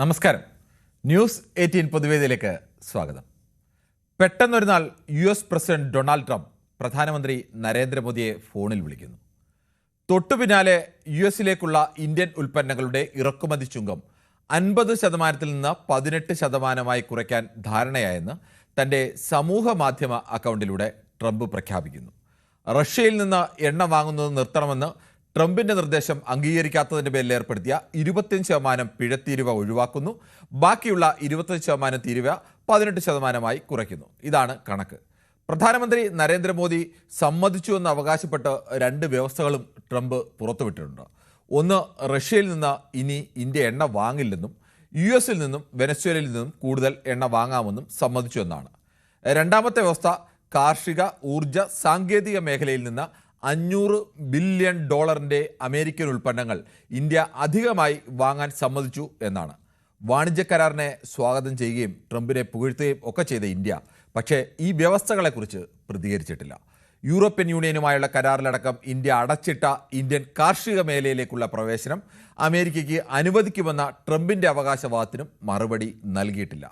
നമസ്കാരം. ന്യൂസ് 18 പൊതുവേദിയിലേക്ക് സ്വാഗതം. പെട്ടെന്നൊരു നാൾ US പ്രസിഡന്റ് ഡൊണാൾഡ് ട്രംപ് പ്രധാനമന്ത്രി നരേന്ദ്രമോദിയെ ഫോണിൽ വിളിക്കുന്നു. തൊട്ടു പിന്നാലെ US-ലേക്കുള്ള ഇന്ത്യൻ ഉൽപ്പന്നങ്ങളുടെ ഇറക്കുമതി ചുങ്കം 50% നിന്ന് 18% കുറയ്ക്കാൻ ധാരണയായെന്ന് തൻ്റെ സമൂഹ മാധ്യമ അക്കൗണ്ടിലൂടെ ട്രംപ് പ്രഖ്യാപിക്കുന്നു. റഷ്യയിൽ നിന്ന് എണ്ണ വാങ്ങുന്നത് നിർത്തണമെന്ന് ട്രംപിന്റെ നിർദ്ദേശം അംഗീകരിക്കാത്തതിന്റെ പേരിൽ ഏർപ്പെടുത്തിയ 25% പിഴത്തീരുവ ഒഴിവാക്കുന്നു. ബാക്കിയുള്ള 25% തീരുവ 18% കുറയ്ക്കുന്നു. ഇതാണ് കണക്ക്. പ്രധാനമന്ത്രി നരേന്ദ്രമോദി സമ്മതിച്ചുവെന്ന് അവകാശപ്പെട്ട് 2 വ്യവസ്ഥകളും ട്രംപ് പുറത്തുവിട്ടിട്ടുണ്ട്. ഒന്ന്, റഷ്യയിൽ നിന്ന് ഇനി ഇന്ത്യ എണ്ണ വാങ്ങില്ലെന്നും US-ൽ നിന്നും വെനസ്വേലയിൽ നിന്നും കൂടുതൽ എണ്ണ വാങ്ങാമെന്നും സമ്മതിച്ചു എന്നാണ്. രണ്ടാമത്തെ വ്യവസ്ഥ, കാർഷിക, ഊർജ, സാങ്കേതിക മേഖലയിൽ നിന്ന് $500 ബില്യൺ അമേരിക്കൻ ഉൽപ്പന്നങ്ങൾ ഇന്ത്യ അധികമായി വാങ്ങാൻ സമ്മതിച്ചു എന്നാണ്. വാണിജ്യ കരാറിനെ സ്വാഗതം ചെയ്യുകയും ട്രംപിനെ പുകഴ്ത്തുകയും ഒക്കെ ചെയ്ത ഇന്ത്യ പക്ഷേ ഈ വ്യവസ്ഥകളെക്കുറിച്ച് പ്രതികരിച്ചിട്ടില്ല. യൂറോപ്യൻ യൂണിയനുമായുള്ള കരാറിലടക്കം ഇന്ത്യ അടച്ചിട്ട ഇന്ത്യൻ കാർഷിക മേഖലയിലേക്കുള്ള പ്രവേശനം അമേരിക്കയ്ക്ക് അനുവദിക്കുമെന്ന ട്രംപിൻ്റെ അവകാശവാദത്തിനും മറുപടി നൽകിയിട്ടില്ല.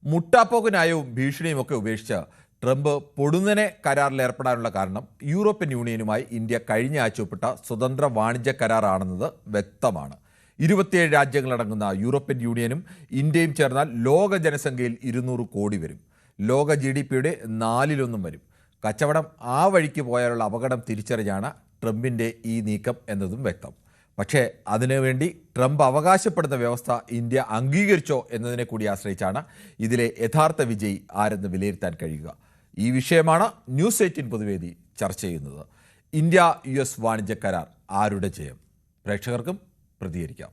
മുട്ടാപ്പോക്ക് ന്യായവും ഭീഷണിയും ഒക്കെ ഉപേക്ഷിച്ച് ട്രംപ് പൊടുന്നനെ കരാറിൽ ഏർപ്പെടാനുള്ള കാരണം യൂറോപ്യൻ യൂണിയനുമായി ഇന്ത്യ കഴിഞ്ഞ ആഴ്ച ഒപ്പിട്ട സ്വതന്ത്ര വാണിജ്യ കരാറാണെന്നത് വ്യക്തമാണ്. 27 രാജ്യങ്ങളടങ്ങുന്ന യൂറോപ്യൻ യൂണിയനും ഇന്ത്യയും ചേർന്നാൽ ലോക ജനസംഖ്യയിൽ 200 കോടി വരും. ലോക GDP-യുടെ 4/1 വരും. കച്ചവടം ആ വഴിക്ക് പോയാലുള്ള അപകടം തിരിച്ചറിഞ്ഞാണ് ട്രംപിൻ്റെ ഈ നീക്കം എന്നതും വ്യക്തം. പക്ഷേ അതിനുവേണ്ടി ട്രംപ് അവകാശപ്പെടുന്ന വ്യവസ്ഥ ഇന്ത്യ അംഗീകരിച്ചോ എന്നതിനെ കൂടി ആശ്രയിച്ചാണ് ഇതിലെ യഥാർത്ഥ വിജയി ആരെന്ന് വിലയിരുത്താൻ കഴിയുക. ഈ വിഷയമാണ് ന്യൂസ് 18 പൊതുവേദി ചർച്ച ചെയ്യുന്നത്. ഇന്ത്യ US വാണിജ്യ കരാർ ആരുടെ ജയം? പ്രേക്ഷകർക്കും പ്രതികരിക്കാം.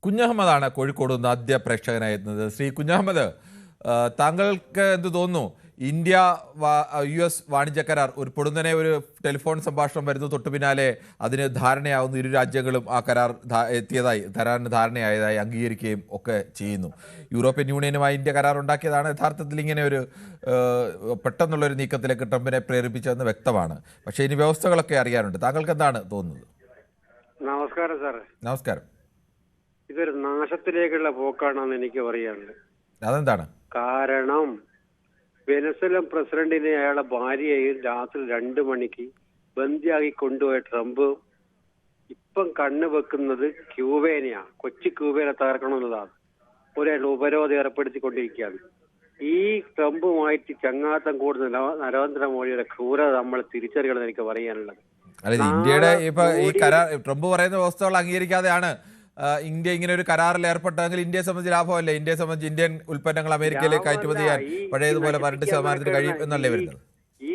കുഞ്ഞഹമ്മദാണ് കോഴിക്കോട് നിന്ന് ആദ്യ പ്രേക്ഷകനായി എത്തുന്നത്. ശ്രീ കുഞ്ഞഹമ്മദ്, താങ്കൾക്ക് എന്ത് തോന്നുന്നു? ഇന്ത്യ US വാണിജ്യ കരാർ ഒരു പൊടുന്നനെ ഒരു ടെലിഫോൺ സംഭാഷണം വരുന്നു, തൊട്ടു പിന്നാലെ അതിന് ധാരണയാവുന്നു, ഇരു രാജ്യങ്ങളും ആ കരാർ എത്തിയതായി ധാരണയായതായി അംഗീകരിക്കുകയും ഒക്കെ ചെയ്യുന്നു. യൂറോപ്യൻ യൂണിയനുമായി ഇന്ത്യ കരാർ ഉണ്ടാക്കിയതാണ് യഥാർത്ഥത്തിൽ ഇങ്ങനെ ഒരു പെട്ടെന്നുള്ളൊരു നീക്കത്തിലേക്ക് ട്രംപിനെ പ്രേരിപ്പിച്ചതെന്ന് വ്യക്തമാണ്. പക്ഷേ ഇനി വ്യവസ്ഥകളൊക്കെ അറിയാനുണ്ട്. താങ്കൾക്ക് എന്താണ് തോന്നുന്നത്? നമസ്കാരം സാറേ. നമസ്കാരം. ഇതൊരു നാശത്തിലേക്കുള്ള പോക്കാണെന്ന് എനിക്ക് പറയാനുള്ളത്. അതെന്താണ് കാരണം വെനസ്വേലൻ പ്രസിഡന്റിനെ അയാളെ ഭാര്യയെയും രാത്രി 2 മണിക്ക് ബന്ദിയാക്കി കൊണ്ടുപോയ ട്രംപ് ഇപ്പം കണ്ണു വെക്കുന്നത് ക്യൂബേനെയാണ്. കൊച്ചി ക്യൂബേനെ തകർക്കണമെന്നതാണ്. ഒരു ഉപരോധം ഏർപ്പെടുത്തിക്കൊണ്ടിരിക്കുകയാണ്. ഈ ട്രംപുമായിട്ട് ചങ്ങാത്തം കൂടുന്ന നരേന്ദ്രമോദിയുടെ ക്രൂരത നമ്മൾ തിരിച്ചറിയണമെന്ന് എനിക്ക് പറയാനുള്ളത്. ഇന്ത്യയുടെ ഇപ്പൊ ഈ കരാർ ട്രംപ് പറയുന്ന വ്യവസ്ഥകൾ അംഗീകരിക്കാതെയാണ് ഇന്ത്യ ഇങ്ങനെ ഒരു കരാറിൽ ഏർപ്പെട്ടെങ്കിൽ ഇന്ത്യയെ സംബന്ധിച്ച് ലാഭമല്ലേ? ഇന്ത്യയെ സംബന്ധിച്ച് ഇന്ത്യൻ ഉൽപ്പന്നങ്ങൾ അമേരിക്കയിലേക്ക് കയറ്റുമതി ചെയ്യാൻ പഴയതുപോലെ 18% കഴിയും എന്നല്ലേ വരുന്നത്? ഈ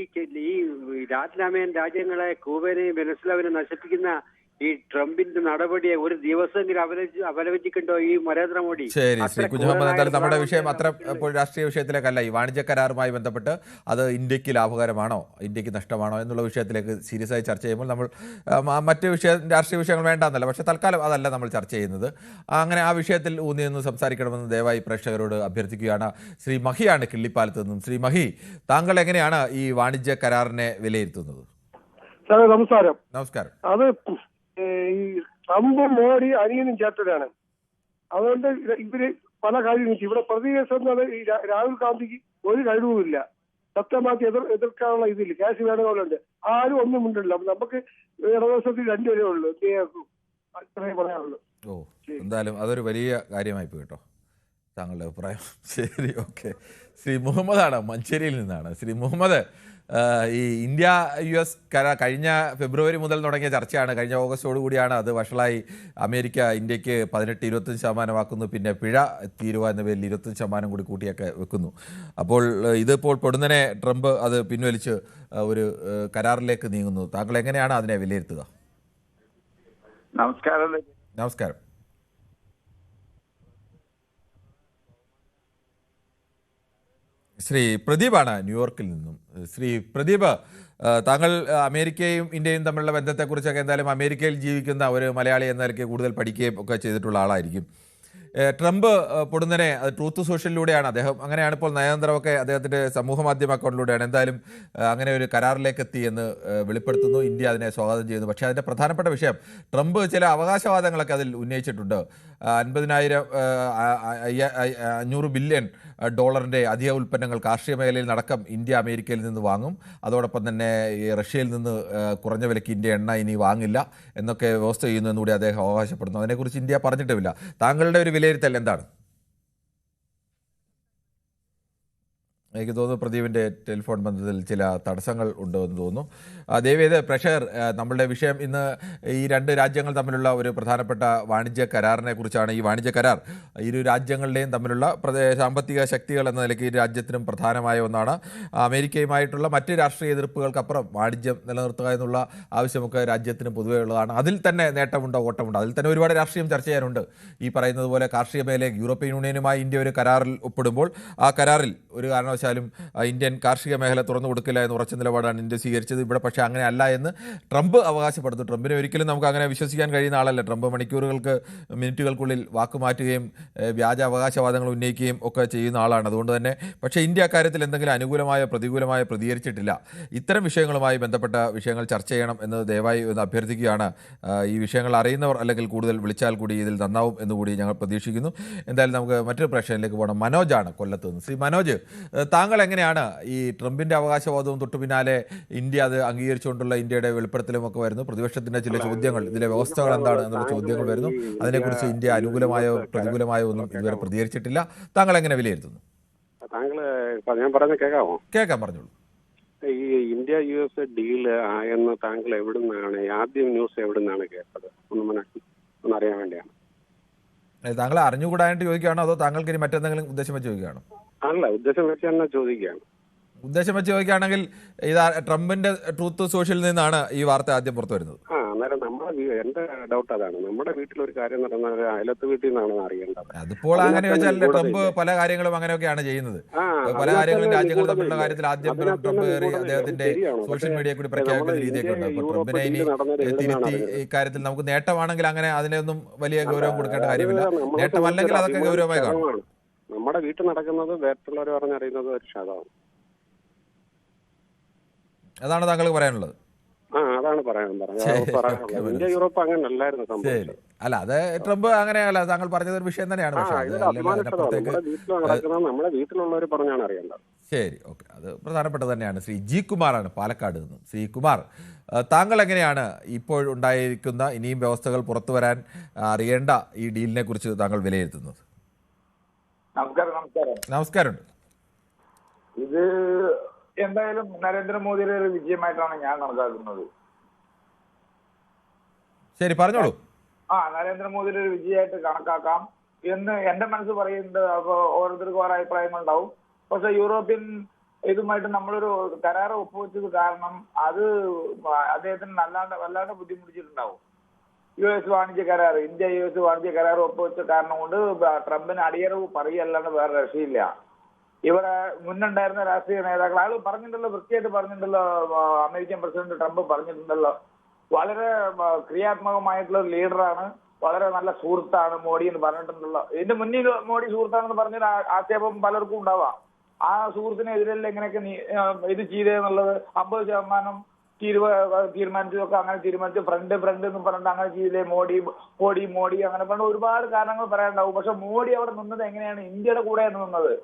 ലാറ്റിൻ അമേരിക്കൻ രാജ്യങ്ങളെ ക്യൂബനെയും വെനസ്വേലയും നശിപ്പിക്കുന്ന ഈ ട്രംപിന്റെ നടപടിയെ ഒരു ദിവസമെങ്കിലും അപലപിച്ചിട്ടുണ്ടോ ഈ നരേന്ദ്രമോദി? ശരി ശ്രീ കുഞ്ഞഹമ്മദ്, എന്തായാലും നമ്മുടെ വിഷയം അത്ര രാഷ്ട്രീയ വിഷയത്തിലേക്കല്ല. ഈ വാണിജ്യ കരാറുമായി ബന്ധപ്പെട്ട് അത് ഇന്ത്യക്ക് ലാഭകരമാണോ ഇന്ത്യക്ക് നഷ്ടമാണോ എന്നുള്ള വിഷയത്തിലേക്ക് സീരിയസ് ആയി ചർച്ച ചെയ്യുമ്പോൾ നമ്മൾ മറ്റ് രാഷ്ട്രീയ വിഷയങ്ങൾ വേണ്ടെന്നല്ല. പക്ഷേ തൽക്കാലം അതല്ല നമ്മൾ ചർച്ച ചെയ്യുന്നത്. അങ്ങനെ ആ വിഷയത്തിൽ ഊന്നി നിന്ന് സംസാരിക്കണമെന്ന് ദയവായി പ്രേക്ഷകരോട് അഭ്യർത്ഥിക്കുകയാണ്. ശ്രീ മഹിയാണ് കിള്ളിപ്പാലത്ത് നിന്നും. ശ്രീ മഹി, താങ്കൾ എങ്ങനെയാണ് ഈ വാണിജ്യ കരാറിനെ വിലയിരുത്തുന്നത്? നമസ്കാരം. നമസ്കാരം. അത് ഈ ട്രംപും മോഡി അനിയനും ചേർത്തതാണ്. അതുകൊണ്ട് ഇവര് പല കാര്യങ്ങളും ഇവിടെ പ്രതികരിച്ചത് ഈ രാഹുൽ ഗാന്ധിക്ക് ഒരു കഴിവുമില്ല. സത്യമാക്കി എതിർക്കാനുള്ള ഇതില്ല. ക്യാഷ് വേണമെന്നുണ്ട്. ആരും ഒന്നും ഉണ്ടല്ലോ. നമുക്ക് ഇടതുവശത്തിൽ 2 വരെ ഉള്ളൂ. അത്രേ പറയാനുള്ളൂ. എന്തായാലും അതൊരു വലിയ കാര്യമായി പോയി കേട്ടോ, താങ്കളുടെ അഭിപ്രായം. ശരി, ഓക്കെ. ശ്രീ മുഹമ്മദാണ് മഞ്ചേരിയിൽ നിന്നാണ്. ശ്രീ മുഹമ്മദ്, ഈ ഇന്ത്യ US കരാർ കഴിഞ്ഞ ഫെബ്രുവരി മുതൽ തുടങ്ങിയ ചർച്ചയാണ്. കഴിഞ്ഞ ഓഗസ്റ്റോടു കൂടിയാണ് അത് വഷളായി അമേരിക്ക ഇന്ത്യക്ക് 18-25% ആക്കുന്നു. പിന്നെ പിഴ തീരുവ എന്ന പേരിൽ 25% കൂടി കൂട്ടിയൊക്കെ വെക്കുന്നു. അപ്പോൾ ഇതിപ്പോൾ പൊടുന്നനെ ട്രംപ് അത് പിൻവലിച്ച് ഒരു കരാറിലേക്ക് നീങ്ങുന്നു. താങ്കൾ എങ്ങനെയാണ് അതിനെ വിലയിരുത്തുക? നമസ്കാരം. നമസ്കാരം. ശ്രീ പ്രദീപാണ് ന്യൂയോർക്കിൽ നിന്നും. ശ്രീ പ്രദീപ്, താങ്കൾ അമേരിക്കയും ഇന്ത്യയും തമ്മിലുള്ള ബന്ധത്തെക്കുറിച്ചൊക്കെ എന്തായാലും അമേരിക്കയിൽ ജീവിക്കുന്ന ഒരു മലയാളി എന്ന നിലയ്ക്ക് കൂടുതൽ പഠിക്കുകയും ഒക്കെ ചെയ്തിട്ടുള്ള ആളായിരിക്കും. ട്രംപ് പൊടുന്നനെ അത് ട്രൂത്ത് സോഷ്യലിലൂടെയാണ് അദ്ദേഹം അങ്ങനെയാണ് ഇപ്പോൾ നയതന്ത്രമൊക്കെ അദ്ദേഹത്തിൻ്റെ സമൂഹ മാധ്യമ അക്കൗണ്ടിലൂടെയാണ് എന്തായാലും അങ്ങനെ ഒരു കരാറിലേക്ക് എത്തി എന്ന് വെളിപ്പെടുത്തുന്നു. ഇന്ത്യ അതിനെ സ്വാഗതം ചെയ്യുന്നു. പക്ഷേ അതിൻ്റെ പ്രധാനപ്പെട്ട വിഷയം ട്രംപ് ചില അവകാശവാദങ്ങളൊക്കെ അതിൽ ഉന്നയിച്ചിട്ടുണ്ട്. 500 ബില്യൺ ഡോളറിൻ്റെ അധിക ഉൽപ്പന്നങ്ങൾ കാർഷിക മേഖലയിൽ നടക്കം ഇന്ത്യ അമേരിക്കയിൽ നിന്ന് വാങ്ങും. അതോടൊപ്പം തന്നെ ഈ റഷ്യയിൽ നിന്ന് കുറഞ്ഞ വിലയ്ക്ക് ഇന്ത്യ എണ്ണ ഇനി വാങ്ങില്ല എന്നൊക്കെ വ്യവസ്ഥ ചെയ്യുന്നു എന്നുകൂടി അദ്ദേഹം അവകാശപ്പെടുന്നു. അതിനെക്കുറിച്ച് ഇന്ത്യ പറഞ്ഞിട്ടുമില്ല. താങ്കളുടെ ഒരു വിലയിരുത്തൽ എന്താണ്? എനിക്ക് തോന്നുന്നു പ്രദീപിൻ്റെ ടെലിഫോൺ ബന്ധത്തിൽ ചില തടസ്സങ്ങൾ ഉണ്ടോ എന്ന് തോന്നുന്നു. ദയവേത് പ്രഷർ നമ്മളുടെ വിഷയം ഇന്ന് ഈ രണ്ട് രാജ്യങ്ങൾ തമ്മിലുള്ള ഒരു പ്രധാനപ്പെട്ട വാണിജ്യ കരാറിനെ കുറിച്ചാണ്. ഈ വാണിജ്യ കരാർ ഇരു രാജ്യങ്ങളുടെയും തമ്മിലുള്ള സാമ്പത്തിക ശക്തികൾ എന്ന നിലയ്ക്ക് ഈ രാജ്യത്തിനും പ്രധാനമായ ഒന്നാണ്. അമേരിക്കയുമായിട്ടുള്ള മറ്റ് രാഷ്ട്രീയ എതിർപ്പുകൾക്കപ്പുറം വാണിജ്യം നിലനിർത്തുക എന്നുള്ള ആവശ്യമൊക്കെ രാജ്യത്തിന് പൊതുവേ ഉള്ളതാണ്. അതിൽ തന്നെ നേട്ടമുണ്ടോ ഓട്ടമുണ്ടോ, അതിൽ തന്നെ ഒരുപാട് രാഷ്ട്രീയം ചർച്ച ചെയ്യാനുണ്ട്. ഈ പറയുന്നത് പോലെ കാർഷിക മേഖലയിൽ യൂറോപ്യൻ യൂണിയനുമായി ഇന്ത്യ ഒരു കരാറിൽ ഒപ്പിടുമ്പോൾ ആ കരാറിൽ ഒരു കാരണവശാലും ഇന്ത്യൻ കാർഷിക മേഖല തുറന്നു കൊടുക്കില്ല എന്ന് ഉറച്ച നിലപാടാണ് ഇന്ത്യ സ്വീകരിച്ചത്. ഇവിടെ പക്ഷേ അങ്ങനെ അല്ല എന്ന് ട്രംപ് അവകാശപ്പെടുന്നു. ട്രംപിനെ ഒരിക്കലും നമുക്ക് അങ്ങനെ വിശ്വസിക്കാൻ കഴിയുന്ന ആളല്ല. ട്രംപ് മിനിറ്റുകൾക്കുള്ളിൽ വാക്കുമാറ്റുകയും വ്യാജ അവകാശവാദങ്ങൾ ഉന്നയിക്കുകയും ഒക്കെ ചെയ്യുന്ന ആളാണ്. അതുകൊണ്ട് തന്നെ പക്ഷേ ഇന്ത്യ അക്കാര്യത്തിൽ എന്തെങ്കിലും അനുകൂലമായോ പ്രതികൂലമായോ പ്രതികരിച്ചിട്ടില്ല. ഇത്തരം വിഷയങ്ങളുമായി ബന്ധപ്പെട്ട വിഷയങ്ങൾ ചർച്ച ചെയ്യണം എന്ന് ദയവായി ഒന്ന് അഭ്യർത്ഥിക്കുകയാണ്. ഈ വിഷയങ്ങൾ അറിയുന്നവർ അല്ലെങ്കിൽ കൂടുതൽ വിളിച്ചാൽ കൂടി ഇതിൽ നന്നാവും എന്നുകൂടി ഞങ്ങൾ പ്രതീക്ഷിക്കുന്നു. എന്തായാലും നമുക്ക് മറ്റൊരു പ്രശ്നത്തിലേക്ക് പോകണം. മനോജാണ് കൊല്ലത്ത് നിന്ന്. ശ്രീ മനോജ്, താങ്കൾ എങ്ങനെയാണ് ഈ ട്രംപിൻ്റെ അവകാശവാദവും തൊട്ടു പിന്നാലെ ഇന്ത്യ അത് അംഗീകരിച്ചുകൊണ്ടുള്ള ഇന്ത്യയുടെ വെളിപ്പെടുത്തലും ഒക്കെ വരുന്നു? പ്രതിപക്ഷത്തിൻ്റെ ചില ചോദ്യങ്ങൾ, ഇതിലെ വ്യവസ്ഥകൾ എന്താണ് എന്നുള്ള ചോദ്യങ്ങൾ വരുന്നു. അതിനെക്കുറിച്ച് ഇന്ത്യ അനുകൂലമായോ പ്രതികൂലമായോ ഒന്നും ഇതുവരെ പ്രതികരിച്ചിട്ടില്ല. താങ്കൾ എങ്ങനെ വിലയിരുത്തുന്നു? ഞാൻ പറഞ്ഞ കേൾക്കാമോ? കേൾക്കാൻ പറഞ്ഞോളൂ. ഈ ഇന്ത്യ US ഡീല് ആയെന്ന് താങ്കൾ എവിടുന്നാണ് ആദ്യം ന്യൂസ് എവിടുന്നാണ് കേട്ടത്? ഒന്നറിയാൻ വേണ്ടിയാണ്. താങ്കൾ അറിഞ്ഞുകൂടായിട്ട് ചോദിക്കുകയാണോ അതോ താങ്കൾക്ക് ഇനി മറ്റെന്തെങ്കിലും ഉദ്ദേശം വെച്ച് ചോദിക്കുകയാണോ? അല്ല, ഉദ്ദേശം വെച്ച് തന്നെ ചോദിക്കുകയാണ്. ഉദ്ദേശം വെച്ച് ചോദിക്കുകയാണെങ്കിൽ ഇതാ ട്രംപിന്റെ ട്രൂത്ത് സോഷ്യലിൽ നിന്നാണ് ഈ വാർത്ത ആദ്യം പുറത്തു വരുന്നത്. അന്നേരം എന്റെ ഡൗട്ട് അതാണ്. നമ്മുടെ വീട്ടിലൊരു കാര്യം നടന്നാൽ അയലത്ത് വീട്ടിൽ നിന്നാണ് അറിയേണ്ടത്. അതിപ്പോൾ അങ്ങനെ വെച്ചാൽ ട്രംപ് പല കാര്യങ്ങളും അങ്ങനെയൊക്കെയാണ് ചെയ്യുന്നത്. പല കാര്യങ്ങളും രാജ്യങ്ങൾ തമ്മിലുള്ള കാര്യത്തിൽ ആദ്യം ട്രംപ് അദ്ദേഹത്തിന്റെ സോഷ്യൽ മീഡിയയിൽ കൂടി പ്രഖ്യാപിക്കുന്ന രീതിയൊക്കെ ഉണ്ട്. അപ്പോൾ ട്രംപിനെ ഇനി തിരുത്തി ഇക്കാര്യത്തിൽ നമുക്ക് നേട്ടമാണെങ്കിൽ അങ്ങനെ അതിനൊന്നും വലിയ ഗൗരവം കൊടുക്കേണ്ട കാര്യമില്ല. നേട്ടമല്ലെങ്കിൽ അതൊക്കെ ഗൗരവമായി കാണും. നമ്മുടെ വീട്ടിൽ നടക്കുന്നത് വേറ്റുള്ളവർ പറഞ്ഞറിയുന്നത് ഒരു ക്ഷതമാണ്. അതാണ് താങ്കൾക്ക് പറയാനുള്ളത്? അതാണ് പറയാനുള്ളത്. ഇന്ത്യ യൂറോപ്പ് അങ്ങനെ അല്ലായിരുന്നു സംഭവം. അല്ല, അത് ട്രംപ് അങ്ങനെയല്ല. താങ്കൾ പറഞ്ഞത് ഒരു വിഷയം തന്നെയാണ്. നമ്മുടെ വീട്ടിലുള്ളവർ പറഞ്ഞാണ് അറിയേണ്ടത്. ശരി, ഓക്കെ, അത് പ്രധാനപ്പെട്ട തന്നെയാണ്. ശ്രീ ജി കുമാറാണ് പാലക്കാട് നിന്നും. ശ്രീ കുമാർ, താങ്കൾ എങ്ങനെയാണ് ഇപ്പോഴുണ്ടായിരിക്കുന്ന ഇനിയും വ്യവസ്ഥകൾ പുറത്തു വരാൻ അറിയേണ്ട ഈ ഡീലിനെ കുറിച്ച് താങ്കൾ വിലയിരുത്തുന്നത്? നമസ്കാരം. ഇത് എന്തായാലും നരേന്ദ്രമോദിയുടെ ഒരു വിജയമായിട്ടാണ് ഞാൻ കണക്കാക്കുന്നത്. ശരി, പറഞ്ഞോളൂ. നരേന്ദ്രമോദിയുടെ ഒരു വിജയമായിട്ട് കണക്കാക്കാം എന്ന് എന്റെ മനസ്സ് പറയുന്നത്. അപ്പോൾ ഓരോരുത്തർക്കും ഓരോ അഭിപ്രായങ്ങൾ ഉണ്ടാവും. പക്ഷെ യൂറോപ്യൻ ഇതുമായിട്ട് നമ്മളൊരു കരാർ ഒപ്പുവെച്ചത് കാരണം അത് അദ്ദേഹത്തിന് വല്ലാണ്ട് ബുദ്ധിമുട്ടിച്ചിട്ടുണ്ടാവും. US വാണിജ്യ കരാർ, ഇന്ത്യ US വാണിജ്യ കരാർ ഒപ്പുവെച്ച കാരണം കൊണ്ട് ട്രംപിന് അടിയറവ് പറയല്ലാണ്ട് വേറെ രക്ഷയില്ല. ഇവിടെ മുന്നുണ്ടായിരുന്ന രാഷ്ട്രീയ നേതാക്കൾ അയാൾ പറഞ്ഞിട്ടുണ്ടല്ലോ, വൃത്തിയായിട്ട് പറഞ്ഞിട്ടുണ്ടല്ലോ. അമേരിക്കൻ പ്രസിഡന്റ് ട്രംപ് പറഞ്ഞിട്ടുണ്ടല്ലോ, വളരെ ക്രിയാത്മകമായിട്ടുള്ള ഒരു ലീഡറാണ്, വളരെ നല്ല സുഹൃത്താണ് മോഡി എന്ന് പറഞ്ഞിട്ടുണ്ടല്ലോ. ഇതിന്റെ മുന്നിൽ മോഡി സുഹൃത്താണെന്ന് പറഞ്ഞൊരു ആക്ഷേപം പലർക്കും ഉണ്ടാവാം. ആ സുഹൃത്തിനെതിരല്ല എങ്ങനെയൊക്കെ ഇത് ചെയ്തതെന്നുള്ളത് 50% തീരുമാനിച്ചതൊക്കെ അങ്ങനെ തീരുമാനിച്ചു. ഫ്രണ്ട് എന്ന് പറഞ്ഞിട്ട് അങ്ങനെ ചെയ്തില്ലേ, മോഡി അങ്ങനെ പറഞ്ഞ ഒരുപാട് കാരണങ്ങൾ പറയാനുണ്ടാവും. പക്ഷെ മോഡി അവിടെ നിന്നത് എങ്ങനെയാണ്? ഇന്ത്യയുടെ കൂടെയാണ് നിന്നത്.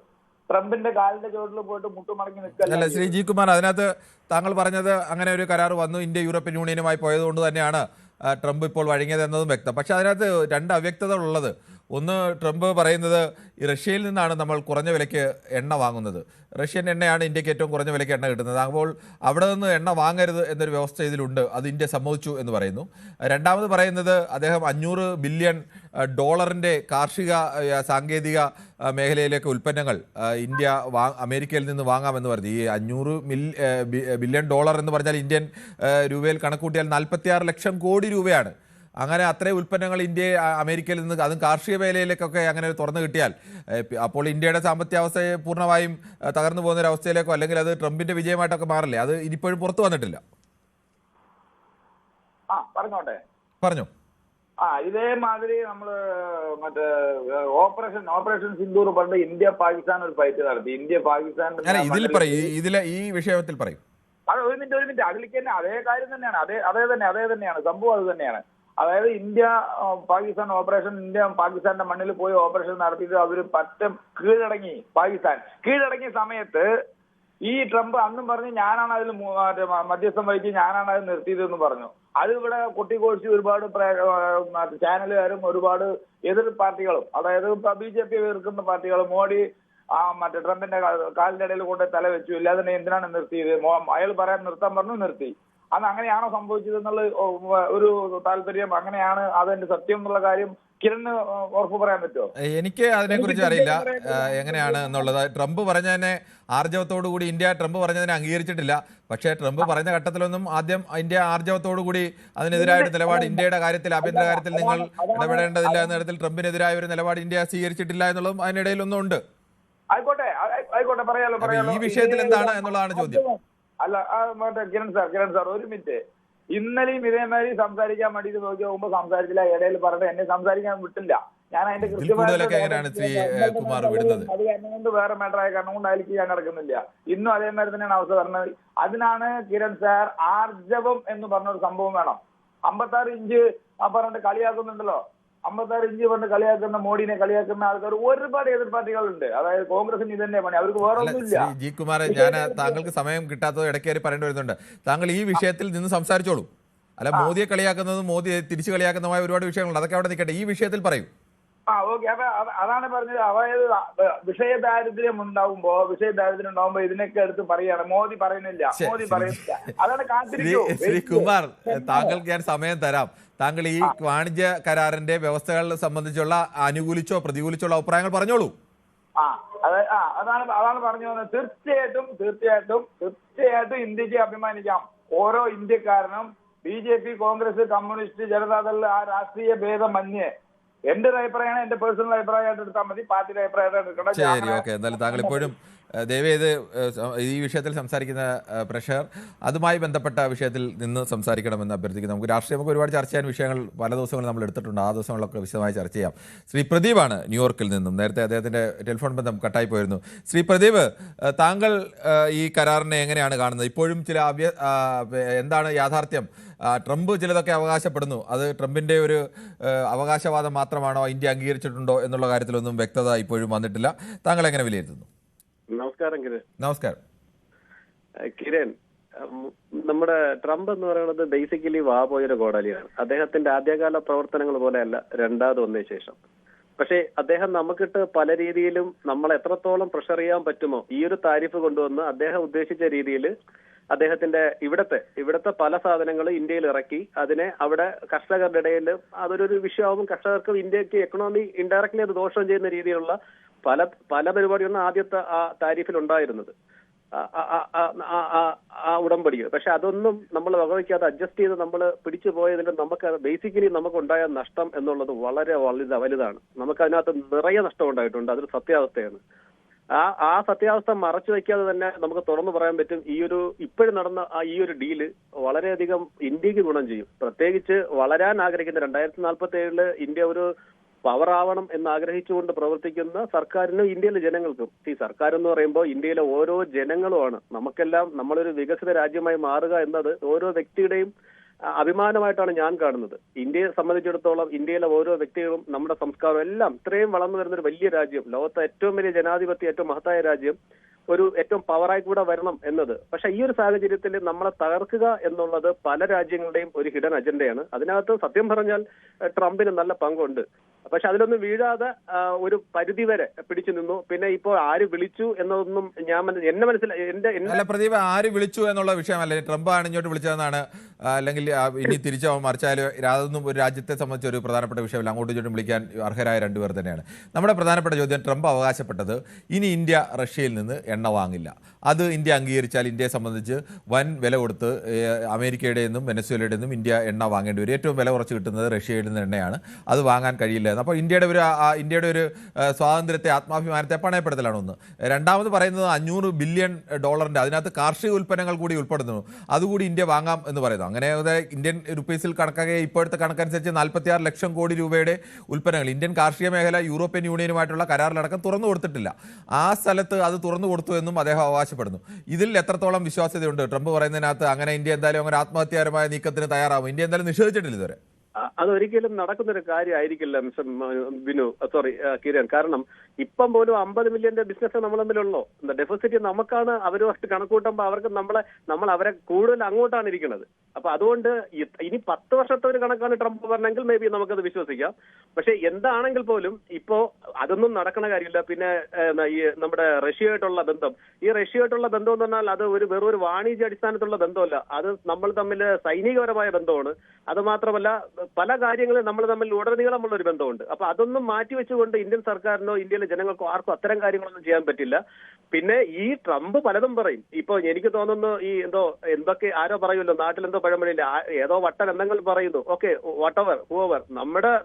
ട്രംപിന്റെ കാലിന്റെ ചുവട്ടിൽ പോയിട്ട് മുട്ടുമടങ്ങി നിൽക്കല്ല. ശ്രീ ജി കുമാർ, അതിനകത്ത് താങ്കൾ പറഞ്ഞത് അങ്ങനെ ഒരു കരാർ വന്നു, ഇന്ത്യ യൂറോപ്യൻ യൂണിയനുമായി പോയതുകൊണ്ട് തന്നെയാണ് ട്രംപ് ഇപ്പോൾ വഴങ്ങിയത് എന്നതും വ്യക്തം. പക്ഷേ അതിനകത്ത് രണ്ട് അവ്യക്തതകൾ ഉള്ളത്. ഒന്ന്, ട്രംപ് പറയുന്നത് ഈ റഷ്യയിൽ നിന്നാണ് നമ്മൾ കുറഞ്ഞ വിലയ്ക്ക് എണ്ണ വാങ്ങുന്നത്, റഷ്യൻ എണ്ണയാണ് ഇന്ത്യക്ക് ഏറ്റവും കുറഞ്ഞ വിലയ്ക്ക് എണ്ണ കിട്ടുന്നത്, അപ്പോൾ അവിടെ നിന്ന് എണ്ണ വാങ്ങരുത് എന്നൊരു വ്യവസ്ഥ ഇതിലുണ്ട്, അത് ഇന്ത്യ സമ്മതിച്ചു എന്ന് പറയുന്നു. രണ്ടാമത് പറയുന്നത് അദ്ദേഹം 500 ബില്യൺ ഡോളറിൻ്റെ കാർഷിക സാങ്കേതിക മേഖലയിലേക്ക് ഉൽപ്പന്നങ്ങൾ ഇന്ത്യ അമേരിക്കയിൽ നിന്ന് വാങ്ങാമെന്ന് പറഞ്ഞു. ഈ 500 ബില്യൺ ഡോളർ എന്ന് പറഞ്ഞാൽ ഇന്ത്യൻ രൂപയിൽ കണക്കൂട്ടിയാൽ 46 ലക്ഷം കോടി രൂപയാണ്. അങ്ങനെ അത്രയും ഉൽപ്പന്നങ്ങൾ ഇന്ത്യയെ അമേരിക്കയിൽ നിന്ന്, അതും കാർഷിക മേഖലയിലേക്കൊക്കെ അങ്ങനെ തുറന്നു കിട്ടിയാൽ അപ്പോൾ ഇന്ത്യയുടെ സാമ്പത്തിക അവസ്ഥയെ പൂർണ്ണമായും തകർന്നു പോകുന്ന ഒരു അവസ്ഥയിലേക്കോ അല്ലെങ്കിൽ അത് ട്രംപിന്റെ വിജയമായിട്ടൊക്കെ മാറില്ലേ? അത് ഇനിയിപ്പോഴും പുറത്തു വന്നിട്ടില്ല. പറഞ്ഞോട്ടെ. പറഞ്ഞു. ഇതേമാതിരി നമ്മള് മറ്റേ ഓപ്പറേഷൻ സിന്ദൂർ പണ്ട് ഇന്ത്യ പാകിസ്ഥാൻ ഒരു ഫൈറ്റ് നടത്തി. ഇന്ത്യ പാകിസ്ഥാൻ ഈ വിഷയത്തിൽ പറയും. അത് ഒരു മിനിറ്റ് അതിലേക്ക് തന്നെ അതേ കാര്യം തന്നെയാണ്. അതേ തന്നെയാണ് സംഭവം. അത് തന്നെയാണ്. അതായത് ഇന്ത്യ പാകിസ്ഥാന്റെ മണ്ണിൽ പോയി ഓപ്പറേഷൻ നടത്തിയിട്ട് അവര് പറ്റം കീഴടങ്ങിയ സമയത്ത് ഈ ട്രംപ് അന്നും പറഞ്ഞു ഞാനാണ് അതിൽ മധ്യസ്ഥം വഹിച്ച് ഞാനാണ് അത് നിർത്തിയതെന്ന് പറഞ്ഞു. അത് ഇവിടെ കൊട്ടിക്കോഴിച്ച് ഒരുപാട് ചാനലുകാരും ഒരുപാട് എതിർ പാർട്ടികളും, അതായത് BJP എതിർക്കുന്ന പാർട്ടികൾ മോഡി മറ്റേ ട്രംപിന്റെ കാലിന്റെ ഇടയിൽ കൊണ്ട് തല വെച്ചു, ഇല്ലാതെ എന്തിനാണ് നിർത്തിയത്, അയാൾ പറയാൻ നിർത്താൻ പറഞ്ഞു, നിർത്തി. അത് അങ്ങനെയാണോ സംഭവിച്ചതെന്നുള്ള ഒരു താല്പര്യം, അങ്ങനെയാണ് അതിന്റെ സത്യം എന്നുള്ള കാര്യം കിരണ് ഉറപ്പ് പറയാൻ പറ്റുമോ? എനിക്ക് അതിനെക്കുറിച്ച് അറിയില്ല എങ്ങനെയാണ് എന്നുള്ളത്. ട്രംപ് പറഞ്ഞതിനെ ആർജവത്തോടുകൂടി ട്രംപ് പറഞ്ഞതിനെ അംഗീകരിച്ചിട്ടില്ല. പക്ഷേ ട്രംപ് പറഞ്ഞ ഘട്ടത്തിലൊന്നും ആദ്യം ഇന്ത്യ ആർജവത്തോടുകൂടി അതിനെതിരായ നിലപാട്, ഇന്ത്യയുടെ കാര്യത്തിൽ ആഭ്യന്തര കാര്യത്തിൽ നിങ്ങൾ ഇടപെടേണ്ടതില്ല എന്ന തരത്തിൽ ട്രംപിനെതിരായ ഒരു നിലപാട് ഇന്ത്യ സ്വീകരിച്ചിട്ടില്ല എന്നുള്ളതും അതിനിടയിലൊന്നും ഉണ്ട്. ആയിക്കോട്ടെ പറയാലോ. ഈ വിഷയത്തിൽ എന്താണ് എന്നുള്ളതാണ് ചോദ്യം. അല്ല മറ്റേ കിരൺ സാർ ഒരു മിനിറ്റ്. ഇന്നലെയും ഇതേമാതിരി സംസാരിക്കാൻ വേണ്ടിട്ട് നോക്കി പോകുമ്പോ സംസാരിച്ചില്ല. ഇടയിൽ പറഞ്ഞിട്ട് എന്നെ സംസാരിക്കാൻ വിട്ടില്ല. ഞാൻ അതിന്റെ കൃത്യമായിട്ട് അത് കാരണം കൊണ്ട് വേറെ മാറ്ററായ കാരണം കൊണ്ട് അതിലേക്ക് ഞാൻ നടക്കുന്നില്ല. ഇന്നും അതേമാതിരി തന്നെയാണ് അവസ്ഥ പറഞ്ഞത്. അതിനാണ് കിരൺ സാർ ആർജവം എന്ന് പറഞ്ഞൊരു സംഭവം വേണം. 56 ഇഞ്ച് പറഞ്ഞിട്ട് കളിയാക്കുന്നുണ്ടല്ലോ. 56 ഇഞ്ച് പറഞ്ഞ് കളിയാക്കുന്ന മോഡിനെ കളിയാക്കുന്ന ആൾക്കാർ ഒരുപാട് എതിർ പാർട്ടികളുണ്ട്. അതായത് കോൺഗ്രസിന് ഇത് തന്നെ പണി, അവർക്ക് വേറെ ഒന്നുമില്ല. ജി കുമാർ, ഞാൻ താങ്കൾക്ക് സമയം കിട്ടാത്തത് ഇടയ്ക്കേറി പറയേണ്ടി വരുന്നുണ്ട്. താങ്കൾ ഈ വിഷയത്തിൽ നിന്ന് സംസാരിച്ചോളൂ. അല്ല, മോദിയെ കളിയാക്കുന്നതും മോദി തിരിച്ചു കളിയാക്കുന്നതുമായ ഒരുപാട് വിഷയങ്ങളുണ്ട്. അതൊക്കെ അവിടെ നിൽക്കട്ടെ. ഈ വിഷയത്തിൽ പറയൂ. ഓക്കെ. അതാണ് പറഞ്ഞത്. അതായത് വിഷയദാരിദ്ര്യം ഉണ്ടാവുമ്പോ ഇതിനൊക്കെ എടുത്ത് പറയാണ്. മോദി പറയുന്നില്ല. അതാണ് കാത്തിരിക്കൂ. ശ്രീ കുമാർ, താങ്കൾക്ക് ഞാൻ സമയം തരാം. താങ്കൾ ഈ വാണിജ്യ കരാറിന്റെ വ്യവസ്ഥകളെ സംബന്ധിച്ചുള്ള അനുകൂലിച്ചോ പ്രതികൂലിച്ചോ അഭിപ്രായങ്ങൾ പറഞ്ഞോളൂ. അതാണ് പറഞ്ഞു വന്നത്. തീർച്ചയായിട്ടും ഇന്ത്യക്ക് അഭിമാനിക്കാം. ഓരോ ഇന്ത്യക്കാരനും BJP, കോൺഗ്രസ്, കമ്മ്യൂണിസ്റ്റ്, ജനതാദൾ ആ രാഷ്ട്രീയ ഭേദമന്യേ എന്റെ ഒരു അഭിപ്രായമാണ്, എന്റെ പേഴ്സണൽ അഭിപ്രായമായിട്ട് എടുത്താൽ മതി, പാർട്ടിയുടെ അഭിപ്രായമായിട്ട് എടുക്കണം. ശരി, ഓക്കെ. എന്തായാലും താങ്കൾ ഇപ്പോഴും ദയവേത് ഈ വിഷയത്തിൽ സംസാരിക്കുന്ന പ്രഷർ അതുമായി ബന്ധപ്പെട്ട വിഷയത്തിൽ നിന്ന് സംസാരിക്കണമെന്ന് അഭ്യർത്ഥിക്കുന്നു. നമുക്ക് ഒരുപാട് ചർച്ച ചെയ്യാൻ വിഷയങ്ങൾ പല ദിവസങ്ങളും നമ്മൾ എടുത്തിട്ടുണ്ട്. ആ ദിവസങ്ങളിലൊക്കെ വിശദമായി ചർച്ച ചെയ്യാം. ശ്രീ പ്രദീപാണ് ന്യൂയോർക്കിൽ നിന്നും. നേരത്തെ അദ്ദേഹത്തിൻ്റെ ടെലിഫോൺ ബന്ധം കട്ടായി പോയിരുന്നു. ശ്രീ പ്രദീപ്, താങ്കൾ ഈ കരാറിനെ എങ്ങനെയാണ് കാണുന്നത്? ഇപ്പോഴും എന്താണ് യാഥാർത്ഥ്യം? ട്രംപ് ചിലതൊക്കെ അവകാശപ്പെടുന്നു. അത് ട്രംപിൻ്റെ ഒരു അവകാശവാദം മാത്രമാണോ, ഇന്ത്യ അംഗീകരിച്ചിട്ടുണ്ടോ എന്നുള്ള കാര്യത്തിലൊന്നും വ്യക്തത ഇപ്പോഴും വന്നിട്ടില്ല. താങ്കൾ എങ്ങനെ വിലയിരുത്തുന്നു? നമസ്കാരം കിരൺ. നമസ്കാരം കിരൺ, നമ്മുടെ ട്രംപ് എന്ന് പറയുന്നത് ബേസിക്കലി പോയൊരു കോടാലിയാണ്. അദ്ദേഹത്തിന്റെ ആദ്യകാല പ്രവർത്തനങ്ങൾ പോലെയല്ല രണ്ടാമത് വന്നതിന് ശേഷം. പക്ഷേ അദ്ദേഹം നമുക്കിട്ട് പല രീതിയിലും നമ്മൾ എത്രത്തോളം പ്രഷർ ചെയ്യാൻ പറ്റുമോ ഈ ഒരു താരിഫ് കൊണ്ടുവന്ന് അദ്ദേഹം ഉദ്ദേശിച്ച രീതിയിൽ അദ്ദേഹത്തിന്റെ ഇവിടത്തെ പല സാധനങ്ങളും ഇന്ത്യയിൽ ഇറക്കി അതിനെ അവിടെ കർഷകരുടെ ഇടയിൽ അതൊരു വിഷയമാകും. കർഷകർക്ക് ഇന്ത്യക്ക് എക്കണോമി ഇൻഡയറക്ട്ലി അത് ദോഷം ചെയ്യുന്ന രീതിയിലുള്ള പല പരിപാടികളും ആദ്യത്തെ ആ താരിഫിൽ ഉണ്ടായിരുന്നത്, ആ ഉടമ്പടികൾ. പക്ഷെ അതൊന്നും നമ്മൾ വകവയ്ക്കാതെ അഡ്ജസ്റ്റ് ചെയ്ത് നമ്മൾ പിടിച്ചു പോയതിൽ നമുക്ക് ബേസിക്കലി നമുക്കുണ്ടായ നഷ്ടം എന്നുള്ളത് വളരെ വലുതാണ്. നമുക്ക് അതിനകത്ത് നിറയെ നഷ്ടം ഉണ്ടായിട്ടുണ്ട്. അതൊരു സത്യാവസ്ഥയാണ്. ആ സത്യാവസ്ഥ മറച്ചു വയ്ക്കാതെ തന്നെ നമുക്ക് തുറന്നു പറയാൻ പറ്റും, ഇപ്പോഴും നടന്ന ഈ ഒരു ഡീല് വളരെയധികം ഇന്ത്യക്ക് ഗുണം ചെയ്യും. പ്രത്യേകിച്ച് വളരാൻ ആഗ്രഹിക്കുന്ന 2047 ഇന്ത്യ ഒരു പവർ ആവണം എന്ന് ആഗ്രഹിച്ചുകൊണ്ട് പ്രവർത്തിക്കുന്ന സർക്കാരിനും ഇന്ത്യയിലെ ജനങ്ങൾക്കും. സർക്കാർ എന്ന് പറയുമ്പോൾ ഇന്ത്യയിലെ ഓരോ ജനങ്ങളുമാണ്. നമ്മളൊരു വികസിത രാജ്യമായി മാറുക എന്നത് ഓരോ വ്യക്തിയുടെയും അഭിമാനമായിട്ടാണ് ഞാൻ കാണുന്നത്. ഇന്ത്യയെ സംബന്ധിച്ചിടത്തോളം ഇന്ത്യയിലെ ഓരോ വ്യക്തികളും നമ്മുടെ സംസ്കാരവും എല്ലാം ഇത്രയും വളർന്നു വരുന്ന ഒരു വലിയ രാജ്യം, ലോകത്തെ ഏറ്റവും വലിയ ജനാധിപത്യ ഏറ്റവും മഹത്തായ രാജ്യം ഏറ്റവും പവറായി കൂടെ വരണം എന്നത്. പക്ഷെ ഈ ഒരു സാഹചര്യത്തിൽ നമ്മളെ തകർക്കുക എന്നുള്ളത് പല രാജ്യങ്ങളുടെയും ഒരു ഹിഡൻ അജണ്ടയാണ്. അതിനകത്ത് സത്യം പറഞ്ഞാൽ ട്രംപിന് നല്ല പങ്കുണ്ട്. പക്ഷെ അതിലൊന്നും വീഴാതെ ഒരു പരിധി വരെ പിടിച്ചു നിന്നു. പിന്നെ ഇപ്പോൾ ആര് വിളിച്ചു എന്നതൊന്നും എന്നെ മനസ്സിലായി. പ്രദീപ്, ആര് വിളിച്ചു എന്നുള്ള വിഷയമല്ലേ, ട്രംപ് ആണ് ഇങ്ങോട്ട് വിളിച്ചതെന്നാണ്, അല്ലെങ്കിൽ ഇനി തിരിച്ചോ മറിച്ചാലും അതൊന്നും ഒരു രാജ്യത്തെ സംബന്ധിച്ച് ഒരു പ്രധാനപ്പെട്ട വിഷയമല്ല. അങ്ങോട്ടും ഇങ്ങോട്ടും വിളിക്കാൻ അർഹരായ രണ്ടുപേർ തന്നെയാണ്. നമ്മുടെ പ്രധാനപ്പെട്ട ചോദ്യം, ട്രംപ് അവകാശപ്പെട്ടത് ഇനി ഇന്ത്യ റഷ്യയിൽ നിന്ന് എണ്ണ വാങ്ങില്ല. അത് ഇന്ത്യ അംഗീകരിച്ചാൽ ഇന്ത്യയെ സംബന്ധിച്ച് വൻ വില കൊടുത്ത് അമേരിക്കയുടെ നിന്നും വെനസ്വേലയുടെ നിന്നും ഇന്ത്യ എണ്ണ വാങ്ങേണ്ടി വരും. ഏറ്റവും വില കുറച്ച് കിട്ടുന്നത് റഷ്യയുടെ നിന്ന് എണ്ണയാണ്. അത് വാങ്ങാൻ കഴിയില്ല. പറയുന്നത്. അപ്പോൾ ഇന്ത്യയുടെ ഒരു സ്വാതന്ത്ര്യത്തെ, ആത്മാഭിമാനത്തെ പണയപ്പെടുത്തലാണ് ഒന്ന്. രണ്ടാമത് പറയുന്നത് $500 ബില്യൺ, അതിനകത്ത് കാർഷിക ഉൽപ്പന്നങ്ങൾ കൂടി ഉൾപ്പെടുന്നു, അതുകൂടി ഇന്ത്യ വാങ്ങാം എന്ന് പറയുന്നു. അങ്ങനെ ഇന്ത്യൻ റുപ്പീസിൽ കണക്കാക്കിയ ഇപ്പോഴത്തെ കണക്കനുസരിച്ച് 46 ലക്ഷം കോടി രൂപയുടെ ഉൽപ്പന്നങ്ങൾ ഇന്ത്യൻ കാർഷിക മേഖല യൂറോപ്യൻ യൂണിയനുമായിട്ടുള്ള കരാറിലടക്കം തുറന്നു കൊടുത്തിട്ടില്ല. ആ സ്ഥലത്ത് അത് തുറന്നു കൊടുത്തു എന്നും അദ്ദേഹം അവകാശപ്പെടുന്നു. ഇതിൽ എത്രത്തോളം വിശ്വാസ്യതയുണ്ട്? ട്രംപ് പറയുന്നതിനകത്ത് അങ്ങനെ ഇന്ത്യ എന്തായാലും അങ്ങനെ ആത്മഹത്യാപരമായ നീക്കത്തിന് തയ്യാറാവും? ഇന്ത്യ എന്തായാലും നിഷേധിച്ചിട്ടില്ല ഇതുവരെ. അതൊരിക്കലും നടക്കുന്നൊരു കാര്യമായിരിക്കില്ല മിസ്റ്റർ കിരൺ. കാരണം ഇപ്പം പോലും 50 മില്യന്റെ ബിസിനസ് നമ്മൾ തമ്മിലുള്ളൂ. ഡെഫിസിറ്റ് നമുക്കാണ്. അവരുമായിട്ട് കണക്കൂട്ടുമ്പോൾ അവർക്ക് നമ്മൾ അവരെ കൂടുതൽ അങ്ങോട്ടാണ് ഇരിക്കുന്നത്. അപ്പൊ അതുകൊണ്ട് ഇനി 10 വർഷത്തെ ഒരു കണക്കാണ് ട്രംപ് പറഞ്ഞെങ്കിൽ മേ ബി നമുക്കത് വിശ്വസിക്കാം. പക്ഷെ എന്താണെങ്കിൽ പോലും ഇപ്പോ അതൊന്നും നടക്കണ കാര്യമില്ല. പിന്നെ ഈ നമ്മുടെ റഷ്യയായിട്ടുള്ള ബന്ധം, ഈ റഷ്യയായിട്ടുള്ള ബന്ധം എന്ന് പറഞ്ഞാൽ അത് വെറും ഒരു വാണിജ്യ അടിസ്ഥാനത്തിലുള്ള ബന്ധമല്ല. അത് നമ്മൾ തമ്മിൽ സൈനികപരമായ ബന്ധമാണ്. അത് മാത്രമല്ല പല കാര്യങ്ങളും നമ്മൾ തമ്മിൽ ഉടനീളമുള്ള ഒരു ബന്ധമുണ്ട്. അപ്പൊ അതൊന്നും മാറ്റിവെച്ചുകൊണ്ട് ഇന്ത്യൻ സർക്കാരിനോ ഇന്ത്യയിലെ ജനങ്ങൾക്കോ ആർക്കും അത്തരം കാര്യങ്ങളൊന്നും ചെയ്യാൻ പറ്റില്ല. പിന്നെ ഈ ട്രംപ് പലതും പറയും. ഇപ്പൊ എനിക്ക് തോന്നുന്നു ഈ എന്തൊക്കെ ആരോ പറയുമല്ലോ, നാട്ടിലെന്തോ പഴമൊഴിയില്ല, ഏതോ വട്ടൻ എന്തെങ്കിലും പറയുന്നു. ഓക്കെ, വട്ടവർ ഹൂവർ,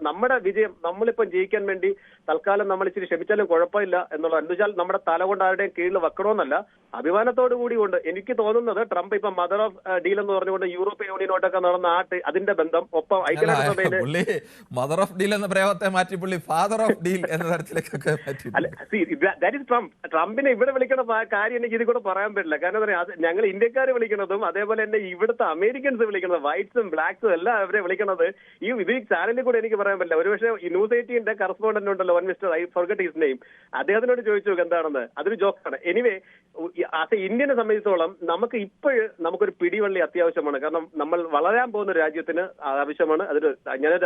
നമ്മുടെ വിജയം നമ്മളിപ്പം ജയിക്കാൻ വേണ്ടി തൽക്കാലം നമ്മൾ ഇച്ചിരി ക്ഷമിച്ചാലും കുഴപ്പമില്ല എന്നുള്ളത്. എന്നുവെച്ചാൽ നമ്മുടെ തല കൊണ്ട് ആരുടെയും കീഴിൽ വെക്കണമെന്നല്ല, അഭിമാനത്തോടു കൂടി കൊണ്ട് എനിക്ക് തോന്നുന്നത് ട്രംപ് ഇപ്പം മദർ ഓഫ് ഡീൽ എന്ന് പറഞ്ഞുകൊണ്ട് യൂറോപ്യൻ യൂണിയനോട്ടൊക്കെ നടന്ന അതിന്റെ ബന്ധം ഒപ്പം ഐക്യരാഷ്ട്രസഭയില് മദർ ഓഫ് ഡീൽ എന്ന പ്രയോഗത്തെ മാറ്റി പുള്ളി ഫാദർ ഓഫ് ഡീൽ എന്ന തരത്തിലേക്കൊക്കെ ട്രംപിനെ ഇവിടെ വിളിക്കണ കാര്യം എനിക്ക് ഇതിൽ കൂടെ പറയാൻ പറ്റില്ല. കാരണം എന്താ പറയുക, ഞങ്ങൾ ഇന്ത്യക്കാരെ വിളിക്കുന്നതും അതേപോലെ തന്നെ ഇവിടുത്തെ അമേരിക്കൻസ് വിളിക്കുന്നത്, വൈറ്റ്സും ബ്ലാക്സും എല്ലാം അവരെ വിളിക്കുന്നത് ഇത് ഈ ചാനലിൽ കൂടെ എനിക്ക് പറയാൻ പറ്റില്ല. ഒരുപക്ഷെ ന്യൂസ് 18ന്റെ കറസ്പോണ്ടന്റ് ഉണ്ടല്ലോ, one mister I forget his name, അദ്ദേഹത്തിനോട് ചോദിച്ചു എന്താണെന്ന്. അതൊരു ജോക്കാണ്. എനിവേ, ആസ് എ ഇന്ത്യനെ സംബന്ധിച്ചോളം നമുക്കൊരു പിടിവള്ളി അത്യാവശ്യമാണ്. കാരണം നമ്മൾ വളരാൻ പോകുന്ന രാജ്യത്തിന് ആവശ്യമാണ്.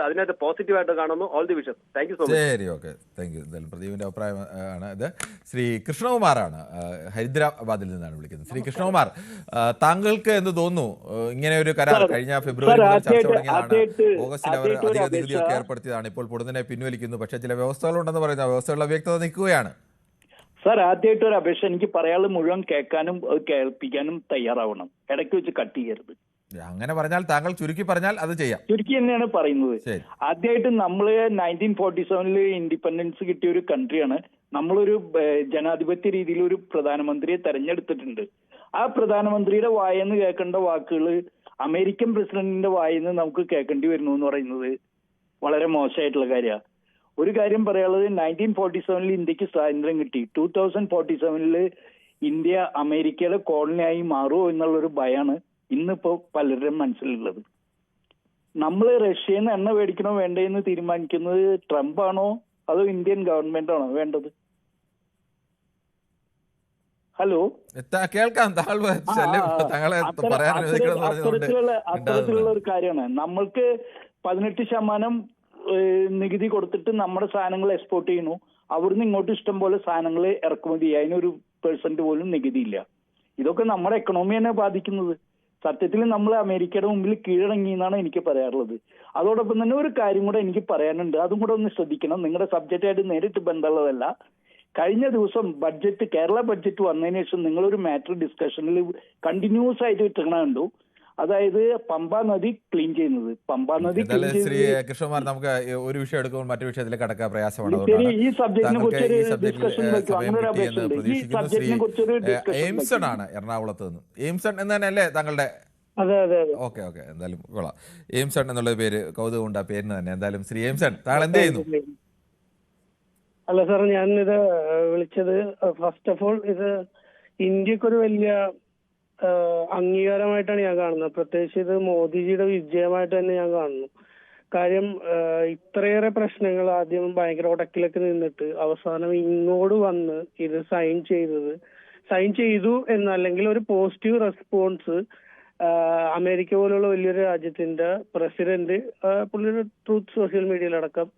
അതിനകത്ത് പോസിറ്റീവായിട്ട് കാണുന്നു. All the wishes. Thank you so much. ശരി, ഓക്കെ, താങ്ക് യു. എന്തായാലും പ്രദീപിന്റെ അഭിപ്രായമാണ് ഇത്. ശ്രീ കൃഷ്ണകുമാറാണ്, ഹൈദരാബാദിൽ നിന്നാണ് വിളിക്കുന്നത്. ശ്രീ കൃഷ്ണകുമാർ, താങ്കൾക്ക് എന്ത് തോന്നുന്നു? ഇങ്ങനെ ഒരു കരാർ കഴിഞ്ഞ ഫെബ്രുവരി ചർച്ച തുടങ്ങിയതാണ്, ഓഗസ്റ്റിൽ അവർ അധിക നികുതിയൊക്കെ ഏർപ്പെടുത്തിയതാണ്, ഇപ്പോൾ പൊടുന്നതിനെ പിൻവലിക്കുന്നു. പക്ഷേ ചില വ്യവസ്ഥകളുണ്ടെന്ന് പറയുന്നത് വ്യവസ്ഥകളുടെ അവ്യക്തത നിൽക്കുകയാണ്. സാർ, ആദ്യമായിട്ട് ഒരു അപേക്ഷ, എനിക്ക് പറയാനുള്ളത് മുഴുവൻ കേൾക്കാനും കേൾപ്പിക്കാനും തയ്യാറാവണം. ഇടയ്ക്ക് വെച്ച് കട്ട് ചെയ്യരുത്. അങ്ങനെ പറഞ്ഞാൽ താങ്കൾ ചുരുക്കി പറഞ്ഞാൽ അത് ചെയ്യാം. ചുരുക്കി തന്നെയാണ് പറയുന്നത്. ആദ്യമായിട്ട് നമ്മള് 1947 ഇൻഡിപെൻഡൻസ് കിട്ടിയ ഒരു കൺട്രിയാണ്. നമ്മളൊരു ജനാധിപത്യ രീതിയിൽ ഒരു പ്രധാനമന്ത്രിയെ തെരഞ്ഞെടുത്തിട്ടുണ്ട്. ആ പ്രധാനമന്ത്രിയുടെ വായെന്ന് കേൾക്കേണ്ട വാക്കുകൾ അമേരിക്കൻ പ്രസിഡന്റിന്റെ വായെന്ന് നമുക്ക് കേൾക്കേണ്ടി വരുന്നു എന്ന് പറയുന്നത് വളരെ മോശമായിട്ടുള്ള കാര്യമാണ്. ഒരു കാര്യം പറയാനുള്ളത്, 1947 ഇന്ത്യക്ക് സ്വാതന്ത്ര്യം കിട്ടി. 2047 ഇന്ത്യ അമേരിക്കയുടെ കോളനിയായി മാറുമോ എന്നുള്ളൊരു ഭയമാണ് ഇന്നിപ്പോ പലരുടെയും മനസ്സിലുള്ളത്. നമ്മൾ റഷ്യയിൽ നിന്ന് എണ്ണ മേടിക്കണോ വേണ്ടതെന്ന് തീരുമാനിക്കുന്നത് ട്രംപ് ആണോ അതോ ഇന്ത്യൻ ഗവൺമെന്റ് ആണോ വേണ്ടത്? ഹലോ, കേൾക്കാം. അത്തരത്തിലുള്ള ഒരു കാര്യമാണ്. നമ്മൾക്ക് 18% നികുതി കൊടുത്തിട്ട് നമ്മുടെ സാധനങ്ങൾ എക്സ്പോർട്ട് ചെയ്യുന്നു. അവിടുന്ന് ഇങ്ങോട്ട് ഇഷ്ടം പോലെ സാധനങ്ങൾ ഇറക്കുമതി ചെയ്യുക, അതിനൊരു % പോലും നികുതി ഇല്ല. ഇതൊക്കെ നമ്മുടെ എക്കണോമി തന്നെ ബാധിക്കുന്നത്. സത്യത്തിൽ നമ്മൾ അമേരിക്കയുടെ മുമ്പിൽ കീഴടങ്ങി എന്നാണ് എനിക്ക് പറയാറുള്ളത്. അതോടൊപ്പം തന്നെ ഒരു കാര്യം കൂടെ എനിക്ക് പറയാനുണ്ട്, അതും കൂടെ ഒന്ന് ശ്രദ്ധിക്കണം. നിങ്ങളുടെ സബ്ജക്റ്റായിട്ട് നേരിട്ട് ബന്ധമുള്ളതല്ല. കഴിഞ്ഞ ദിവസം കേരള ബഡ്ജറ്റ് വന്നതിന് ശേഷം നിങ്ങളൊരു മാറ്റർ ഡിസ്കഷനിൽ കണ്ടിന്യൂസ് ആയിട്ട് ഇട്ടണ കണ്ടു. അതായത് പമ്പാ നദി ക്ലീൻ ചെയ്യുന്നത്. പമ്പാ നദി ശ്രീ കൃഷ്ണകുമാർ, നമുക്ക് ഒരു വിഷയം എടുക്കുമ്പോൾ മറ്റു വിഷയത്തിലേക്ക് കടക്കാൻ പ്രയാസമാണ്. ഈ സബ്ജക്റ്റിനെ കുറിച്ചൊരു ഡിസ്കഷൻ എയിംസൺ ആണ് എറണാകുളത്ത് നിന്ന്. എയിംസൺ എന്ന് തന്നെയല്ലേ താങ്കളുടെ? ഓക്കെ, എന്തായാലും കൊള്ളാം. എയിംസൺ എന്നുള്ള പേര് കൗതുകം ഉണ്ട്, ആ പേരിന് തന്നെ. എന്തായാലും ശ്രീ എയിംസൺ, താങ്കൾ എന്ത് ചെയ്യുന്നു? അല്ല സാർ, ഞാനിത് വിളിച്ചത് ഫസ്റ്റ് ഓഫ് ഓൾ ഇത് ഇന്ത്യക്കൊരു വലിയ അംഗീകാരമായിട്ടാണ് ഞാൻ കാണുന്നത്. പ്രത്യേകിച്ച് ഇത് മോദിജിയുടെ വിജയമായിട്ട് തന്നെ ഞാൻ കാണുന്നു. കാര്യം ഇത്രയേറെ പ്രശ്നങ്ങൾ ആദ്യം ഭയങ്കര ഉടക്കിലൊക്കെ നിന്നിട്ട് അവസാനം ഇങ്ങോട്ട് വന്ന് ഇത് സൈൻ ചെയ്തു എന്നല്ലെങ്കിൽ ഒരു പോസിറ്റീവ് റെസ്പോൺസ് അമേരിക്ക പോലുള്ള വലിയൊരു രാജ്യത്തിന്റെ പ്രസിഡന്റ് പുള്ളിയുടെ ട്രൂത്ത് സോഷ്യൽ മീഡിയയിലടക്കം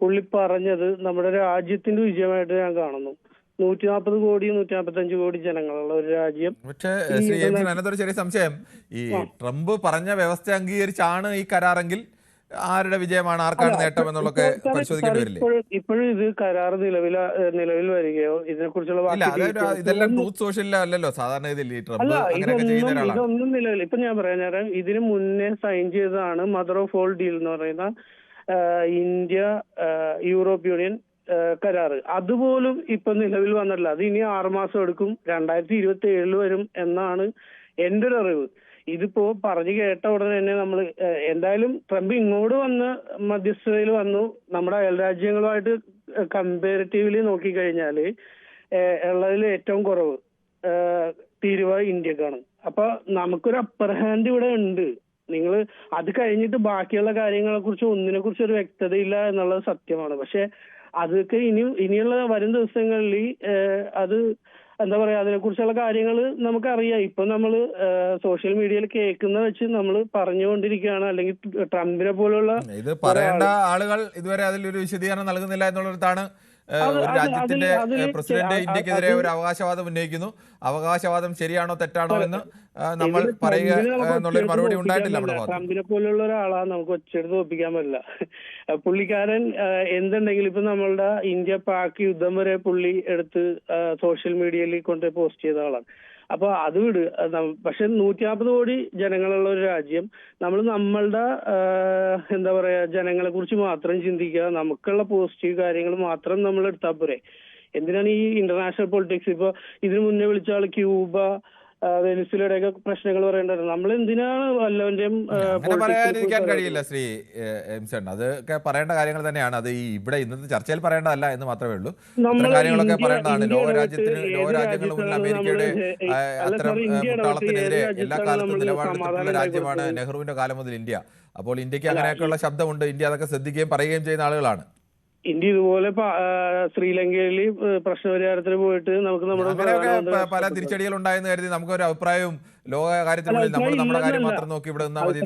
പുള്ളി പറഞ്ഞത് നമ്മുടെ രാജ്യത്തിന്റെ വിജയമായിട്ട് ഞാൻ കാണുന്നു. 140 കോടി 145 കോടി ജനങ്ങളുള്ള ഒരു രാജ്യം. പക്ഷേ ശ്രീ എയിംസൺ, അതിനകത്തൊരു ചെറിയ സംശയം. ഈ ട്രംപ് പറഞ്ഞ വ്യവസ്ഥ അംഗീകരിച്ചാണ് ഈ കരാറെങ്കിൽ ആരുടെ വിജയമാണ്, ആർക്കാണ് നേട്ടം എന്നുള്ളതൊക്കെ പരിശോധിക്കേണ്ടി വരില്ലേ? ഇപ്പോഴും ഇത് കരാർ നിലവിൽ വരികയോ ഇതിനെ കുറിച്ചുള്ള ഇതെല്ലാം ട്രൂത്ത് സോഷ്യലിൽ അല്ലല്ലോ സാധാരണ ഇതിൽ ട്രംപ് അങ്ങനെയൊക്കെ ചെയ്യുന്ന ഒരാളാണ്. ഇതൊന്നും നിലവിൽ ഇപ്പൊ ഞാൻ പറയാൻ നേരം ഇതിന് മുന്നേ സൈൻ ചെയ്തതാണ് മദർ ഓഫ് ഓൾ ഡീൽ എന്ന് പറയുന്ന ഇന്ത്യ യൂറോപ്യൻ യൂണിയൻ കരാറ് അതുപോലും ഇപ്പൊ നിലവിൽ വന്നിട്ടില്ല. അത് ഇനി 6 മാസം എടുക്കും, 2027 വരും എന്നാണ് എന്റെ ഒരു അറിവ്. ഇതിപ്പോ പറഞ്ഞു കേട്ട ഉടനെ തന്നെ നമ്മൾ എന്തായാലും ട്രംപ് ഇങ്ങോട്ട് വന്ന് മധ്യസ്ഥതയിൽ വന്നു. നമ്മുടെ അയൽ രാജ്യങ്ങളുമായിട്ട് കമ്പാരിറ്റീവ്ലി നോക്കിക്കഴിഞ്ഞാല് ഉള്ളതിൽ ഏറ്റവും കുറവ് തീരുവ ഇന്ത്യക്കാണ്. അപ്പൊ നമുക്കൊരു അപ്പർ ഹാൻഡ് ഇവിടെ ഉണ്ട്. നിങ്ങൾ അത് കഴിഞ്ഞിട്ട് ബാക്കിയുള്ള കാര്യങ്ങളെ കുറിച്ച് ഒന്നിനെ കുറിച്ച് ഒരു വ്യക്തതയില്ല എന്നുള്ളത് സത്യമാണ്. പക്ഷെ അതൊക്കെ ഇനിയുള്ള വരും ദിവസങ്ങളിൽ അത് എന്താ പറയാ, അതിനെ കുറിച്ചുള്ള കാര്യങ്ങൾ നമുക്കറിയാം. ഇപ്പൊ നമ്മൾ സോഷ്യൽ മീഡിയയിൽ കേൾക്കുന്ന വെച്ച് നമ്മൾ പറഞ്ഞുകൊണ്ടിരിക്കുകയാണ്. അല്ലെങ്കിൽ ട്രംപിനെ പോലുള്ള ഇത് പറയേണ്ട ആളുകൾ ഇതുവരെ അതിലൊരു വിശദീകരണം നൽകുന്നില്ല എന്നുള്ളതാണ്. ഒരു രാജ്യത്തിന്റെ പ്രസിഡന്റ് ഇന്ത്യക്കെതിരെ ഒരു അവകാശവാദം ഉന്നയിക്കുന്നു. അവകാശവാദം ശരിയാണോ തെറ്റാണോ എന്ന് നമ്മൾ പറയുക എന്നുള്ളൊരു മറുപടി ഉണ്ടായിട്ടില്ല നമ്മുടെ ഭാഗത്ത്. ട്രംപിനെ പോലുള്ള ഒരാളാണ് നമുക്ക് ഒച്ചയെടുത്ത് തോൽപ്പിക്കാൻ പറ്റില്ല. പുള്ളിക്കാരൻ എന്തുണ്ടെങ്കിലും ഇപ്പൊ നമ്മളുടെ ഇന്ത്യ പാക് യുദ്ധം വരെ പുള്ളി എടുത്ത് സോഷ്യൽ മീഡിയയിൽ കൊണ്ട് പോസ്റ്റ് ചെയ്ത ആളാണ്. അപ്പൊ അത് വിട്. പക്ഷെ 140 കോടി ജനങ്ങളുള്ള ഒരു രാജ്യം, നമ്മൾ നമ്മളുടെ എന്താ പറയാ ജനങ്ങളെ കുറിച്ച് മാത്രം ചിന്തിക്കുക, നമുക്കുള്ള പോസിറ്റീവ് കാര്യങ്ങൾ മാത്രം നമ്മൾ എടുത്താൽ പോരെ. എന്തിനാണ് ഈ ഇന്റർനാഷണൽ പൊളിറ്റിക്സ്? ഇപ്പൊ ഇതിനു മുന്നേ വിളിച്ച ആള് ക്യൂബ, വെനിസ്വലയുടെയൊക്കെ പ്രശ്നങ്ങൾ പറയേണ്ടത്. നമ്മൾ എന്തിനാണ് വല്ലവന്റെയും പറയാതിരിക്കാൻ കഴിയില്ല ശ്രീ എംസൺ. അതൊക്കെ പറയേണ്ട കാര്യങ്ങൾ തന്നെയാണ്. അത് ഈ ഇവിടെ ഇന്നത്തെ ചർച്ചയിൽ പറയേണ്ടതല്ല എന്ന് മാത്രമേ ഉള്ളൂ. അത്തരം കാര്യങ്ങളൊക്കെ പറയേണ്ടതാണ്. ലോകരാജ്യങ്ങൾ മുന്നിൽ അമേരിക്കയുടെ അത്തരം മുട്ടാളത്തിനെതിരെ എല്ലാ കാലത്തും നിലപാടെടുത്തിട്ടുള്ള രാജ്യമാണ് നെഹ്റുവിന്റെ കാലം മുതൽ ഇന്ത്യ. അപ്പോൾ ഇന്ത്യക്ക് അങ്ങനെയൊക്കെയുള്ള ശബ്ദമുണ്ട്. ഇന്ത്യ അതൊക്കെ ശ്രദ്ധിക്കുകയും പറയുകയും ചെയ്യുന്ന ആളുകളാണ്. ഇന്ത്യ ഇതുപോലെ ശ്രീലങ്കയിൽ പ്രശ്നപരിഹാരത്തിന് പോയിട്ട് നമുക്ക് നമ്മുടെ പല തിരിച്ചടികൾ ഉണ്ടായെന്ന് കരുതി നമുക്കൊരു അഭിപ്രായവും ലോക കാര്യത്തിനുള്ളിൽ നമ്മൾ നമ്മുടെ കാര്യം മാത്രം നോക്കി ഇവിടെ നിന്നാൽ മതി.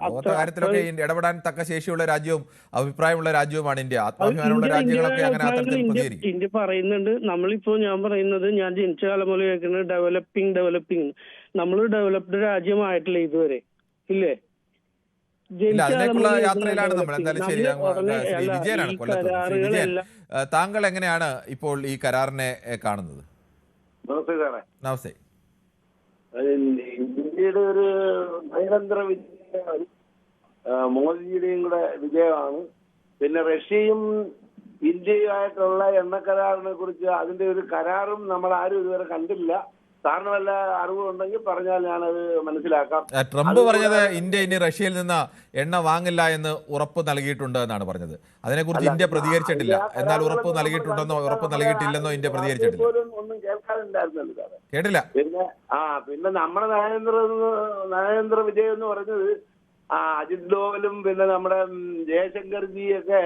ലോകത്തെ കാര്യത്തിലൊക്കെ ഇടപെടാൻ തക്ക ശേഷിയുള്ള രാജ്യവും അഭിപ്രായമുള്ള രാജ്യവുമാണ് ഇന്ത്യ. ആത്മാഭിമാനമുള്ള രാജ്യങ്ങളൊക്കെ അങ്ങനെ അത്തരത്തിൽ പ്രതികരിക്കും. ഇന്ത്യ പറയുന്നുണ്ട്. നമ്മളിപ്പോ ഞാൻ പറയുന്നത്, ഞാൻ ജനിച്ച കാലം മുതൽ കേൾക്കുന്നത് ഡെവലപ്പിംഗ്. നമ്മളൊരു ഡെവലപ്ഡ് രാജ്യമായിട്ടില്ല ഇതുവരെ, ഇല്ലേ? അതിലേക്കുള്ള യാത്രയിലാണ് നമ്മൾ. എന്തായാലും ശരി. ശ്രീ വിജയനാണ് കൊല്ലത്ത്. ശ്രീ വിജയൻ, താങ്കൾ എങ്ങനെയാണ് ഇപ്പോൾ ഈ കരാറിനെ കാണുന്നത്? നമസ്തേ. ഇന്ത്യയുടെ ഒരു നയതന്ത്ര വിജയമാണ്, മോദിജിയുടെയും കൂടെ വിജയമാണ്. പിന്നെ റഷ്യയും ഇന്ത്യയുമായിട്ടുള്ള എണ്ണക്കരാറിനെ കുറിച്ച് അതിന്റെ ഒരു കരാറും നമ്മൾ ആരും ഇതുവരെ കണ്ടില്ല. സാറിന് വല്ല അറിവുണ്ടെങ്കിൽ പറഞ്ഞാൽ ഞാനത് മനസ്സിലാക്കാം. ട്രംപ് പറഞ്ഞത് ഇന്ത്യ ഇനി റഷ്യയിൽ നിന്ന് എണ്ണ വാങ്ങില്ല എന്ന് ഉറപ്പ് നൽകിയിട്ടുണ്ട് എന്നാണ് പറഞ്ഞത്. അതിനെക്കുറിച്ച് ഇന്ത്യ പ്രതികരിച്ചിട്ടില്ല. എന്നാൽ ഉറപ്പ് നൽകിയിട്ടുണ്ടെന്നോ ഉറപ്പ് നൽകിയിട്ടില്ലെന്നോ ഇന്ത്യ പ്രതികരിച്ചിട്ടില്ല. ഒന്നും കേൾക്കാനുണ്ടായിരുന്നല്ലോ സാറേ. കേട്ടില്ല. പിന്നെ നമ്മുടെ നരേന്ദ്ര വിജയ് എന്ന് പറഞ്ഞത് അജിത് ഡോവലും പിന്നെ നമ്മുടെ ജയശങ്കർജിയൊക്കെ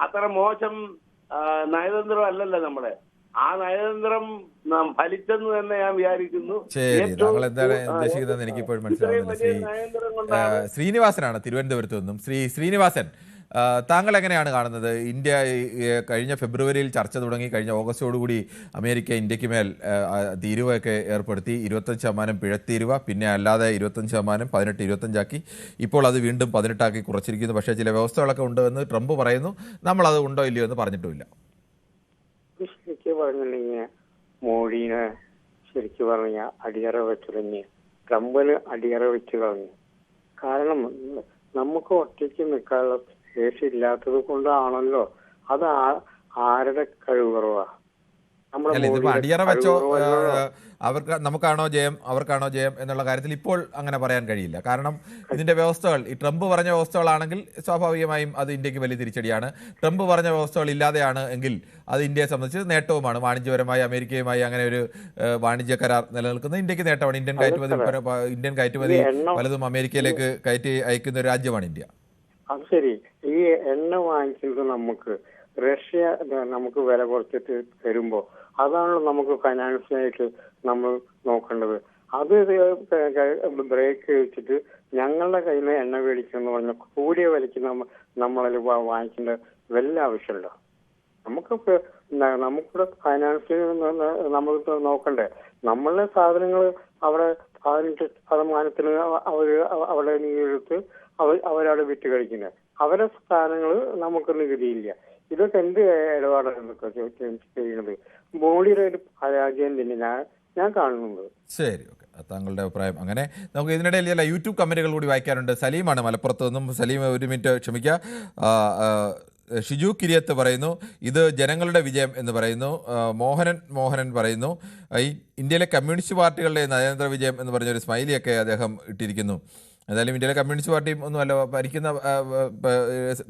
അത്ര മോശം നയതന്ത്രം അല്ലല്ലോ നമ്മുടെ. ആ നയതന്ത്രം ഫലിച്ചെന്ന് തന്നെ ഞാൻ വിചാരിക്കുന്നു. ശരി, താങ്കൾ എന്താണ് ഉദ്ദേശിക്കുന്നത് എനിക്കിപ്പോഴും മനസ്സിലാവുന്നില്ല. ശ്രീനിവാസനാണ് തിരുവനന്തപുരത്ത് നിന്നും. ശ്രീ ശ്രീനിവാസൻ, താങ്കൾ എങ്ങനെയാണ് കാണുന്നത്? ഇന്ത്യ കഴിഞ്ഞ ഫെബ്രുവരിയിൽ ചർച്ച തുടങ്ങി. കഴിഞ്ഞ ഓഗസ്റ്റോടുകൂടി അമേരിക്ക ഇന്ത്യക്ക് മേൽ തീരുവയൊക്കെ ഏർപ്പെടുത്തി. 25% പിഴത്തീരുവ, പിന്നെ അല്ലാതെ 25%, 18, 25 ഇപ്പോൾ അത് വീണ്ടും 18 കുറച്ചിരിക്കുന്നു. പക്ഷേ ചില വ്യവസ്ഥകളൊക്കെ ഉണ്ടെന്ന് ട്രംപ് പറയുന്നു. നമ്മളത് ഉണ്ടോ ഇല്ലയോ എന്ന് പറഞ്ഞിട്ടുമില്ല. ശരിക്കും പറഞ്ഞിട്ടുണ്ടെങ്കിൽ മോഡിനെ ശരിക്കും പറഞ്ഞ അടിയറ വെച്ച് തന്നെ ട്രംപിന് അടിയറ വെച്ച് കളഞ്ഞു. കാരണം നമുക്ക് ഒറ്റയ്ക്ക് നിൽക്കാനുള്ള ശേഷി ഇല്ലാത്തത് കൊണ്ടാണല്ലോ. അത് ആരുടെ കഴിവ് കുറവാ? അടിയറ വെച്ചോ അവർക്ക് നമുക്കാണോ ജയം അവർക്കാണോ ജയം എന്നുള്ള കാര്യത്തിൽ ഇപ്പോൾ അങ്ങനെ പറയാൻ കഴിയില്ല. കാരണം ഇതിന്റെ വ്യവസ്ഥകൾ, ഈ ട്രംപ് പറഞ്ഞ വ്യവസ്ഥകളാണെങ്കിൽ സ്വാഭാവികമായും അത് ഇന്ത്യക്ക് വലിയ തിരിച്ചടിയാണ്. ട്രംപ് പറഞ്ഞ വ്യവസ്ഥകൾ ഇല്ലാതെയാണ് എങ്കിൽ അത് ഇന്ത്യയെ സംബന്ധിച്ച് നേട്ടവുമാണ്. വാണിജ്യപരമായി അമേരിക്കയുമായി അങ്ങനെ ഒരു വാണിജ്യ കരാർ നിലനിൽക്കുന്നത് ഇന്ത്യക്ക് നേട്ടമാണ്. ഇന്ത്യൻ കയറ്റുമതി പലതും അമേരിക്കയിലേക്ക് കയറ്റി അയക്കുന്ന ഒരു രാജ്യമാണ് ഇന്ത്യ. അത് ശരി. ഈ എണ്ണ വാങ്ങിക്കുന്നത് നമുക്ക് റഷ്യ നമുക്ക് വില കുറച്ചിട്ട് തരുമ്പോൾ അതാണല്ലോ നമുക്ക് ഫൈനാൻഷ്യലായിട്ട് നമ്മൾ നോക്കേണ്ടത്. അത് ബ്രേക്ക് വെച്ചിട്ട് ഞങ്ങളുടെ കയ്യിൽ നിന്ന് എണ്ണ മേടിക്കുമെന്ന് പറഞ്ഞ കൂടിയ വിലയ്ക്ക് നമ്മളതിൽ വാങ്ങിക്കേണ്ട വല്ല ആവശ്യമുണ്ടോ? നമുക്കിവിടെ ഫൈനാൻഷ്യൽ നമുക്ക് നോക്കണ്ടേ? നമ്മളുടെ സാധനങ്ങൾ അവിടെ 15% അവിടെ നികുതി അവരവിടെ വിറ്റ് കഴിക്കുന്നത്. അവരുടെ സ്ഥാനങ്ങൾ നമുക്ക് നികുതിയില്ല. ഇതൊക്കെ എന്ത് ഇടപാടാണ് ചെയ്യുന്നത്? മോഡിയുടെ ഒരു പരാജയം തന്നെ ഞാൻ കാണുന്നത്. ശരി, ഓക്കെ, താങ്കളുടെ അഭിപ്രായം. അങ്ങനെ നമുക്ക് ഇതിനിടയിൽ ചില യൂട്യൂബ് കമൻറ്റുകൾ കൂടി വായിക്കാറുണ്ട്. സലീമാണ് മലപ്പുറത്ത് നിന്നും. സലീം, ഒരു മിനിറ്റ് ക്ഷമിക്കുക. ഷിജു കിരിയത്ത് പറയുന്നു ഇത് ജനങ്ങളുടെ വിജയം എന്ന് പറയുന്നു. മോഹനൻ പറയുന്നു ഈ ഇന്ത്യയിലെ കമ്മ്യൂണിസ്റ്റ് പാർട്ടികളുടെ നയതന്ത്ര വിജയം എന്ന് പറഞ്ഞൊരു സ്മൈലിയൊക്കെ അദ്ദേഹം ഇട്ടിരിക്കുന്നു. എന്തായാലും ഇന്ത്യയിലെ കമ്മ്യൂണിസ്റ്റ് പാർട്ടിയും ഒന്നുമല്ല, ഭരിക്കുന്ന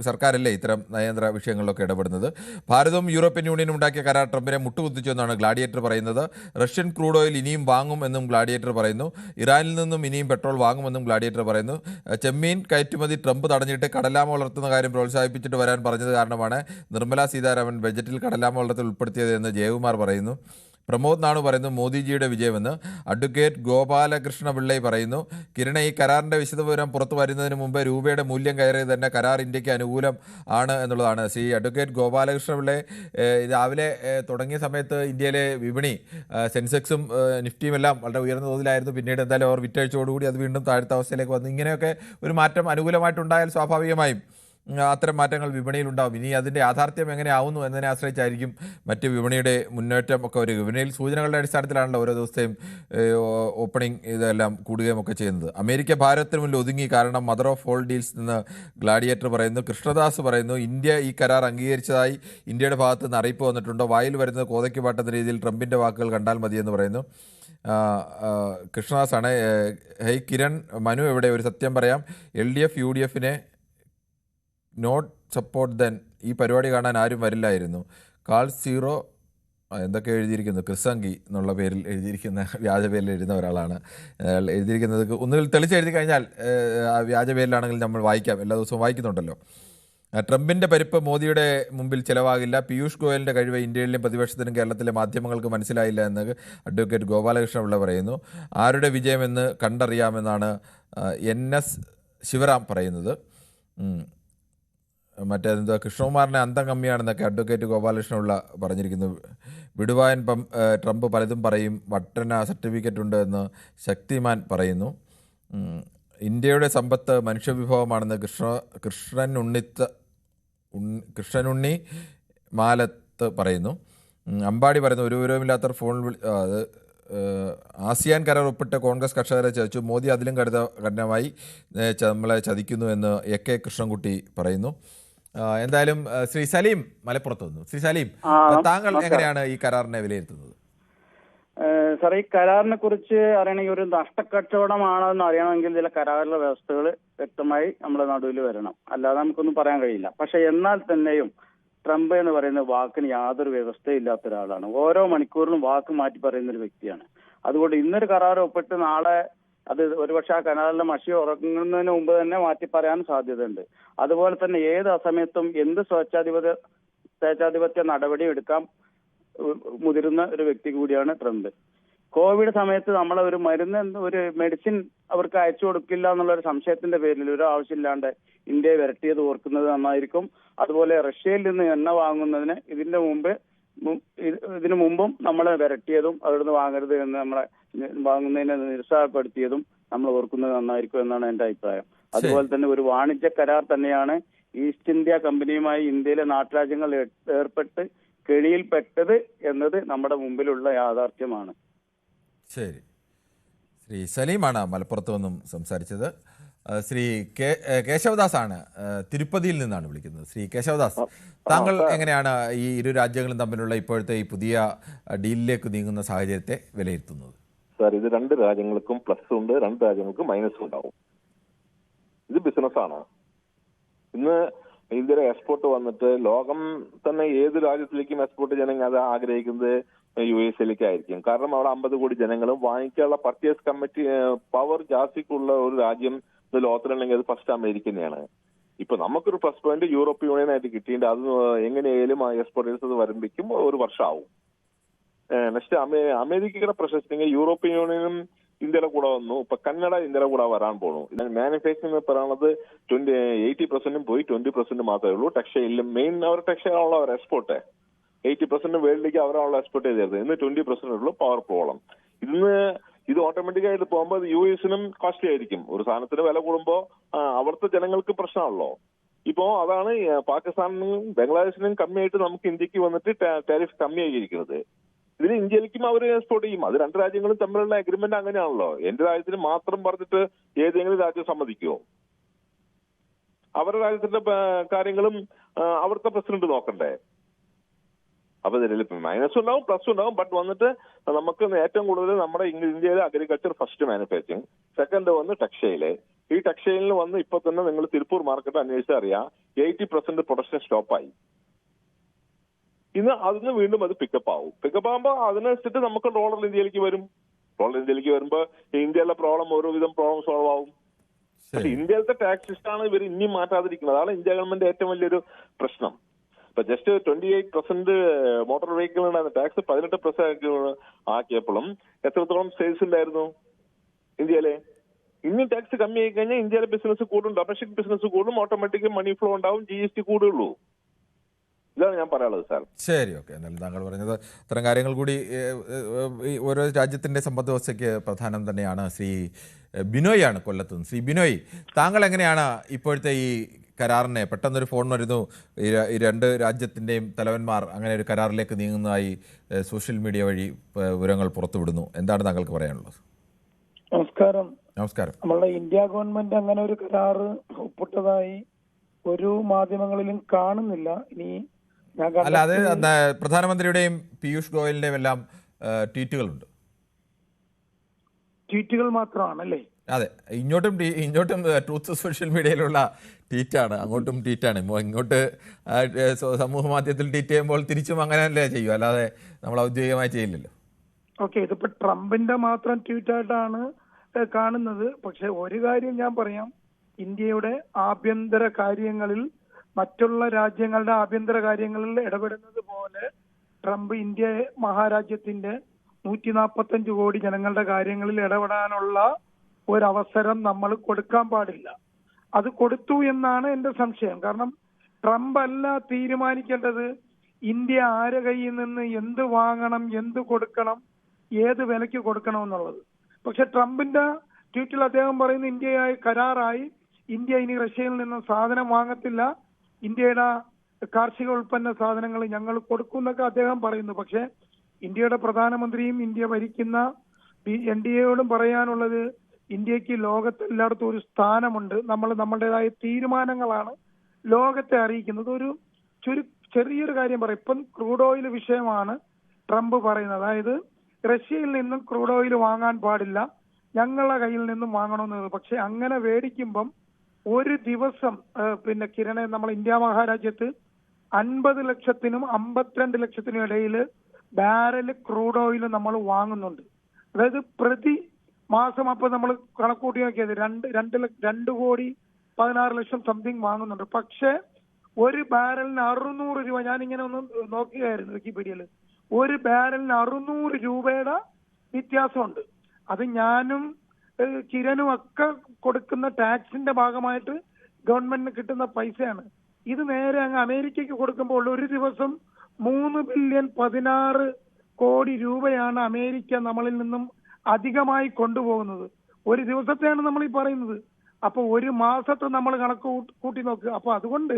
സർക്കാരല്ലേ ഇത്തരം നയതന്ത്ര വിഷയങ്ങളിലൊക്കെ ഇടപെടുന്നത്. ഭാരതവും യൂറോപ്യൻ യൂണിയനും ഉണ്ടാക്കിയ കരാർ ട്രംപിനെ മുട്ടുകുത്തിച്ചു എന്നാണ് ഗ്ലാഡിയേറ്റർ പറയുന്നത്. റഷ്യൻ ക്രൂഡ് ഓയിൽ ഇനിയും വാങ്ങും എന്നും ഗ്ലാഡിയേറ്റർ പറയുന്നു. ഇറാനിൽ നിന്നും ഇനിയും പെട്രോൾ വാങ്ങുമെന്നും ഗ്ലാഡിയേറ്റർ പറയുന്നു. ചെമ്മീൻ കയറ്റുമതി ട്രംപ് തടഞ്ഞിട്ട് കടലാമ വളർത്തുന്ന കാര്യം പ്രോത്സാഹിപ്പിച്ചിട്ട് വരാൻ പറഞ്ഞത് കാരണമാണ് നിർമ്മലാ സീതാരാമൻ ബജറ്റിൽ കടലാമ വളർത്തൽ ഉൾപ്പെടുത്തിയത് എന്ന് ജയകുമാർ പറയുന്നു. പ്രമോദ് നാണു പറയുന്നു മോദിജിയുടെ വിജയമെന്ന്. അഡ്വക്കേറ്റ് ഗോപാലകൃഷ്ണ പിള്ളൈ പറയുന്നു കിരണ, ഈ കരാറിൻ്റെ വിശദവിവരം പുറത്തു വരുന്നതിന് മുമ്പ് രൂപയുടെ മൂല്യം കയറിയത് തന്നെ കരാർ ഇന്ത്യക്ക് അനുകൂലം ആണ് എന്നുള്ളതാണ്. ശ്രീ അഡ്വക്കേറ്റ് ഗോപാലകൃഷ്ണ പിള്ളൈ, രാവിലെ തുടങ്ങിയ സമയത്ത് ഇന്ത്യയിലെ വിപണി സെൻസെക്സും നിഫ്റ്റിയും എല്ലാം വളരെ ഉയർന്ന തോതിലായിരുന്നു. പിന്നീട് എന്തായാലും അവർ വിറ്റഴിച്ചോടുകൂടി അത് വീണ്ടും താഴത്തെ അവസ്ഥയിലേക്ക് വന്നു. ഇങ്ങനെയൊക്കെ ഒരു മാറ്റം അനുകൂലമായിട്ടുണ്ടായാൽ സ്വാഭാവികമായും അത്തരം മാറ്റങ്ങൾ വിപണിയിലുണ്ടാകും. ഇനി അതിൻ്റെ യാഥാർത്ഥ്യം എങ്ങനെ ആവുന്നു എന്നതിനെ ആശ്രയിച്ചായിരിക്കും മറ്റ് വിപണിയുടെ മുന്നേറ്റം ഒക്കെ വരിക. വിപണിയിൽ സൂചനകളുടെ അടിസ്ഥാനത്തിലാണല്ലോ ഓരോ ദിവസത്തെയും ഓപ്പണിംഗ് ഇതെല്ലാം കൂടുകയും ഒക്കെ ചെയ്യുന്നത്. അമേരിക്ക ഭാരതത്തിന് മുന്നിൽ ഒതുങ്ങി, കാരണം മദർ ഓഫ് ഓൾ ഡീൽസ് എന്ന് ഗ്ലാഡിയേറ്റർ പറയുന്നു. കൃഷ്ണദാസ് പറയുന്നു ഇന്ത്യ ഈ കരാർ അംഗീകരിച്ചതായി ഇന്ത്യയുടെ ഭാഗത്ത് നിന്ന് അറിയിപ്പ് വന്നിട്ടുണ്ടോ? വായിൽ വരുന്നത് കോതയ്ക്ക് പാട്ടുന്ന രീതിയിൽ ട്രംപിൻ്റെ വാക്കുകൾ കണ്ടാൽ മതിയെന്ന് പറയുന്നു. കൃഷ്ണദാസാണ്. ഹൈ കിരൺ, മനു എവിടെ? ഒരു സത്യം പറയാം, LDF UDFനെ നോട്ട് സപ്പോർട്ട് ദെൻ ഈ പരിപാടി കാണാൻ ആരും വരില്ലായിരുന്നു. കാൾ സീറോ എന്തൊക്കെ എഴുതിയിരിക്കുന്നു, ക്രിസംഗി എന്നുള്ള പേരിൽ എഴുതിയിരിക്കുന്ന വ്യാജ പേരിൽ എഴുതുന്ന ഒരാളാണ് എഴുതിയിരിക്കുന്നത്. ഒന്നുകിൽ തെളിച്ചെഴുതി കഴിഞ്ഞാൽ ആ വ്യാജ പേരിലാണെങ്കിൽ നമ്മൾ വായിക്കാം, എല്ലാ ദിവസവും വായിക്കുന്നുണ്ടല്ലോ. ട്രംപിൻ്റെ പരിപ്പ് മോദിയുടെ മുമ്പിൽ ചിലവാകില്ല. പീയൂഷ് ഗോയലിൻ്റെ കഴിവ് ഇന്ത്യയിലും പ്രതിപക്ഷത്തിനും കേരളത്തിലെ മാധ്യമങ്ങൾക്ക് മനസ്സിലായില്ല എന്ന് അഡ്വക്കേറ്റ് ഗോപാലകൃഷ്ണ പിള്ള പറയുന്നു. ആരുടെ വിജയമെന്ന് കണ്ടറിയാമെന്നാണ് NS ശിവറാം പറയുന്നത്. മറ്റേതെന്താ കൃഷ്ണകുമാറിനെ അന്തം കമ്മിയാണെന്നൊക്കെ അഡ്വക്കേറ്റ് ഗോപാലകൃഷ്ണപിള്ള പറഞ്ഞിരിക്കുന്നു. വിടുവായൻ ട്രംപ് പലതും പറയും, വട്ടന സർട്ടിഫിക്കറ്റ് ഉണ്ട് എന്ന് ശക്തിമാൻ പറയുന്നു. ഇന്ത്യയുടെ സമ്പത്ത് മനുഷ്യവിഭവമാണെന്ന് കൃഷ്ണനുണ്ണി മാലത്ത് പറയുന്നു. അമ്പാടി പറയുന്നു ഒരു വിവരവുമില്ലാത്തവർ ഫോണിൽ ആസിയാൻ കരാർ ഒപ്പിട്ട് കോൺഗ്രസ് കർഷകരെ ചതിച്ചു, മോദി അതിലും കഠിനമായി നമ്മളെ ചതിക്കുന്നു എന്ന് AK കൃഷ്ണൻകുട്ടി പറയുന്നു. എന്തായാലും ശ്രീ സലീം മലപ്പുറത്ത് വന്നു. ശ്രീ സലീം, താങ്കൾ എങ്ങനെയാണ് ഈ കരാറിനെ വിലയിരുത്തുന്നത്? സാർ, ഈ കരാറിനെ കുറിച്ച് അറിയണമെങ്കിൽ ഒരു നഷ്ടക്കച്ചവടമാണോ എന്ന് അറിയണമെങ്കിൽ ചില കരാറിലെ വ്യവസ്ഥകൾ വ്യക്തമായി നമ്മുടെ നടുവിൽ വരണം, അല്ലാതെ നമുക്കൊന്നും പറയാൻ കഴിയില്ല. പക്ഷെ എന്നാൽ തന്നെയും ട്രംപ് എന്ന് പറയുന്ന വാക്കിന് യാതൊരു വ്യവസ്ഥയില്ലാത്ത ഒരാളാണ്. ഓരോ മണിക്കൂറിലും വാക്ക് മാറ്റി പറയുന്ന ഒരു വ്യക്തിയാണ്. അതുകൊണ്ട് ഇന്നൊരു കരാർ ഒപ്പിട്ട് നാളെ അത് ഒരുപക്ഷെ ആ കരാറിലെ മഷി ഉറങ്ങുന്നതിന് മുമ്പ് തന്നെ മാറ്റി പറയാൻ സാധ്യതയുണ്ട്. അതുപോലെ തന്നെ ഏത് അസമയത്തും എന്ത് സ്വേച്ഛാധിപത്യ നടപടി എടുക്കാൻ മുതിരുന്ന ഒരു വ്യക്തി കൂടിയാണ് ട്രംപ്. കോവിഡ് സമയത്ത് നമ്മളെ ഒരു ഒരു മെഡിസിൻ അവർക്ക് അയച്ചു കൊടുക്കില്ല എന്നുള്ള ഒരു സംശയത്തിന്റെ പേരിൽ ഒരു ആവശ്യമില്ലാണ്ട് ഇന്ത്യയെ വിരട്ടിയത് ഓർക്കുന്നത് നന്നായിരിക്കും. അതുപോലെ റഷ്യയിൽ നിന്ന് എണ്ണ വാങ്ങുന്നതിന് ഇതിനു മുമ്പും നമ്മളെ വിരട്ടിയതും അവിടുന്ന് വാങ്ങരുത് എന്ന് നമ്മളെ വാങ്ങുന്നതിനെ നിരുത്സാഹപ്പെടുത്തിയതും നമ്മൾ ഓർക്കുന്നത് നന്നായിരിക്കും എന്നാണ് എന്റെ അഭിപ്രായം. അതുപോലെ തന്നെ ഒരു വാണിജ്യ കരാർ തന്നെയാണ് ഈസ്റ്റ് ഇന്ത്യ കമ്പനിയുമായി ഇന്ത്യയിലെ നാട്ടുരാജ്യങ്ങൾ ഏർപ്പെട്ട് കെണിയിൽപ്പെട്ടത് എന്നത് നമ്മുടെ മുമ്പിലുള്ള യാഥാർത്ഥ്യമാണ്. ശരി, ശ്രീ സലീമാണ് മലപ്പുറത്ത് നിന്നും സംസാരിച്ചത്. ശ്രീ കേശവദാസ് ആണ് തിരുപ്പതിയിൽ നിന്നാണ് വിളിക്കുന്നത്. ശ്രീ കേശവദാസ്, താങ്കൾ എങ്ങനെയാണ് ഈ ഇരു രാജ്യങ്ങളും തമ്മിലുള്ള ഇപ്പോഴത്തെ ഈ പുതിയ ഡീലിലേക്ക് നീങ്ങുന്ന സാഹചര്യത്തെ വിലയിരുത്തുന്നത്? സാർ, ഇത് രണ്ട് രാജ്യങ്ങൾക്കും പ്ലസ് ഉണ്ട്, രണ്ട് രാജ്യങ്ങൾക്കും മൈനസ് ഉണ്ടാവും. ഇത് ബിസിനസ്സാണ്. ഇന്ന് ഇന്ത്യയുടെ എക്സ്പോർട്ട് വന്നിട്ട് ലോകം തന്നെ ഏത് രാജ്യത്തിലേക്കും എക്സ്പോർട്ട് ചെയ്യണമെങ്കിൽ അത് ആഗ്രഹിക്കുന്നത് USA ആയിരിക്കും. കാരണം അവിടെ 50 കോടി ജനങ്ങളും വാങ്ങിക്കാനുള്ള പർച്ചേസ് കമ്മിറ്റി പവർ ജാസ്തിക്കുള്ള ഒരു രാജ്യം ലോകത്തിലുണ്ടെങ്കിൽ അത് ഫസ്റ്റ് അമേരിക്ക തന്നെയാണ്. ഇപ്പൊ നമുക്കൊരു പ്ലസ് പോയിന്റ് യൂറോപ്യൻ യൂണിയൻ ആയിട്ട് കിട്ടിയിട്ട് അത് എങ്ങനെയായാലും എക്സ്പോർട്ടേഴ്സ് വരുമ്പോഴേക്കും ഒരു വർഷമാവും. നെക്സ്റ്റ് അമേരിക്കയുടെ പ്രശസ്തി യൂറോപ്യൻ യൂണിയനും ഇന്ത്യയുടെ കൂടെ വന്നു. ഇപ്പൊ കന്നഡ ഇന്ത്യയുടെ കൂടെ വരാൻ പോണു. മാനുഫാക്ചറിംഗ് പറയുന്നത് 80% പോയി 20% മാത്രമേ ഉള്ളൂ. ടെക്സ്റ്റൈലിലും മെയിൻ അവർ ടെക്സ്റ്റൈലുള്ള അവർ എക്സ്പോർട്ട് 80% വേൾഡിലേക്ക് അവരാണല്ലോ എക്സ്പോർട്ട് ചെയ്തിരുന്നത്. ഇന്ന് 20% ഉള്ളൂ പവർ പ്രോബ്ലം. ഇത് ഓട്ടോമാറ്റിക് ആയിട്ട് പോകുമ്പോൾ US-നും കോസ്റ്റ്ലി ആയിരിക്കും. ഒരു സാധനത്തിന് വില കൂടുമ്പോൾ അവിടുത്തെ ജനങ്ങൾക്ക് പ്രശ്നമാണല്ലോ. ഇപ്പോ അതാണ് പാകിസ്ഥാനിനും ബംഗ്ലാദേശിനും കമ്മിയായിട്ട് നമുക്ക് ഇന്ത്യക്ക് വന്നിട്ട് ടാരിഫ് കമ്മിയായിരിക്കുന്നത്. ഇതിൽ ഇന്ത്യയിലേക്കും അവർ എക്സ്പോർട്ട് ചെയ്യും. അത് രണ്ട് രാജ്യങ്ങളും തമ്മിലുള്ള അഗ്രിമെന്റ് അങ്ങനെയാണല്ലോ. എന്റെ രാജ്യത്തിന് മാത്രം പറഞ്ഞിട്ട് ഏതെങ്കിലും രാജ്യം സമ്മതിക്കുമോ? അവരുടെ രാജ്യത്തിന്റെ കാര്യങ്ങളും അവിടുത്തെ പ്രസിഡന്റ് നോക്കണ്ടേ? അപ്പൊ ഇതിൽ മൈനസ് ഉണ്ടാവും, പ്ലസ് ഉണ്ടാവും. ബട്ട് വന്നിട്ട് നമുക്ക് ഏറ്റവും കൂടുതൽ നമ്മുടെ ഇന്ത്യയിലെ അഗ്രികൾച്ചർ ഫസ്റ്റ് മാനുഫാക്ചറിങ്, സെക്കൻഡ് വന്ന് ടെക്സ്റ്റൈല്. ഈ ടെക്സ്റ്റൈലിന് വന്ന് ഇപ്പൊ തന്നെ നിങ്ങൾ തിരുപ്പൂർ മാർക്കറ്റ് അന്വേഷിച്ചാൽ അറിയാം 80% പ്രൊഡക്ഷൻ സ്റ്റോപ്പായി. ഇന്ന് അതിന് വീണ്ടും അത് പിക്കപ്പ് ആവും. പിക്കപ്പ് ആകുമ്പോൾ അതിനനുസരിച്ചിട്ട് നമുക്ക് ഡോളർ ഇന്ത്യയിലേക്ക് വരും. ഡോളർ ഇന്ത്യയിലേക്ക് വരുമ്പോൾ ഇന്ത്യയിലെ പ്രോബ്ലം ഓരോവിധം പ്രോബ്ലം സോൾവ് ആവും. പക്ഷെ ഇന്ത്യയിലത്തെ ടാക്സ് സിസ്റ്റമാണ് ഇവർ ഇനിയും മാറ്റാതിരിക്കുന്നത്. അതാണ് ഇന്ത്യ ഗവൺമെന്റ് ഏറ്റവും വലിയൊരു പ്രശ്നം. ഇപ്പൊ ജസ്റ്റ് 28% മോട്ടോർ വെഹിക്കിളിനാണ് ടാക്സ് 18% ആക്കിയപ്പോഴും എത്രത്തോളം സെയിൽസ് ഉണ്ടായിരുന്നു ഇന്ത്യയിലെ? ഇനിയും ടാക്സ് കമ്മിയായി കഴിഞ്ഞാൽ ഇന്ത്യയിലെ ബിസിനസ് കൂടും, ഡൊമസ്റ്റിക് ബിസിനസ് കൂടും, ഓട്ടോമാറ്റിക് മണി ഫ്ലോ ഉണ്ടാവും, GST കൂടുള്ളൂ. ഇതാണ് ഞാൻ പറയാനുള്ളത് സാർ. ശരി, ഓക്കെ. എന്നാലും താങ്കൾ പറഞ്ഞത് അത്തരം കാര്യങ്ങൾ കൂടി ഓരോ രാജ്യത്തിൻ്റെ സമ്പദ് വ്യവസ്ഥയ്ക്ക് പ്രധാനം തന്നെയാണ്. ശ്രീ ബിനോയ് ആണ് കൊല്ലത്തുനിന്ന്. ശ്രീ ബിനോയ്, താങ്കൾ എങ്ങനെയാണ് ഇപ്പോഴത്തെ ഈ കരാറിനെ, പെട്ടെന്നൊരു ഫോൺ വരുന്നു, ഈ രണ്ട് രാജ്യത്തിൻ്റെയും തലവന്മാർ അങ്ങനെ ഒരു കരാറിലേക്ക് നീങ്ങുന്നതായി സോഷ്യൽ മീഡിയ വഴി വിവരങ്ങൾ പുറത്തുവിടുന്നു, എന്താണ് താങ്കൾക്ക് പറയാനുള്ളത്? നമസ്കാരം. നമസ്കാരം. നമ്മളുടെ ഇന്ത്യ ഗവൺമെന്റ് അങ്ങനെ ഒരു കരാറ് ഒപ്പിട്ടതായി ഒരു മാധ്യമങ്ങളിലും കാണുന്നില്ല. ഇനി അല്ല, അത് പ്രധാനമന്ത്രിയുടെയും പീയൂഷ് ഗോയലിന്റെയും എല്ലാം ട്വീറ്റുകളുണ്ട്. ട്വീറ്റുകൾ മാത്രമാണല്ലേ? അതെ, ഇങ്ങോട്ടും ട്രൂത്ത് സോഷ്യൽ മീഡിയയിലുള്ള ട്വീറ്റാണ്, അങ്ങോട്ടും ട്വീറ്റാണ്. ഇങ്ങോട്ട് സമൂഹ മാധ്യമത്തിൽ ട്വീറ്റ് ചെയ്യുമ്പോൾ തിരിച്ചും അങ്ങനെയല്ലേ ചെയ്യൂ, അല്ലാതെ നമ്മൾ ഔദ്യോഗികമായി ചെയ്യില്ലല്ലോ. ഓക്കെ, ഇതിപ്പോ ട്രംപിന്റെ മാത്രം ട്വീറ്റായിട്ടാണ് കാണുന്നത്. പക്ഷെ ഒരു കാര്യം ഞാൻ പറയാം, ഇന്ത്യയുടെ ആഭ്യന്തര കാര്യങ്ങളിൽ, മറ്റുള്ള രാജ്യങ്ങളുടെ ആഭ്യന്തര കാര്യങ്ങളിൽ ഇടപെടുന്നത് പോലെ ട്രംപ് ഇന്ത്യ മഹാരാജ്യത്തിന്റെ 145 കോടി ജനങ്ങളുടെ കാര്യങ്ങളിൽ ഇടപെടാനുള്ള ഒരവസരം നമ്മൾ കൊടുക്കാൻ പാടില്ല. അത് കൊടുത്തു എന്നാണ് എന്റെ സംശയം. കാരണം ട്രംപ് അല്ല തീരുമാനിക്കേണ്ടത് ഇന്ത്യ ആരെ കയ്യിൽ നിന്ന് എന്ത് വാങ്ങണം, എന്ത് കൊടുക്കണം, ഏത് വിലയ്ക്ക് കൊടുക്കണം എന്നുള്ളത്. പക്ഷെ ട്രംപിന്റെ ട്വീറ്റിൽ അദ്ദേഹം പറയുന്നു ഇന്ത്യയായി കരാറായി, ഇന്ത്യ ഇനി റഷ്യയിൽ നിന്ന് സാധനം വാങ്ങത്തില്ല, ഇന്ത്യയുടെ കാർഷിക ഉൽപ്പന്ന സാധനങ്ങൾ ഞങ്ങൾ കൊടുക്കും എന്നൊക്കെ അദ്ദേഹം പറയുന്നു. പക്ഷെ ഇന്ത്യയുടെ പ്രധാനമന്ത്രിയും ഇന്ത്യ ഭരിക്കുന്ന NDAയോടും പറയാനുള്ളത്, ഇന്ത്യക്ക് ലോകത്ത് എല്ലായിടത്തും ഒരു സ്ഥാനമുണ്ട്. നമ്മൾ നമ്മുടേതായ തീരുമാനങ്ങളാണ് ലോകത്തെ അറിയിക്കുന്നത്. ഒരു ചെറിയൊരു കാര്യം പറയാം. ഇപ്പം ക്രൂഡ് ഓയിൽ വിഷയമാണ് ട്രംപ് പറയുന്നത്. അതായത് റഷ്യയിൽ നിന്നും ക്രൂഡ് ഓയിൽ വാങ്ങാൻ പാടില്ല, ഞങ്ങളുടെ കയ്യിൽ നിന്നും വാങ്ങണമെന്നത്. പക്ഷെ അങ്ങനെ മേടിക്കുമ്പം ഒരു ദിവസം കിരണെ നമ്മൾ ഇന്ത്യ മഹാരാജ്യത്ത് 50 ലക്ഷത്തിനും 52 ലക്ഷത്തിനും ഇടയിൽ ബാരൽ ക്രൂഡ് ഓയിൽ നമ്മൾ വാങ്ങുന്നുണ്ട്. അതായത് പ്രതി മാസം അപ്പൊ നമ്മൾ കണക്കൂട്ടി നോക്കിയത് 2 കോടി 16 ലക്ഷം സംതിങ് വാങ്ങുന്നുണ്ട്. പക്ഷെ ഒരു ബാരലിന് 600 രൂപ, ഞാനിങ്ങനെ ഒന്ന് നോക്കുകയായിരുന്നു വിക്കിപീഡിയയിൽ, ഒരു ബാരലിന് 600 രൂപയുടെ വ്യത്യാസമുണ്ട്. അത് ഞാനും കിരണും ഒക്കെ കൊടുക്കുന്ന ടാക്സിന്റെ ഭാഗമായിട്ട് ഗവൺമെന്റിന് കിട്ടുന്ന പൈസയാണ്. ഇത് നേരെ അങ്ങ് അമേരിക്കയ്ക്ക് കൊടുക്കുമ്പോൾ ഒരു ദിവസം 3 ബില്യൺ 16 കോടി രൂപയാണ് അമേരിക്ക നമ്മളിൽ നിന്നും അധികമായി കൊണ്ടുപോകുന്നത്. ഒരു ദിവസത്തെയാണ് നമ്മൾ ഈ പറയുന്നത്. അപ്പൊ ഒരു മാസത്തെ നമ്മൾ കണക്ക് കൂട്ടി നോക്കുക. അപ്പൊ അതുകൊണ്ട്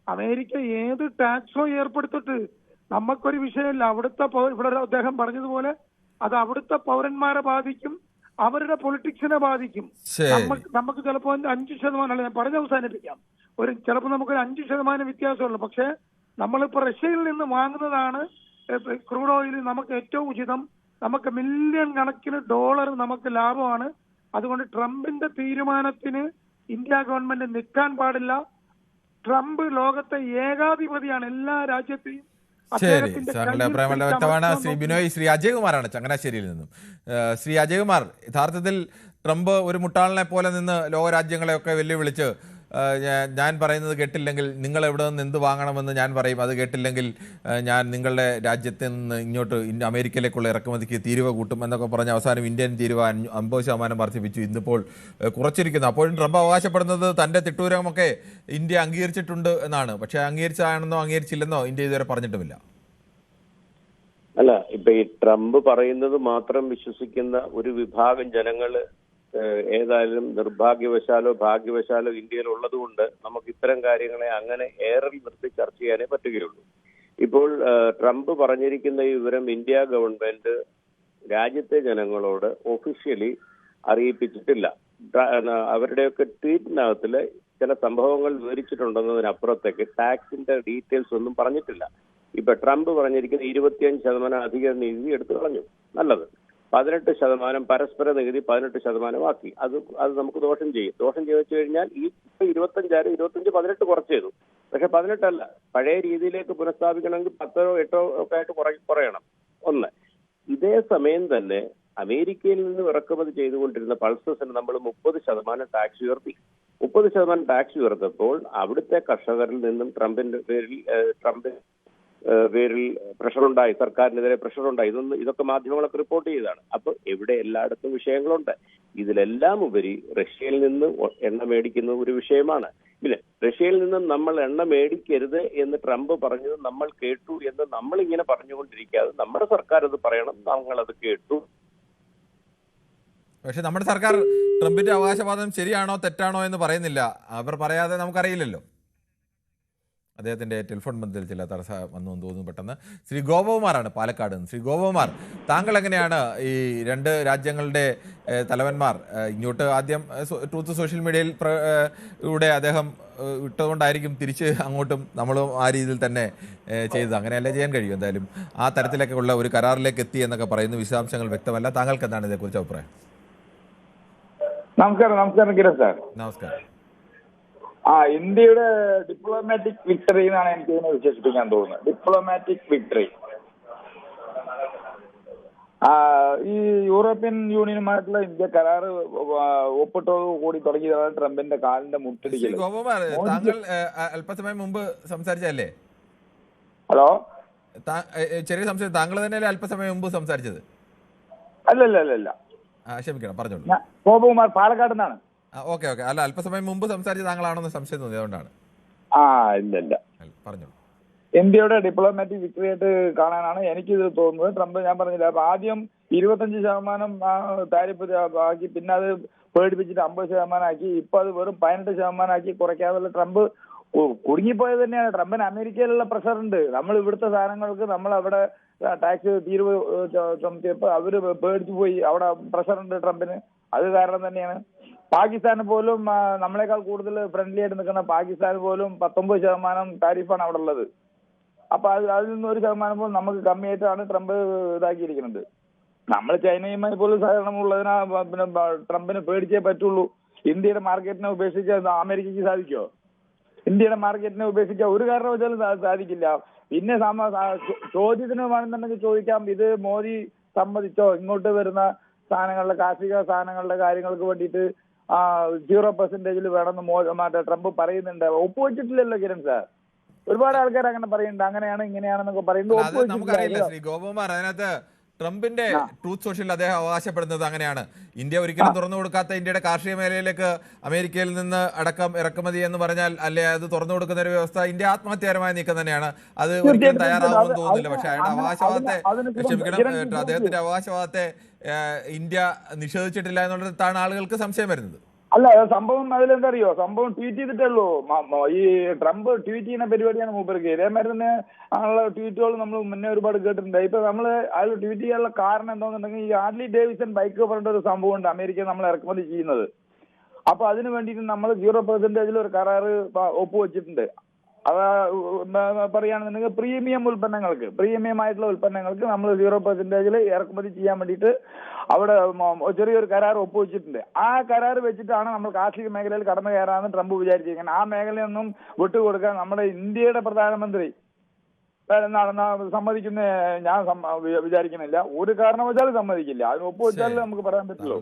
അമേരിക്ക ഏത് ടാക്സോ ഏർപ്പെടുത്തിട്ട് നമുക്കൊരു വിഷയമില്ല. അവിടുത്തെ ഇവിടെ അദ്ദേഹം പറഞ്ഞതുപോലെ അത് അവിടുത്തെ പൗരന്മാരെ ബാധിക്കും, അവരുടെ പൊളിറ്റിക്സിനെ ബാധിക്കും. നമുക്ക് ചിലപ്പോൾ 5% അല്ല, ഞാൻ പറഞ്ഞ് അവസാനിപ്പിക്കാം, ചിലപ്പോൾ നമുക്കൊരു 5% വ്യത്യാസമുള്ളൂ. പക്ഷെ നമ്മളിപ്പോ റഷ്യയിൽ നിന്ന് വാങ്ങുന്നതാണ് ക്രൂഡ് ഓയിൽ നമുക്ക് ഏറ്റവും ഉചിതം. നമുക്ക് മില്യൺ കണക്കിന് ഡോളർ നമുക്ക് ലാഭമാണ്. അതുകൊണ്ട് ട്രംപിന്റെ തീരുമാനത്തിന് ഇന്ത്യ ഗവൺമെന്റ് നിൽക്കാൻ പാടില്ല. ട്രംപ് ലോകത്തെ ഏകാധിപതിയാണ്, എല്ലാ രാജ്യത്തെയും. ശരി, സാറിന്റെ അഭിപ്രായം വളരെ വ്യക്തമാണ്. ശ്രീ ബിനോയ്, ശ്രീ അജയ്കുമാറാണ് ചങ്ങനാശ്ശേരിയിൽ നിന്നും. ശ്രീ അജയ്കുമാർ, യഥാർത്ഥത്തിൽ ട്രംപ് ഒരു മുട്ടാളിനെ പോലെ നിന്ന് ലോകരാജ്യങ്ങളെയൊക്കെ വെല്ലുവിളിച്ച് ഞാൻ പറയുന്നത് കേട്ടില്ലെങ്കിൽ നിങ്ങൾ എവിടെ നിന്ന് എന്ത് വാങ്ങണമെന്ന് ഞാൻ പറയും, അത് കേട്ടില്ലെങ്കിൽ ഞാൻ നിങ്ങളുടെ രാജ്യത്ത് നിന്ന് ഇങ്ങോട്ട് അമേരിക്കയിലേക്കുള്ള ഇറക്കുമതിക്ക് തീരുവ കൂട്ടും എന്നൊക്കെ പറഞ്ഞ് അവസാനം ഇന്ത്യൻ തീരുവ 50% വർദ്ധിപ്പിച്ചു. ഇന്നിപ്പോൾ കുറച്ചിരിക്കുന്നു. അപ്പോഴും ട്രംപ് അവകാശപ്പെടുന്നത് തൻ്റെ തിട്ടൂരമൊക്കെ ഇന്ത്യ അംഗീകരിച്ചിട്ടുണ്ട് എന്നാണ്. പക്ഷേ അംഗീകരിച്ചാണെന്നോ അംഗീകരിച്ചില്ലെന്നോ ഇന്ത്യ ഇതുവരെ പറഞ്ഞിട്ടുമില്ല. അല്ല, ഇപ്പൊ ഈ ട്രംപ് പറയുന്നത് മാത്രം വിശ്വസിക്കുന്ന ഒരു വിഭാഗം ജനങ്ങൾ ഏതായാലും നിർഭാഗ്യവശാലോ ഭാഗ്യവശാലോ ഇന്ത്യയിൽ ഉള്ളത് കൊണ്ട് നമുക്ക് ഇത്തരം കാര്യങ്ങളെ അങ്ങനെ ഏറിൽ നിർത്തി ചർച്ച ചെയ്യാനേ പറ്റുകയുള്ളൂ. ഇപ്പോൾ ട്രംപ് പറഞ്ഞിരിക്കുന്ന ഈ വിവരം ഇന്ത്യ ഗവൺമെന്റ് രാജ്യത്തെ ജനങ്ങളോട് ഒഫീഷ്യലി അറിയിപ്പിച്ചിട്ടില്ല. അവരുടെയൊക്കെ ട്വീറ്റിനകത്തില് ചില സംഭവങ്ങൾ വിവരിച്ചിട്ടുണ്ടെന്നതിനപ്പുറത്തേക്ക് ടാക്സിന്റെ ഡീറ്റെയിൽസ് ഒന്നും പറഞ്ഞിട്ടില്ല. ഇപ്പൊ ട്രംപ് പറഞ്ഞിരിക്കുന്ന 25% അധിക നികുതി എടുത്തു കളഞ്ഞു, നല്ലത്. 18% പരസ്പര നികുതി 18% ആക്കി. അത് നമുക്ക് ദോഷം ചെയ്യും. ദോഷം ചെയ്തു കഴിഞ്ഞാൽ ഈ 25 18 കുറച്ച് ചെയ്തു. പക്ഷെ 18 അല്ല, പഴയ രീതിയിലേക്ക് പുനഃസ്ഥാപിക്കണമെങ്കിൽ 10 8 ഒക്കെ ആയിട്ട് കുറയണം. ഒന്ന്. ഇതേ സമയം തന്നെ അമേരിക്കയിൽ നിന്ന് ഇറക്കുമതി ചെയ്തുകൊണ്ടിരുന്ന പൾസസിന് നമ്മൾ 30% ടാക്സ് ഉയർത്തി. 30% ടാക്സ് ഉയർത്തപ്പോൾ അവിടുത്തെ കർഷകരിൽ നിന്നും ട്രംപിന്റെ പേരിൽ പ്രഷറുണ്ടായി, സർക്കാരിനെതിരെ പ്രഷറുണ്ടായി. ഇതൊക്കെ മാധ്യമങ്ങളൊക്കെ റിപ്പോർട്ട് ചെയ്തതാണ്. അപ്പൊ എവിടെ എല്ലായിടത്തും വിഷയങ്ങളുണ്ട്. ഇതിലെല്ലാം ഉപരി റഷ്യയിൽ നിന്ന് എണ്ണ മേടിക്കുന്ന ഒരു വിഷയമാണ്. പിന്നെ റഷ്യയിൽ നിന്ന് നമ്മൾ എണ്ണ മേടിക്കരുത് എന്ന് ട്രംപ് പറഞ്ഞത് നമ്മൾ കേട്ടു എന്ന് നമ്മൾ ഇങ്ങനെ പറഞ്ഞുകൊണ്ടിരിക്കാതെ നമ്മുടെ സർക്കാർ അത് പറയണം, നമ്മളത് കേട്ടു. പക്ഷെ നമ്മുടെ സർക്കാർ ട്രംപിന്റെ അവകാശവാദം ശരിയാണോ തെറ്റാണോ എന്ന് പറയുന്നില്ല. അവർ പറയാതെ നമുക്കറിയില്ലല്ലോ. അദ്ദേഹത്തിൻ്റെ ടെലിഫോൺ ബന്ധത്തിൽ ചില തടസ്സം വന്നു എന്ന് തോന്നുന്നു പെട്ടെന്ന്. ശ്രീ ഗോപകുമാറാണ് പാലക്കാട് നിന്ന്. ശ്രീ ഗോപകുമാർ, താങ്കൾ എങ്ങനെയാണ് ഈ രണ്ട് രാജ്യങ്ങളുടെ തലവന്മാർ ഇങ്ങോട്ട് ആദ്യം ട്രൂത്ത് സോഷ്യൽ മീഡിയയിൽ ൂടെ അദ്ദേഹം ഇട്ടുകൊണ്ടായിരിക്കും തിരിച്ച് അങ്ങോട്ടും നമ്മളും ആ രീതിയിൽ തന്നെ ചെയ്തത്, അങ്ങനെയല്ലേ ചെയ്യാൻ കഴിയും? എന്തായാലും ആ തരത്തിലൊക്കെ ഉള്ള ഒരു കരാറിലേക്ക് എത്തി എന്നൊക്കെ പറയുന്നു. വിശദാംശങ്ങൾ വ്യക്തമല്ല. താങ്കൾക്ക് എന്താണ് ഇതേക്കുറിച്ച് അഭിപ്രായം? നമസ്കാരം കിരൺ സാർ. നമസ്കാരം. ഇന്ത്യയുടെ ഡിപ്ലോമാറ്റിക് വിക്ടറി എന്നാണ് എനിക്ക് ഇതിനെ വിശേഷിപ്പിക്കാൻ തോന്നുന്നത്. Diplomatic victory. ഈ യൂറോപ്യൻ യൂണിയനുമായിട്ടുള്ള ഇന്ത്യ കരാറ് ഒപ്പിട്ടോട് കൂടി തുടങ്ങിയതാണ് ട്രംപിന്റെ കാലിന്റെ മുട്ടടിക്കൽ. താങ്കൾ അല്പസമയം മുമ്പ് സംസാരിച്ചല്ലേ? ഹലോ, ചെറിയ സംശയം, താങ്കൾ തന്നെയല്ലേ അല്പസമയം മുമ്പ് സംസാരിച്ചത്? അല്ലല്ല, ക്ഷമിക്കണം, പറഞ്ഞോളൂ. ഗോപകുമാർ, പാലക്കാട് നിന്നാണ്. ഓക്കെ. അല്ല, അല്പസമയം മുമ്പ് സംസാരിച്ച താങ്കളാണെന്ന് സംശയം തോന്നി, അതുകൊണ്ടാണ്. ഇല്ല, പറഞ്ഞോളൂ. ഇന്ത്യയുടെ ഡിപ്ലോമാറ്റിക് വിക്ടറി ആയിട്ട് കാണാനാണ് എനിക്കിത് തോന്നുന്നത്. ട്രംപ്, ഞാൻ പറഞ്ഞില്ല, അപ്പൊ ആദ്യം 25% താരിഫ് ആക്കി, പിന്നെ അത് പേടിപ്പിച്ചിട്ട് 50% ആക്കി, ഇപ്പൊ അത് വെറും 18% ആക്കി കുറയ്ക്കാതെ ട്രംപ് കുടുങ്ങിപ്പോയത് തന്നെയാണ്. ട്രംപിന് അമേരിക്കയിലുള്ള പ്രഷറുണ്ട്. നമ്മൾ ഇവിടുത്തെ സാധനങ്ങൾക്ക് നമ്മൾ അവിടെ ടാക്സ് തീരുവ ചുമത്തിയപ്പോൾ അവര് പേടിച്ചു പോയി. അവിടെ പ്രഷറുണ്ട് ട്രംപിന്. അത് കാരണം തന്നെയാണ്. പാകിസ്ഥാന് പോലും നമ്മളെക്കാൾ കൂടുതൽ ഫ്രണ്ട്ലി ആയിട്ട് നിൽക്കുന്ന പാകിസ്ഥാന് പോലും 19% താരിഫാണ് അവിടെ ഉള്ളത്. അപ്പൊ അതിൽ നിന്ന് 1% പോലും നമുക്ക് കമ്മിയായിട്ടാണ് ട്രംപ് ഇതാക്കിയിരിക്കുന്നത്. നമ്മൾ ചൈനയുമായി പോലും സഹകരണം ഉള്ളതിനാ പിന്നെ ട്രംപിന് പേടിച്ചേ പറ്റുള്ളൂ. ഇന്ത്യയുടെ മാർക്കറ്റിനെ ഉപേക്ഷിച്ച് അമേരിക്കയ്ക്ക് സാധിക്കുമോ? ഇന്ത്യയുടെ മാർക്കറ്റിനെ ഉപേക്ഷിക്കാൻ ഒരു കാരണവശാലും സാധിക്കില്ല. പിന്നെ ചോദ്യത്തിന് വേണമെന്നുണ്ടെങ്കിൽ ചോദിക്കാം, ഇത് മോദി സമ്മതിച്ചോ ഇങ്ങോട്ട് വരുന്ന സാധനങ്ങളുടെ കാർഷിക സാധനങ്ങളുടെ കാര്യങ്ങൾക്ക് വേണ്ടിയിട്ട് 0% വേണമെന്ന് മറ്റേ ട്രംപ് പറയുന്നുണ്ട്. ഒപ്പുവെച്ചിട്ടില്ലല്ലോ കിരൺ സാർ. ഒരുപാട് ആൾക്കാർ അങ്ങനെ പറയുന്നുണ്ട്, അങ്ങനെയാണ് ഇങ്ങനെയാണെന്നൊക്കെ പറയുന്നത്. നമുക്കറിയില്ല ശ്രീ ഗോപകുമാർ. അതിനകത്ത് ട്രംപിന്റെ ട്രൂത്ത് സോഷ്യൽ അദ്ദേഹം അവകാശപ്പെടുന്നത് അങ്ങനെയാണ്. ഇന്ത്യ ഒരിക്കലും തുറന്നു കൊടുക്കാത്ത ഇന്ത്യയുടെ കാർഷിക മേഖലയിലേക്ക് അമേരിക്കയിൽ നിന്ന് അടക്കം ഇറക്കുമതി എന്ന് പറഞ്ഞാൽ, അല്ലെ അത് തുറന്നു കൊടുക്കുന്ന ഒരു വ്യവസ്ഥ ഇന്ത്യ ആത്മഹത്യാപരമായ നീക്കം തന്നെയാണ്. അത് ഒരിക്കലും തയ്യാറാവുമെന്ന് തോന്നുന്നില്ല. പക്ഷെ അയാളുടെ അവകാശവാദത്തെ, ക്ഷമിക്കണം, അദ്ദേഹത്തിന്റെ അവകാശവാദത്തെ ഇന്ത്യ നിഷേധിച്ചിട്ടില്ല എന്നുള്ളതാണ് ആളുകൾക്ക് സംശയം വരുന്നത്. അല്ല, സംഭവം അതിലെന്താ അറിയോ, സംഭവം ട്വീറ്റ് ചെയ്തിട്ടുള്ളൂ. ഈ ട്രംപ് ട്വീറ്റ് ചെയ്യുന്ന പരിപാടിയാണ് മൂപ്പർക്ക്. ഇതേമാതിരി തന്നെ അങ്ങനെയുള്ള ട്വീറ്റുകൾ നമ്മൾ മുന്നേ ഒരുപാട് കേട്ടിട്ടുണ്ട്. ഇപ്പൊ നമ്മൾ അതിൽ ട്വീറ്റ് ചെയ്യാനുള്ള കാരണം എന്താണെന്നുണ്ടെങ്കിൽ, ഈ ഹാർലി ഡേവിഡ്സൺ ബൈക്ക് പറഞ്ഞ ഒരു സംഭവം ഉണ്ട് അമേരിക്ക നമ്മൾ ഇറക്കുമതി ചെയ്യുന്നത്. അപ്പൊ അതിന് വേണ്ടിയിട്ട് നമ്മൾ 0% ഒരു കരാറ് ഒപ്പുവെച്ചിട്ടുണ്ട്. അത് പറയുകയാണെന്നുണ്ടെങ്കിൽ പ്രീമിയം ആയിട്ടുള്ള ഉൽപ്പന്നങ്ങൾക്ക് നമ്മൾ 0% ഇറക്കുമതി ചെയ്യാൻ വേണ്ടിയിട്ട് അവിടെ ചെറിയൊരു കരാർ ഒപ്പുവെച്ചിട്ടുണ്ട്. ആ കരാർ വെച്ചിട്ടാണ് നമ്മൾ കാർഷിക മേഖലയിൽ കടന്നു കയറാമെന്ന് ട്രംപ് വിചാരിച്ചിരിക്കുന്നത്. ആ മേഖലയൊന്നും വിട്ടുകൊടുക്കാൻ നമ്മുടെ ഇന്ത്യയുടെ പ്രധാനമന്ത്രി സമ്മതിക്കുന്ന ഞാൻ വിചാരിക്കുന്നില്ല. ഒരു കാരണവശാലും സമ്മതിക്കില്ല. അതിന് ഒപ്പുവെച്ചാലും നമുക്ക് പറയാൻ പറ്റുള്ളൂ.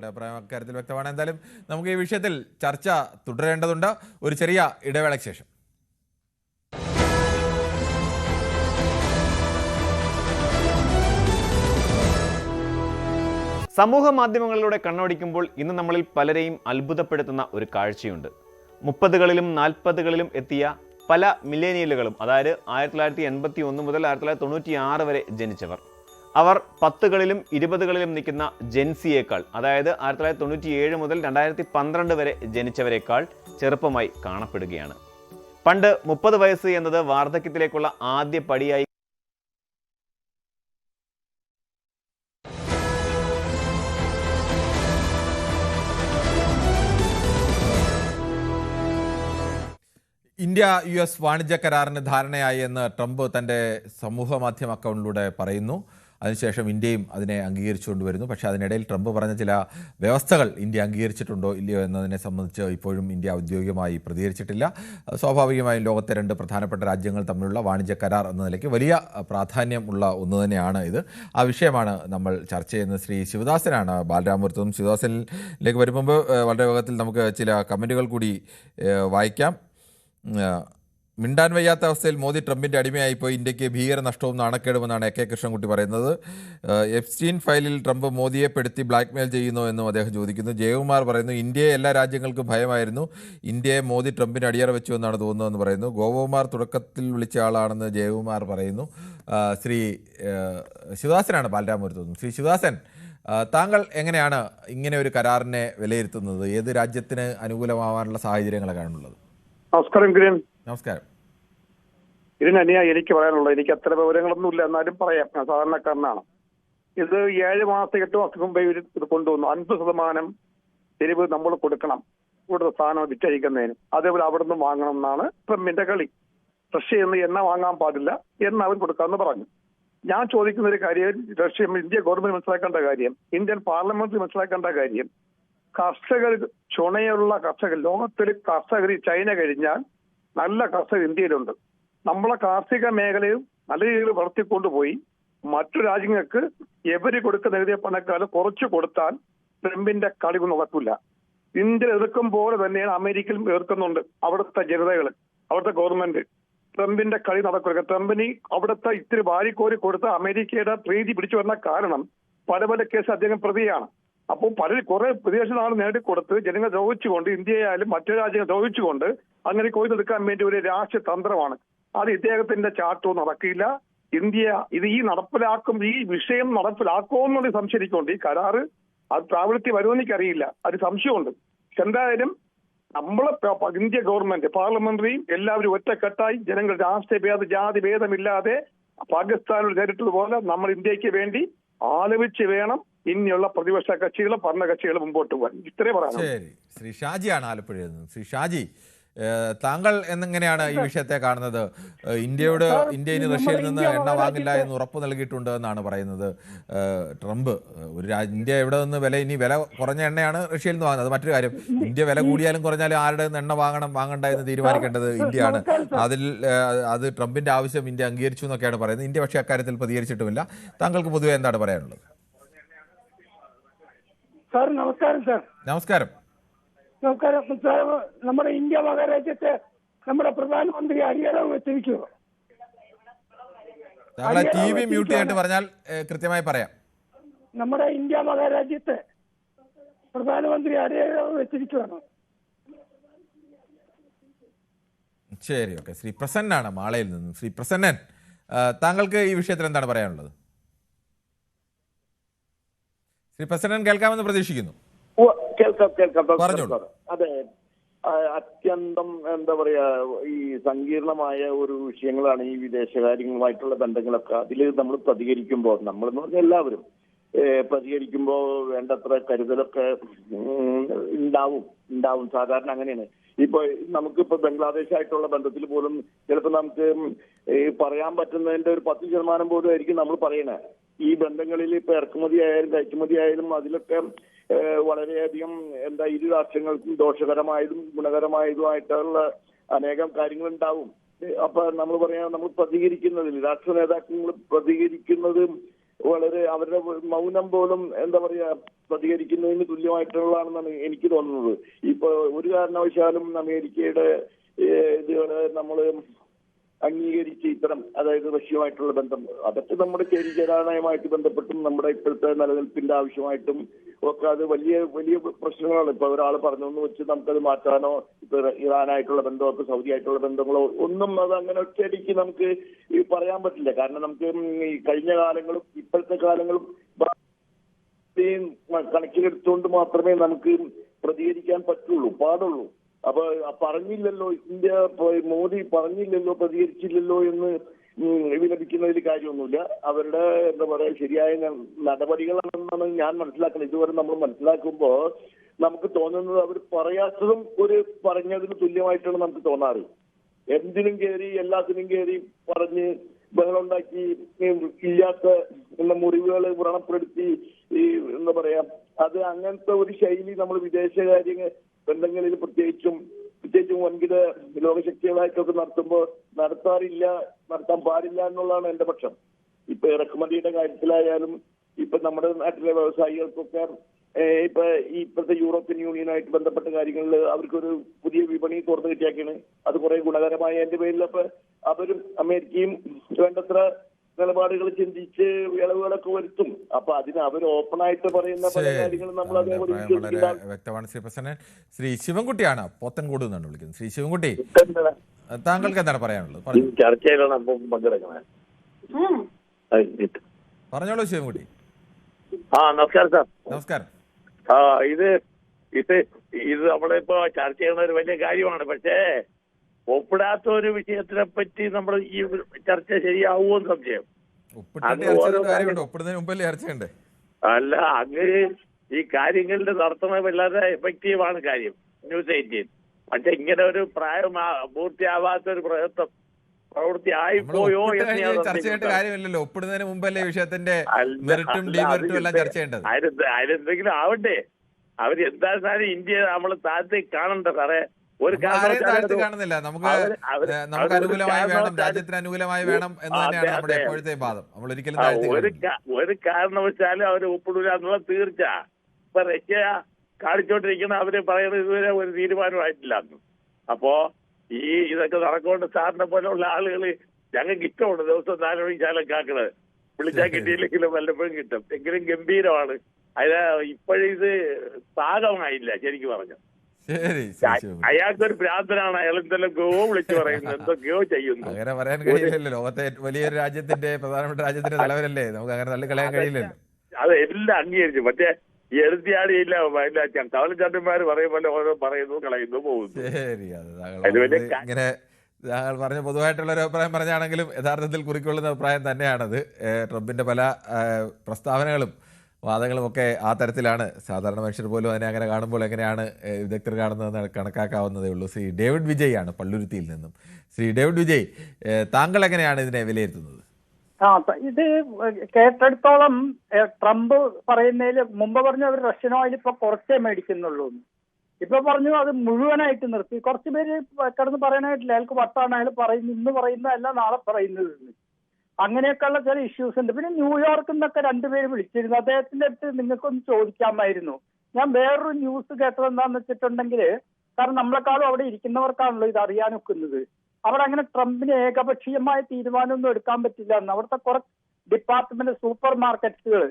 കാര്യത്തിൽ വ്യക്തമാണ്. എന്തായാലും നമുക്ക് ഈ വിഷയത്തിൽ ചർച്ച തുടരേണ്ടതുണ്ട്. ഒരു ചെറിയ ഇടവേളയ്ക്ക് ശേഷം. സമൂഹ മാധ്യമങ്ങളിലൂടെ കണ്ണോടിക്കുമ്പോൾ ഇന്ന് നമ്മളിൽ പലരെയും അത്ഭുതപ്പെടുത്തുന്ന ഒരു കാഴ്ചയുണ്ട്. 30കളിലും 40കളിലും എത്തിയ പല മില്ലേനിയലുകളും, അതായത് 1981 മുതൽ 1996 വരെ ജനിച്ചവർ, അവർ 10കളിലും 20കളിലും നിൽക്കുന്ന ജെൻസിയേക്കാൾ, അതായത് 1997 മുതൽ 2012 വരെ ജനിച്ചവരെക്കാൾ ചെറുപ്പമായി കാണപ്പെടുകയാണ്. പണ്ട് 30 വയസ്സ് എന്നത് വാർദ്ധക്യത്തിലേക്കുള്ള ആദ്യ പടിയായി ഇന്ത്യ US വാണിജ്യ കരാറിന് ധാരണയായി എന്ന് ട്രംപ് തൻ്റെ സമൂഹ മാധ്യമ അക്കൗണ്ടിലൂടെ പറയുന്നു. അതിനുശേഷം ഇന്ത്യയും അതിനെ അംഗീകരിച്ചുകൊണ്ട് വരുന്നു. പക്ഷേ അതിനിടയിൽ ട്രംപ് പറഞ്ഞ ചില വ്യവസ്ഥകൾ ഇന്ത്യ അംഗീകരിച്ചിട്ടുണ്ടോ ഇല്ലയോ എന്നതിനെ സംബന്ധിച്ച് ഇപ്പോഴും ഇന്ത്യ ഔദ്യോഗികമായി പ്രതികരിച്ചിട്ടില്ല. സ്വാഭാവികമായും ലോകത്തെ രണ്ട് പ്രധാനപ്പെട്ട രാജ്യങ്ങൾ തമ്മിലുള്ള വാണിജ്യ കരാർ എന്ന നിലയ്ക്ക് വലിയ പ്രാധാന്യം ഉള്ള ഒന്ന് തന്നെയാണ് ഇത്. ആ വിഷയമാണ് നമ്മൾ ചർച്ച ചെയ്യുന്നത്. ശ്രീ ശിവദാസനാണ് ബാലരാമപുരത്തും. ശിവദാസനിലേക്ക് വരുമ്പോൾ വളരെ വേഗത്തിൽ നമുക്ക് ചില കമൻറ്റുകൾ കൂടി വായിക്കാം. മിണ്ടാൻ വയ്യാത്ത അവസ്ഥയിൽ മോദി ട്രംപിൻ്റെ അടിമയായിപ്പോയി, ഇന്ത്യക്ക് ഭീകര നഷ്ടവും നാണക്കേടുമെന്നാണ് AK കൃഷ്ണൻകുട്ടി പറയുന്നത്. എപ്സ്റ്റീൻ ഫയലിൽ ട്രംപ് മോദിയെ പെടുത്തി ബ്ലാക്ക്മെയിൽ ചെയ്യുന്നു എന്നും അദ്ദേഹം ചോദിക്കുന്നു. ജയകുമാർ പറയുന്നു ഇന്ത്യയെ എല്ലാ രാജ്യങ്ങൾക്കും ഭയമായിരുന്നു, ഇന്ത്യയെ മോദി ട്രംപിന് അടിയറ വെച്ചു എന്നാണ് തോന്നുന്നതെന്ന് പറയുന്നു. ഗോപകുമാർ തുടക്കത്തിൽ വിളിച്ച ആളാണെന്ന് ജയകുമാർ പറയുന്നു. ശ്രീ ശിവദാസനാണ് ബാലരാമപുരത്ത്. ശ്രീ ശിവദാസൻ, താങ്കൾ എങ്ങനെയാണ് ഇങ്ങനെ ഒരു കരാറിനെ വിലയിരുത്തുന്നത്? ഏത് രാജ്യത്തിന് അനുകൂലമാവാനുള്ള സാഹചര്യങ്ങളൊക്കെയാണ് ഉള്ളത്? നമസ്കാരം കിരൺ. നമസ്കാരം. ഇതിനനിയാ എനിക്ക് പറയാനുള്ളത്. എനിക്ക് അത്ര വിവരങ്ങളൊന്നുമില്ല, എന്നാലും പറയാം. ഞാൻ സാധാരണക്കാരനാണ്. ഇത് 7 മാസം 8 മാസം മുമ്പേ ഇത് കൊണ്ടുവന്നു. 50% തെരുവ് നമ്മൾ കൊടുക്കണം കൂടുതൽ സാധനം വിറ്റഴിക്കുന്നതിന്. അതേപോലെ അവിടെ നിന്ന് വാങ്ങണം എന്നാണ് ട്രംപിന്റെ കളി. റഷ്യയിൽ നിന്ന് എണ്ണ വാങ്ങാൻ പാടില്ല, എണ്ണ അവർ കൊടുക്കാമെന്ന് പറഞ്ഞു. ഞാൻ ചോദിക്കുന്ന ഒരു കാര്യം, ഇന്ത്യ ഗവൺമെന്റ് മനസ്സിലാക്കേണ്ട കാര്യം, ഇന്ത്യൻ പാർലമെന്റ് മനസ്സിലാക്കേണ്ട കാര്യം, കർഷകർ, ചുണയുള്ള കർഷകർ, ലോകത്തിൽ കർഷകർ ചൈന കഴിഞ്ഞാൽ നല്ല കർഷകർ ഇന്ത്യയിലുണ്ട്. നമ്മളെ കാർഷിക മേഖലയും നല്ല രീതിയിൽ വളർത്തിക്കൊണ്ടുപോയി മറ്റു രാജ്യങ്ങൾക്ക് എവര് കൊടുക്കുന്ന നികുതി പണക്കാലം കുറച്ചു കൊടുത്താൽ ട്രംപിന്റെ കളി നടക്കില്ല. ഇന്ത്യ എതിർക്കും പോലെ തന്നെയാണ് അമേരിക്കയിലും എതിർക്കുന്നുണ്ട് അവിടുത്തെ ജനതകൾ, അവിടുത്തെ ഗവൺമെന്റ്. ട്രംപിന്റെ കളി നടക്കില്ല. ട്രംപിന് അവിടുത്തെ ഇത്തിരി വാരിക്കോരി കൊടുത്ത് അമേരിക്കയുടെ പ്രീതി പിടിച്ചു വരുന്ന കാരണം പല കേസ് അദ്ദേഹം പ്രതിയാണ്. അപ്പോൾ കുറെ വിദേശ നാട് നേടിക്കൊടുത്ത് ജനങ്ങൾ ദ്രോഹിച്ചുകൊണ്ട്, ഇന്ത്യയായാലും മറ്റു രാജ്യങ്ങൾ ദ്രോഹിച്ചുകൊണ്ട് അങ്ങനെ കൊയ്തെടുക്കാൻ വേണ്ടി ഒരു രാഷ്ട്രീയ തന്ത്രമാണ്. അത് ഇദ്ദേഹത്തിന്റെ ചാട്ടവും നടക്കില്ല. ഇന്ത്യ ഇത് ഈ വിഷയം നടപ്പിലാക്കുമെന്നുള്ള സംശയിക്കൊണ്ട് ഈ കരാറ് അത് പ്രാബല്യത്തിൽ വരുമെന്ന് എനിക്കറിയില്ല, അത് സംശയമുണ്ട്. എന്തായാലും നമ്മളെ ഇന്ത്യ ഗവൺമെന്റ്, പാർലമെന്ററിയും എല്ലാവരും ഒറ്റക്കെട്ടായി ജനങ്ങൾ രാഷ്ട്രീയ ജാതി ഭേദമില്ലാതെ പാകിസ്ഥാനിൽ നേരിട്ടതുപോലെ നമ്മൾ ഇന്ത്യക്ക് വേണ്ടി ആലോചിച്ച് വേണം ഇനിയുള്ള പ്രതിപക്ഷ കക്ഷികളും ഭരണകക്ഷികളും മുമ്പോട്ട് പോകാൻ. ഇത്രേ പറയാം. ശരി. ശ്രീ ഷാജിയാണ് ആലപ്പുഴയിൽ നിന്ന്. ശ്രീ ഷാജി, താങ്കൾ എങ്ങനെയാണ് ഈ വിഷയത്തെ കാണുന്നത്? ഇന്ത്യയിൽ റഷ്യയിൽ നിന്ന് എണ്ണ വാങ്ങില്ല എന്ന് ഉറപ്പ് നൽകിയിട്ടുണ്ട് എന്നാണ് പറയുന്നത് ട്രംപ്. ഇന്ത്യ എവിടെ നിന്ന് വില കുറഞ്ഞ എണ്ണയാണ് റഷ്യയിൽ നിന്ന് വാങ്ങുന്നത്. മറ്റൊരു കാര്യം, ഇന്ത്യ വില കൂടിയാലും കുറഞ്ഞാലും ആരുടെ നിന്ന് എണ്ണ വാങ്ങണ്ട എന്ന് തീരുമാനിക്കേണ്ടത് ഇന്ത്യയാണ്. അത് ട്രംപിന്റെ ആവശ്യം ഇന്ത്യ അംഗീകരിച്ചു എന്നൊക്കെയാണ് പറയുന്നത്. ഇന്ത്യ പക്ഷേ അക്കാര്യത്തിൽ പ്രതികരിച്ചിട്ടുമില്ല. താങ്കൾക്ക് പൊതുവെ എന്താണ് പറയാനുള്ളത്? സാർ നമസ്കാരം. സാർ നമസ്കാരം. നമസ്കാരം സാർ. നമ്മുടെ ഇന്ത്യ മഹാരാജ്യത്തെ നമ്മുടെ പ്രധാനമന്ത്രി അടിയറ വെച്ചിരിക്കുന്നു. താങ്കളെ TV മ്യൂട്ട് ചെയ്തിട്ട് പറഞ്ഞാൽ കൃത്യമായി പറയാം. നമ്മുടെ ഇന്ത്യ മഹാരാജ്യത്തെ പ്രധാനമന്ത്രി അടിയറ വെച്ചിരിക്കുകയാണ്. ശരി, ഓക്കെ. ശ്രീ പ്രസന്നാണ് മാളയിൽ നിന്നും. ശ്രീ പ്രസന്നൻ, താങ്കൾക്ക് ഈ വിഷയത്തിൽ എന്താണ് പറയാനുള്ളത്? ശ്രീ പ്രസന്നൻ കേൾക്കാമെന്ന് പ്രതീക്ഷിക്കുന്നു. കേൾക്കാം. അതെ, അത്യന്തം എന്താ പറയാ, ഈ സങ്കീർണമായ ഒരു വിഷയങ്ങളാണ് ഈ വിദേശകാര്യങ്ങളുമായിട്ടുള്ള ബന്ധങ്ങളൊക്കെ. അതിൽ നമ്മൾ പ്രതികരിക്കുമ്പോൾ, നമ്മളെന്ന് പറഞ്ഞാൽ എല്ലാവരും പ്രതികരിക്കുമ്പോൾ വേണ്ടത്ര കരുതലൊക്കെ ഉണ്ടാവും. സാധാരണ അങ്ങനെയാണ്. നമുക്കിപ്പോ ബംഗ്ലാദേശായിട്ടുള്ള ബന്ധത്തിൽ പോലും ചിലപ്പോൾ നമുക്ക് പറയാൻ പറ്റുന്നതിന്റെ ഒരു 10% പോലും ആയിരിക്കും നമ്മൾ പറയണേ. ഈ ബന്ധങ്ങളിൽ ഇപ്പൊ ഇറക്കുമതി ആയാലും കയറ്റുമതി ആയാലും അതിലൊക്കെ വളരെയധികം ഇരു രാഷ്ട്രങ്ങൾക്കും ദോഷകരമായതും ഗുണകരമായതുമായിട്ടുള്ള അനേകം കാര്യങ്ങൾ ഉണ്ടാവും. അപ്പൊ നമ്മൾ പ്രതികരിക്കുന്നതിൽ രാഷ്ട്ര നേതാക്കൾ പ്രതികരിക്കുന്നത് വളരെ അവരുടെ മൗനം പോലും പ്രതികരിക്കുന്നതിന് തുല്യമായിട്ടുള്ളതാണെന്നാണ് എനിക്ക് തോന്നുന്നത്. ഇപ്പൊ ഒരു കാരണവശാലും അമേരിക്കയുടെ ഇതുകള് നമ്മള് അംഗീകരിച്ച് ഇത്തരം, അതായത് റഷ്യയുമായിട്ടുള്ള ബന്ധം, അതൊക്കെ നമ്മുടെ ചേരിചേരാനയമായിട്ട് ബന്ധപ്പെട്ടും നമ്മുടെ ഇപ്പോഴത്തെ നിലനിൽപ്പിന്റെ ആവശ്യമായിട്ടും ഒക്കെ അത് വലിയ വലിയ പ്രശ്നങ്ങളാണ്. ഇപ്പൊ ഒരാൾ പറഞ്ഞൊന്ന് വെച്ച് നമുക്കത് മാറ്റാനോ, ഇപ്പൊ ഇറാനായിട്ടുള്ള ബന്ധമോ സൗദി ആയിട്ടുള്ള ബന്ധങ്ങളോ ഒന്നും അത് അങ്ങനെ ഒറ്റയടിക്ക് നമുക്ക് പറയാൻ പറ്റില്ല. കാരണം നമുക്ക് ഈ കഴിഞ്ഞ കാലങ്ങളും ഇപ്പോഴത്തെ കാലങ്ങളും കണക്കിലെടുത്തുകൊണ്ട് മാത്രമേ നമുക്ക് പ്രതികരിക്കാൻ പാടുള്ളൂ. അപ്പൊ പറഞ്ഞില്ലല്ലോ, മോദി പറഞ്ഞില്ലല്ലോ, പ്രതികരിച്ചില്ലല്ലോ എന്ന് വിലപിക്കുന്നതിൽ കാര്യമൊന്നുമില്ല. അവരുടെ ശരിയായ നടപടികളാണെന്നാണ് ഞാൻ മനസ്സിലാക്കുന്നത്. ഇതുവരെ നമ്മൾ മനസ്സിലാക്കുമ്പോ നമുക്ക് തോന്നുന്നത് അവർ പറയാത്തതും ഒരു പറഞ്ഞതിന് തുല്യമായിട്ടാണ് നമുക്ക് തോന്നാറ്. എന്തിനും കയറി എല്ലാത്തിനും കയറി പറഞ്ഞ് ബഹളുണ്ടാക്കി ഇല്ലാത്ത മുറിവുകൾ വ്രണപ്പെടുത്തി എന്താ പറയാ അത് അങ്ങനത്തെ ഒരു ശൈലി നമ്മൾ വിദേശകാര്യ ബന്ധങ്ങളിൽ പ്രത്യേകിച്ചും വൻകിട ലോകശക്തികളായിട്ടൊക്കെ നടത്തുമ്പോൾ നടത്താൻ പാടില്ല എന്നുള്ളതാണ് എന്റെ പക്ഷം. ഇപ്പൊ ഇറക്കുമതിയുടെ കാര്യത്തിലായാലും ഇപ്പൊ നമ്മുടെ നാട്ടിലെ വ്യവസായികൾക്കൊക്കെ ഇപ്പോഴത്തെ യൂറോപ്യൻ യൂണിയനായിട്ട് ബന്ധപ്പെട്ട കാര്യങ്ങളിൽ അവർക്കൊരു പുതിയ വിപണി തുറന്നു കിട്ടിയാക്കാണ്. അത് കുറെ ഗുണകരമായ എന്റെ പേരിൽ അപ്പൊ അവരും അമേരിക്കയും വേണ്ടത്ര നിലപാടുകൾ ചിന്തിച്ച് ഇളവുകളൊക്കെ വരുത്തും. അപ്പൊ അതിന് അവർ ഓപ്പണായിട്ട് പറയുന്ന പല കാര്യങ്ങളും നമ്മൾ വളരെ വ്യക്തമാണ്. ശ്രീ പ്രസന്നൻ, ശ്രീ ശിവൻകുട്ടിയാണ് പോത്തൻകോട് എന്നാണ് വിളിക്കുന്നത്. ശ്രീ ശിവൻകുട്ടി, താങ്കൾക്ക് എന്താണ് പറയാനുള്ളത്? ചർച്ചയിലാണ് അപ്പം പങ്കെടുക്കുന്നത്. പറഞ്ഞോളൂ ശിവൻകുട്ടി. നമസ്കാരം സാർ. നമസ്കാരം. ഇത് നമ്മളിപ്പോ ചർച്ച ചെയ്യുന്ന ഒരു വലിയ കാര്യമാണ്. പക്ഷേ ഒപ്പിടാത്ത ഒരു വിഷയത്തിനെ പറ്റി നമ്മൾ ഈ ചർച്ച ശരിയാവുമോ എന്ന് സംശയം. ഒപ്പിടുന്നതിന് മുമ്പല്ലേ ചർച്ചയുണ്ട്? അല്ല, അങ്ങ് ഈ കാര്യങ്ങളുടെ നടത്തണം വളരെ എഫക്റ്റീവാണ് കാര്യം ന്യൂസ് 18. പക്ഷെ ഇങ്ങനെ ഒരു പ്രായം പൂർത്തിയാവാത്ത ഒരു പ്രവൃത്തി ആയിപ്പോയോ എന്ന് ചർച്ചയായിട്ട് കാര്യമില്ലല്ലോ. ഒപ്പിടുന്നതിന് മുമ്പല്ലേ വിഷയത്തിന്റെ മെറിറ്റും ഡിമെറിറ്റും എല്ലാം ചർച്ച ചെയ്യേണ്ടത്. അതിലെന്തെങ്കിലും ആവണ്ടേ? അവരെന്തായാലും ഇന്ത്യ നമ്മൾ താഴ്ത്തി കാണണ്ട സാറേ. ഒരു കാണുന്നില്ല. നമുക്ക് അനുകൂലമായി വേണം, രാജ്യത്തിന് അനുകൂലമായി വേണം എന്ന് തന്നെയാണ് നമ്മുടെ ഇപ്പോഴത്തെ വാദം. നമ്മൾ ഒരിക്കലും ഒരു കാരണവശാലും അവര് ഒപ്പിടൂല എന്നുള്ളത് തീർച്ച. ഇപ്പൊ റഷ്യ കാണിച്ചോണ്ടിരിക്കുന്ന അവര് പറയുന്നത് ഇതുവരെ ഒരു തീരുമാനമായിട്ടില്ല. അപ്പോ ഇതൊക്കെ നടക്കൊണ്ട് സാറിനെ പോലെയുള്ള ആളുകൾ ഞങ്ങൾക്ക് ഇഷ്ടമുണ്ട് ദിവസം 4 മണിക്ക് ശാലൊക്കെ ആക്കണത്. വിളിച്ചാൽ കിട്ടിയില്ലെങ്കിലും വല്ലപ്പോഴും കിട്ടും. എങ്കിലും ഗംഭീരമാണ്. അതിന് ഇപ്പോഴിത് പാകമായില്ല ശരിക്കും പറഞ്ഞു. അയാൾക്കൊരു ഭ്രാന്തനാണ്. അയാൾ എന്തെല്ലോ വിളിച്ചു പറയുന്നത്, എന്തൊക്കെയോ ചെയ്യുന്നു. അങ്ങനെ പറയാൻ കഴിയില്ലല്ലോ. ലോകത്തെ വലിയൊരു രാജ്യത്തിന്റെ പ്രധാനപ്പെട്ട രാജ്യത്തിന്റെ തലവരല്ലേ, നമുക്ക് അങ്ങനെ നല്ല കളയാൻ കഴിയില്ലല്ലോ. അത് എല്ലാം അംഗീകരിച്ചു. മറ്റേ ഈ എഴുത്തിയാടിയില്ല തവളച്ചാട്ടന്മാര് പറയും പോലെ ഓരോ പറയുന്നു, കളയുന്നു, പോകുന്നു. ശരി, ഇങ്ങനെ താങ്കൾ പറഞ്ഞ പൊതുവായിട്ടുള്ള ഒരു അഭിപ്രായം പറഞ്ഞാണെങ്കിലും യഥാർത്ഥത്തിൽ കുറിക്കൊള്ളുന്ന അഭിപ്രായം തന്നെയാണത്. ട്രംപിന്റെ പല പ്രസ്താവനകളും വാദങ്ങളും ഒക്കെ ആ തരത്തിലാണ്. സാധാരണ മനുഷ്യർ പോലും അതിനെ അങ്ങനെ കാണുമ്പോൾ എങ്ങനെയാണ് വിദഗ്ധർ കാണുന്നതെന്ന് കണക്കാക്കാവുന്നതേ ഉള്ളൂ. ശ്രീ ഡേവിഡ് വിജയ് ആണ് പള്ളുരുത്തിയിൽ നിന്നും. ശ്രീ ഡേവിഡ് വിജയ്, താങ്കൾ എങ്ങനെയാണ് ഇതിനെ വിലയിരുത്തുന്നത്? ഇത് കേട്ടെടുത്തോളം ട്രംപ് പറയുന്നതിൽ മുമ്പ് പറഞ്ഞു അവർ റഷ്യൻ ഓയിൽ ഇപ്പൊ കുറച്ചേ മേടിക്കുന്നുള്ളൂ. ഇപ്പൊ പറഞ്ഞു അത് മുഴുവനായിട്ട് നിർത്തി. കുറച്ച് പേര് കിടന്ന് പറയാനായിട്ടില്ല, അയാൾക്ക് വട്ടാണ്, അയാൾ പറയുന്നു ഇന്ന് പറയുന്നതല്ല നാളെ പറയുന്നത്. അങ്ങനെയൊക്കെയുള്ള ചില ഇഷ്യൂസ് ഉണ്ട്. പിന്നെ ന്യൂയോർക്കിൽ നിന്നൊക്കെ 2 പേര് വിളിച്ചിരുന്നു. അദ്ദേഹത്തിന്റെ അടുത്ത് നിങ്ങൾക്കൊന്ന് ചോദിക്കാമായിരുന്നു. ഞാൻ വേറൊരു ന്യൂസ് കേട്ടത് എന്താന്ന് വെച്ചിട്ടുണ്ടെങ്കിൽ, കാരണം നമ്മളെക്കാളും അവിടെ ഇരിക്കുന്നവർക്കാണല്ലോ ഇത് അറിയാനൊക്കുന്നത്, അവിടെ അങ്ങനെ ട്രംപിന് ഏകപക്ഷീയമായ തീരുമാനമൊന്നും എടുക്കാൻ പറ്റില്ല എന്ന്. അവിടുത്തെ കുറെ ഡിപ്പാർട്ട്മെന്റ് സൂപ്പർ മാർക്കറ്റുകൾ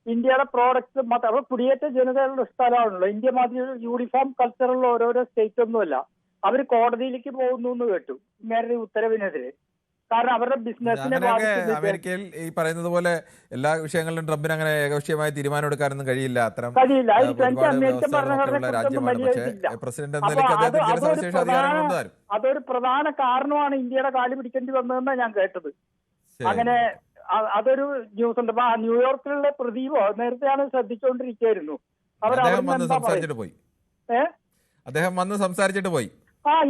ഇന്ത്യയുടെ പ്രോഡക്ട്സ് അവിടെ കുടിയേറ്റ ജനതകളുടെ സ്ഥലമാണല്ലോ. ഇന്ത്യ മാതിരി യൂണിഫോം കൾച്ചറുള്ള ഓരോരോ സ്റ്റേറ്റ് ഒന്നുമല്ല. അവർ കോടതിയിലേക്ക് പോകുന്നു എന്ന് കേട്ടു ഇങ്ങനെ ഉത്തരവിനെതിരെ. കാരണം അവരുടെ ബിസിനസിനെ അമേരിക്കയിൽ ഈ പറയുന്നത് പോലെ എല്ലാ വിഷയങ്ങളിലും ട്രംപിന് അങ്ങനെ ഏകപക്ഷീയമായ തീരുമാനം എടുക്കാനൊന്നും കഴിയില്ല. അത്തരം അതൊരു പ്രധാന കാരണമാണ് ഇന്ത്യയുടെ കാല് പിടിക്കേണ്ടി വന്നതെന്നാണ് ഞാൻ കേട്ടത്. അങ്ങനെ അതൊരു ന്യൂസ് ഉണ്ട്. ന്യൂയോർക്കിലുള്ള പ്രദീപോ നേരത്തെയാണ് ശ്രദ്ധിച്ചുകൊണ്ടിരിക്കുകയായിരുന്നു. അദ്ദേഹം വന്ന് സംസാരിച്ചിട്ട് പോയി.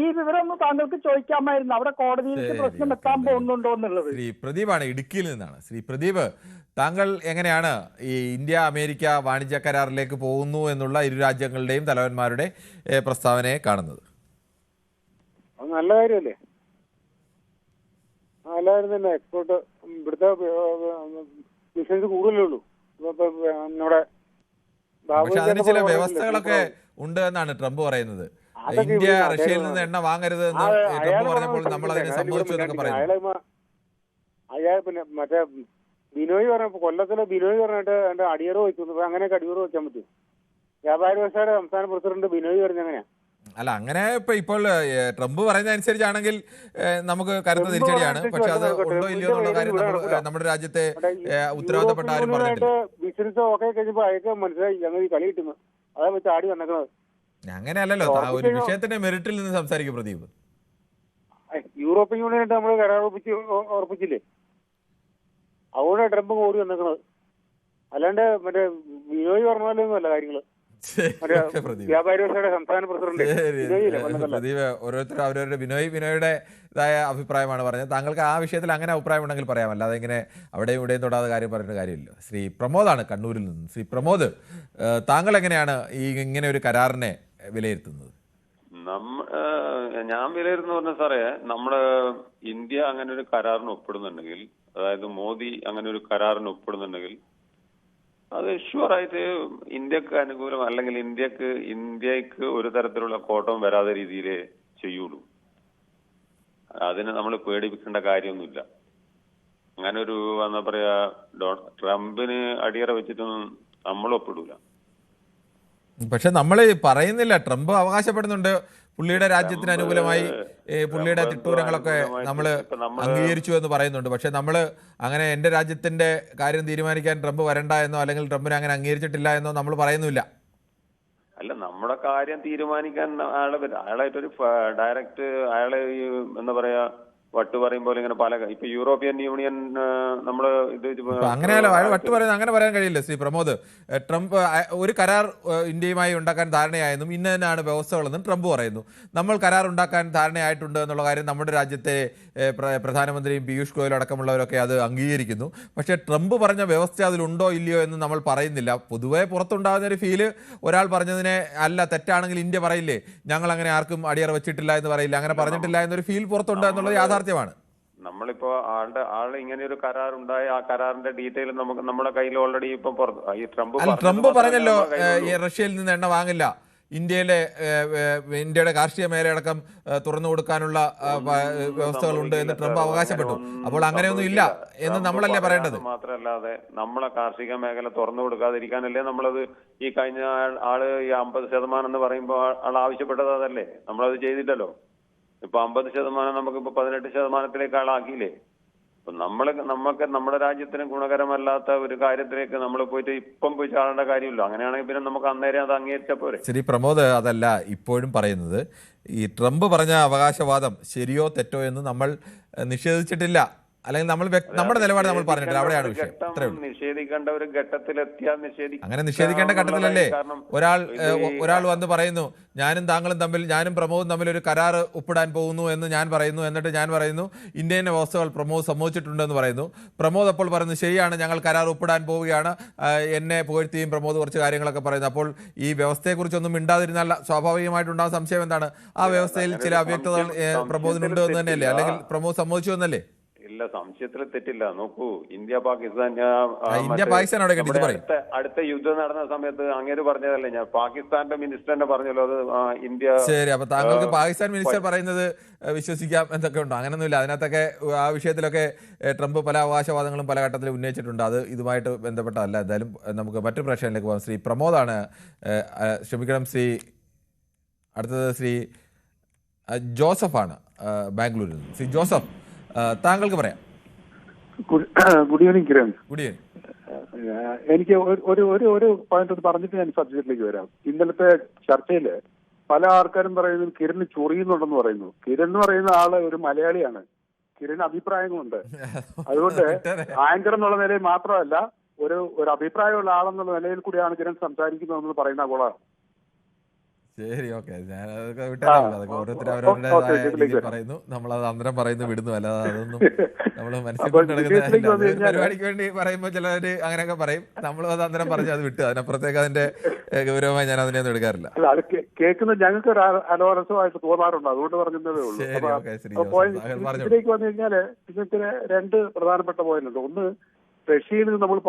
ഈ വിവരമൊന്നും താങ്കൾക്ക് ചോദിക്കാമായിരുന്നു. അവിടെ കോടതിയിലേക്ക് പ്രശ്നം വെക്കാൻ പോകുന്നുണ്ടോ എന്നുള്ളത്. ശ്രീ പ്രദീപാണ്, ഇടുക്കിയിൽ നിന്നാണ്. ശ്രീ പ്രദീപ്, താങ്കൾ എങ്ങനെയാണ് ഈ ഇന്ത്യ അമേരിക്ക വാണിജ്യ കരാറിലേക്ക് പോകുന്നു എന്നുള്ള ഇരു രാജ്യങ്ങളുടെയും തലവന്മാരുടെ പ്രസ്താവനയെ കാണുന്നത്? നല്ല കാര്യമല്ലേ? നല്ല കാര്യം തന്നെ. എക്സ്പോർട്ട് ഇവിടുത്തെ ബിസിനസ് കൂടുതലേ ഉള്ളൂ. പക്ഷെ അതിന് ചില വ്യവസ്ഥകളൊക്കെ ഉണ്ട് എന്നാണ് ട്രംപ് പറയുന്നത്. ഇന്ത്യ റഷ്യയിൽ നിന്ന് എണ്ണ വാങ്ങരുത് എന്ന് ട്രംപ് പറഞ്ഞപ്പോൾ നമ്മൾ അതിനെ സമ്മതിച്ചു എന്നൊക്കെ പറയുന്നു. അയാൾ പിന്നെ മറ്റേ ബിനോയ് പറഞ്ഞ കൊല്ലത്തിലെ ബിനോയ് പറഞ്ഞിട്ട് എന്റെ അടിയറോ വെക്കുന്നു. അങ്ങനെയൊക്കെ അടിയറോ വെക്കാൻ പറ്റും? വ്യാപാരി വ്യവസായ സംസ്ഥാന പ്രസിഡന്റ് ബിനോയ് പറഞ്ഞ എങ്ങനെയാ? അല്ല, അങ്ങനെ ഇപ്പോൾ ട്രംപ് പറയുന്ന അനുസരിച്ചാണെങ്കിൽ നമുക്ക് കരുത്ത തിരിച്ചടിയാണ്. പക്ഷെ അത് ഉണ്ടോ ഇല്ലയോ എന്നുള്ള കാര്യം നമ്മുടെ രാജ്യത്തെ ഉത്തരവാദിത്തപ്പെട്ട ആരും പറഞ്ഞിട്ടില്ല. ബിസിനസ് ഒക്കെ കഴിഞ്ഞപ്പോ അയക്കാൻ മനസ്സിലായി ഞങ്ങൾ ഈ കളി കിട്ടുന്നു. അതാ വെച്ച് ആടി വന്നേക്കണത്. അങ്ങനെയല്ലല്ലോ, ഒരു വിഷയത്തിന്റെ മെറിറ്റിൽ നിന്ന് സംസാരിക്കും പ്രദീപ്. യൂറോപ്യൻ യൂണിയനായിട്ട് നമ്മൾ കരാർ ഉറപ്പിച്ചില്ലേ? അതുകൊണ്ട് ട്രംപ് ഓടി വന്നേക്കണത്. അല്ലാണ്ട് മറ്റേ ബിനോയ് പറഞ്ഞ പോലെ ഒന്നും അല്ല കാര്യങ്ങള്. വ്യാപാരി വ്യവസായിയുടെ സംസ്ഥാന പ്രസിഡന്റ് പ്രദീപ് ഓരോരുത്തരും അവരവരുടെ ബിനോയുടെ അഭിപ്രായമാണ് പറഞ്ഞത്. താങ്കൾക്ക് ആ വിഷയത്തിൽ അങ്ങനെ അഭിപ്രായം ഉണ്ടെങ്കിൽ പറയാം, അല്ലാതെ ഇങ്ങനെ അവിടെയും ഇവിടെയും തൊടാതെ കാര്യം പറഞ്ഞിട്ട് കാര്യമില്ല. ശ്രീ പ്രമോദാണ് കണ്ണൂരിൽ നിന്ന്. ശ്രീ പ്രമോദ്, താങ്കൾ എങ്ങനെയാണ് ഇങ്ങനെ ഒരു കരാറിനെ വിലയിരുത്തുന്നത്? ഞാൻ വിലയിരുത്തുന്ന പറഞ്ഞ സാറേ, നമ്മുടെ ഇന്ത്യ അങ്ങനെ ഒരു കരാറിന് ഒപ്പിടുന്നുണ്ടെങ്കിൽ, അതായത് മോദി അങ്ങനെ ഒരു കരാറിന് ഒപ്പിടുന്നുണ്ടെങ്കിൽ അത് ഷുവറായിട്ട് ഇന്ത്യക്ക് അനുകൂലം, അല്ലെങ്കിൽ ഇന്ത്യക്ക് ഒരു തരത്തിലുള്ള കോട്ടവും വരാത്ത രീതിയിലേ ചെയ്യുള്ളൂ. അതിന് നമ്മൾ പേടിപ്പിക്കേണ്ട കാര്യമൊന്നുമില്ല. അങ്ങനെ ഒരു എന്താ പറയാ, ട്രംപിന് അടിയറ വെച്ചിട്ടൊന്നും നമ്മൾ ഒപ്പിടൂല. പക്ഷെ നമ്മൾ പറയുന്നില്ല, ട്രംപ് അവകാശപ്പെടുന്നുണ്ട് പുള്ളിയുടെ രാജ്യത്തിന് അനുകൂലമായി പുള്ളിയുടെ തിട്ടൂരങ്ങളൊക്കെ നമ്മൾ അംഗീകരിച്ചു എന്ന് പറയുന്നുണ്ട്. പക്ഷെ നമ്മൾ അങ്ങനെ എൻ്റെ രാജ്യത്തിന്റെ കാര്യം തീരുമാനിക്കാൻ ട്രംപ് വരണ്ട എന്നോ അല്ലെങ്കിൽ ട്രംപിനെ അങ്ങനെ അംഗീകരിച്ചിട്ടില്ല എന്നോ നമ്മൾ പറയുന്നില്ല. അല്ല, നമ്മുടെ കാര്യം തീരുമാനിക്കാൻ അയാളായിട്ടൊരു ഡയറക്റ്റ് അയാളെ എന്താ പറയാ വട്ട് പറയും പോലെ ഇങ്ങനെ പല ഇപ്പൊ യൂറോപ്യൻ യൂണിയൻ നമ്മള് അങ്ങനെയല്ലോ അയാൾ വട്ട് പറയുന്നത് അങ്ങനെ പറയാൻ കഴിയില്ല. ശ്രീ പ്രമോദ്, ട്രംപ് ഒരു കരാർ ഇന്ത്യയുമായി ഉണ്ടാക്കാൻ ധാരണയായെന്നും ഇന്ന തന്നെയാണ് വ്യവസ്ഥകളെന്നും ട്രംപ് പറയുന്നു. നമ്മൾ കരാർ ഉണ്ടാക്കാൻ ധാരണയായിട്ടുണ്ട് എന്നുള്ള കാര്യം നമ്മുടെ രാജ്യത്തെ പ്രധാനമന്ത്രിയും പീയൂഷ് ഗോയൽ അടക്കമുള്ളവരൊക്കെ അത് അംഗീകരിക്കുന്നു. പക്ഷേ ട്രംപ് പറഞ്ഞ വ്യവസ്ഥ അതിലുണ്ടോ ഇല്ലയോ എന്ന് നമ്മൾ പറയുന്നില്ല. പൊതുവെ പുറത്തുണ്ടാകുന്ന ഒരു ഫീല് ഒരാൾ പറഞ്ഞതിനെ അല്ല തെറ്റാണെങ്കിൽ ഇന്ത്യ പറയില്ലേ ഞങ്ങൾ അങ്ങനെ ആർക്കും അടിയറ വെച്ചിട്ടില്ല എന്ന് പറയില്ല, അങ്ങനെ പറഞ്ഞിട്ടില്ല എന്നൊരു ഫീൽ പുറത്തുണ്ട് എന്നുള്ളത് യാഥാർത്ഥ്യമാണ്. നമ്മളിപ്പോ ആള് ഇങ്ങനെ ഒരു കരാർ ഉണ്ടായ ആ കരാറിന്റെ ഡീറ്റെയിൽ നമുക്ക് നമ്മുടെ കയ്യിൽ ഓൾറെഡി ഇപ്പൊ ഈ ട്രംപ് പറഞ്ഞല്ലോ റഷ്യയിൽ നിന്ന് എണ്ണ വാങ്ങില്ല, ഇന്ത്യയുടെ കാർഷിക മേഖലയടക്കം തുറന്നു കൊടുക്കാനുള്ള വ്യവസ്ഥകളുണ്ട് എന്ന് ട്രംപ് അവകാശപ്പെട്ടു. അപ്പോൾ അങ്ങനെയൊന്നും ഇല്ല എന്ന് നമ്മളല്ലേ പറയേണ്ടത്? മാത്രമല്ലാതെ നമ്മളെ കാർഷിക മേഖല തുറന്നു കൊടുക്കാതിരിക്കാനല്ലേ നമ്മളത് ഈ കഴിഞ്ഞ ആള് ഈ 50% എന്ന് പറയുമ്പോൾ ആൾ ആവശ്യപ്പെട്ടത് അതല്ലേ, നമ്മളത് ചെയ്തില്ലല്ലോ. ഇപ്പൊ 50% നമുക്കിപ്പോ 18% ആളാക്കിയില്ലേ. അപ്പൊ നമുക്ക് നമ്മുടെ രാജ്യത്തിന് ഗുണകരമല്ലാത്ത ഒരു കാര്യത്തിലേക്ക് നമ്മൾ പോയിട്ട് ഇപ്പം പോയി ചാടേണ്ട കാര്യമില്ല. അങ്ങനെയാണെങ്കിൽ പിന്നെ നമുക്ക് അന്നേരം അത് അംഗീകരിച്ച പോരെ. ശരി പ്രമോദ്, അതല്ല ഇപ്പോഴും പറയുന്നത്. ഈ ട്രംപ് പറഞ്ഞ അവകാശവാദം ശരിയോ തെറ്റോ എന്ന് നമ്മൾ നിഷേധിച്ചിട്ടില്ല, അല്ലെങ്കിൽ നമ്മൾ നമ്മുടെ നിലപാട് നമ്മൾ പറഞ്ഞിട്ടില്ല. അവിടെയാണ് വിഷയം. നിഷേധിക്കേണ്ട ഒരു ഘട്ടത്തിലെത്തിയാൽ അങ്ങനെ നിഷേധിക്കേണ്ട ഘട്ടത്തിലല്ലേ ഒരാൾ വന്ന് പറയുന്നു ഞാനും പ്രമോദും തമ്മിൽ ഒരു കരാർ ഒപ്പിടാൻ പോകുന്നു എന്ന് ഞാൻ പറയുന്നു. എന്നിട്ട് ഞാൻ പറയുന്നു ഇന്ത്യൻ വ്യവസ്ഥകൾ പ്രമോദ് സമ്മതിച്ചിട്ടുണ്ടെന്ന് പറയുന്നു. പ്രമോദ് അപ്പോൾ പറയുന്നു ശരിയാണ്, ഞങ്ങൾ കരാർ ഒപ്പിടാൻ പോവുകയാണ്, എന്നെ പുകഴ്ത്തിയും പ്രമോദ് കുറച്ച് കാര്യങ്ങളൊക്കെ പറയുന്നു. അപ്പോൾ ഈ വ്യവസ്ഥയെക്കുറിച്ചൊന്നും മിണ്ടാതിരുന്നാൽ സ്വാഭാവികമായിട്ടുണ്ടാകുന്ന സംശയം എന്താണ്? ആ വ്യവസ്ഥയിൽ ചില അവ്യക്തതകൾ പ്രമോദിനുണ്ട് എന്ന് തന്നെയല്ലേ, അല്ലെങ്കിൽ പ്രമോദ് സമ്മതിച്ചു എന്നല്ലേ? ഇല്ല, സംശയത്തിൽ തെറ്റില്ല. നോക്കൂ, ഇന്ത്യ പാകിസ്ഥാൻ അടുത്ത യുദ്ധം നടന്ന സമയത്ത് അങ്ങേര് പറഞ്ഞതല്ലേ, ഞാൻ പാകിസ്ഥാന്റെ മിനിസ്റ്റർ തന്നെ പറഞ്ഞല്ലോ അത് ഇന്ത്യ. ശരി, അപ്പൊ താങ്കൾക്ക് പാകിസ്ഥാൻ മിനിസ്റ്റർ പറയുന്നത് വിശ്വസിക്കാം എന്തൊക്കെ ഉണ്ടോ? അങ്ങനൊന്നുമില്ല. അതിനകത്തൊക്കെ ആ വിഷയത്തിലൊക്കെ ട്രംപ് പല അവകാശവാദങ്ങളും പല ഘട്ടത്തിൽ ഉന്നയിച്ചിട്ടുണ്ട്. അത് ഇതുമായിട്ട് ബന്ധപ്പെട്ടല്ല. എന്തായാലും നമുക്ക് മറ്റു പ്രശ്നങ്ങളിലേക്ക് പോകാം. ശ്രീ പ്രമോദാണ്, ക്ഷമിക്കണം, അടുത്തത് ശ്രീ ജോസഫാണ് ബാംഗ്ലൂരിൽ നിന്ന്. ശ്രീ ജോസഫ്, താങ്കൾക്ക് പറയാം. Good evening Kiran. Good evening. എനിക്ക് ഒരു പോയിന്റ് പറഞ്ഞിട്ട് ഞാൻ സബ്ജക്റ്റിലേക്ക് വരാം. ഇന്നലത്തെ ചർച്ചയില് പല ആൾക്കാരും പറയുന്നത് കിരണ് ചൊറിയുന്നുണ്ടെന്ന് പറയുന്നു. കിരൺ എന്ന് പറയുന്ന ആള് ഒരു മലയാളിയാണ്. കിരണ് അഭിപ്രായങ്ങളുണ്ട്. അതുകൊണ്ട് ആങ്കർ എന്നുള്ള നിലയിൽ മാത്രമല്ല, ഒരു അഭിപ്രായമുള്ള ആളെന്നുള്ള നിലയിൽ കൂടിയാണ് കിരൺ സംസാരിക്കുന്നതെന്ന് പറയുന്ന കൊള്ളാം. ശരി, ഓക്കെ, ഞാനതൊക്കെ വിട്ടതൊക്കെ ഓരോരുത്തർ അവരവരുടേതായ രീതിയിൽ പറയുന്നു, നമ്മളത് അന്തരം പറയുന്നു, വിടുന്നു. അല്ലാതെ അതൊന്നും നമ്മൾ മനസ്സിലാക്കി നടക്കുന്ന പരിപാടിക്ക് വേണ്ടി പറയുമ്പോൾ ചിലർ അങ്ങനെയൊക്കെ പറയും. നമ്മളും അത് അന്തരം പറഞ്ഞ് അത് വിട്ടു. അതിനപ്പുറത്തേക്ക് അതിന്റെ ഗൗരവമായി ഞാൻ അതിനെയൊന്നും എടുക്കാറില്ല. അല്ല, അത് കേൾക്കുന്നത് ഞങ്ങൾക്ക് ഒരു അലോരസമായിട്ട് തോന്നാറുണ്ട്, അതുകൊണ്ട് പറഞ്ഞതേ ഉള്ളൂ. ഇതിലേക്ക് വന്നു കഴിഞ്ഞാല് ഇതിന് രണ്ട് പ്രധാനപ്പെട്ട പോയിന്റ് ഉണ്ട്. ഒന്ന്, റഷ്യയിൽ നിന്ന് നമ്മൾ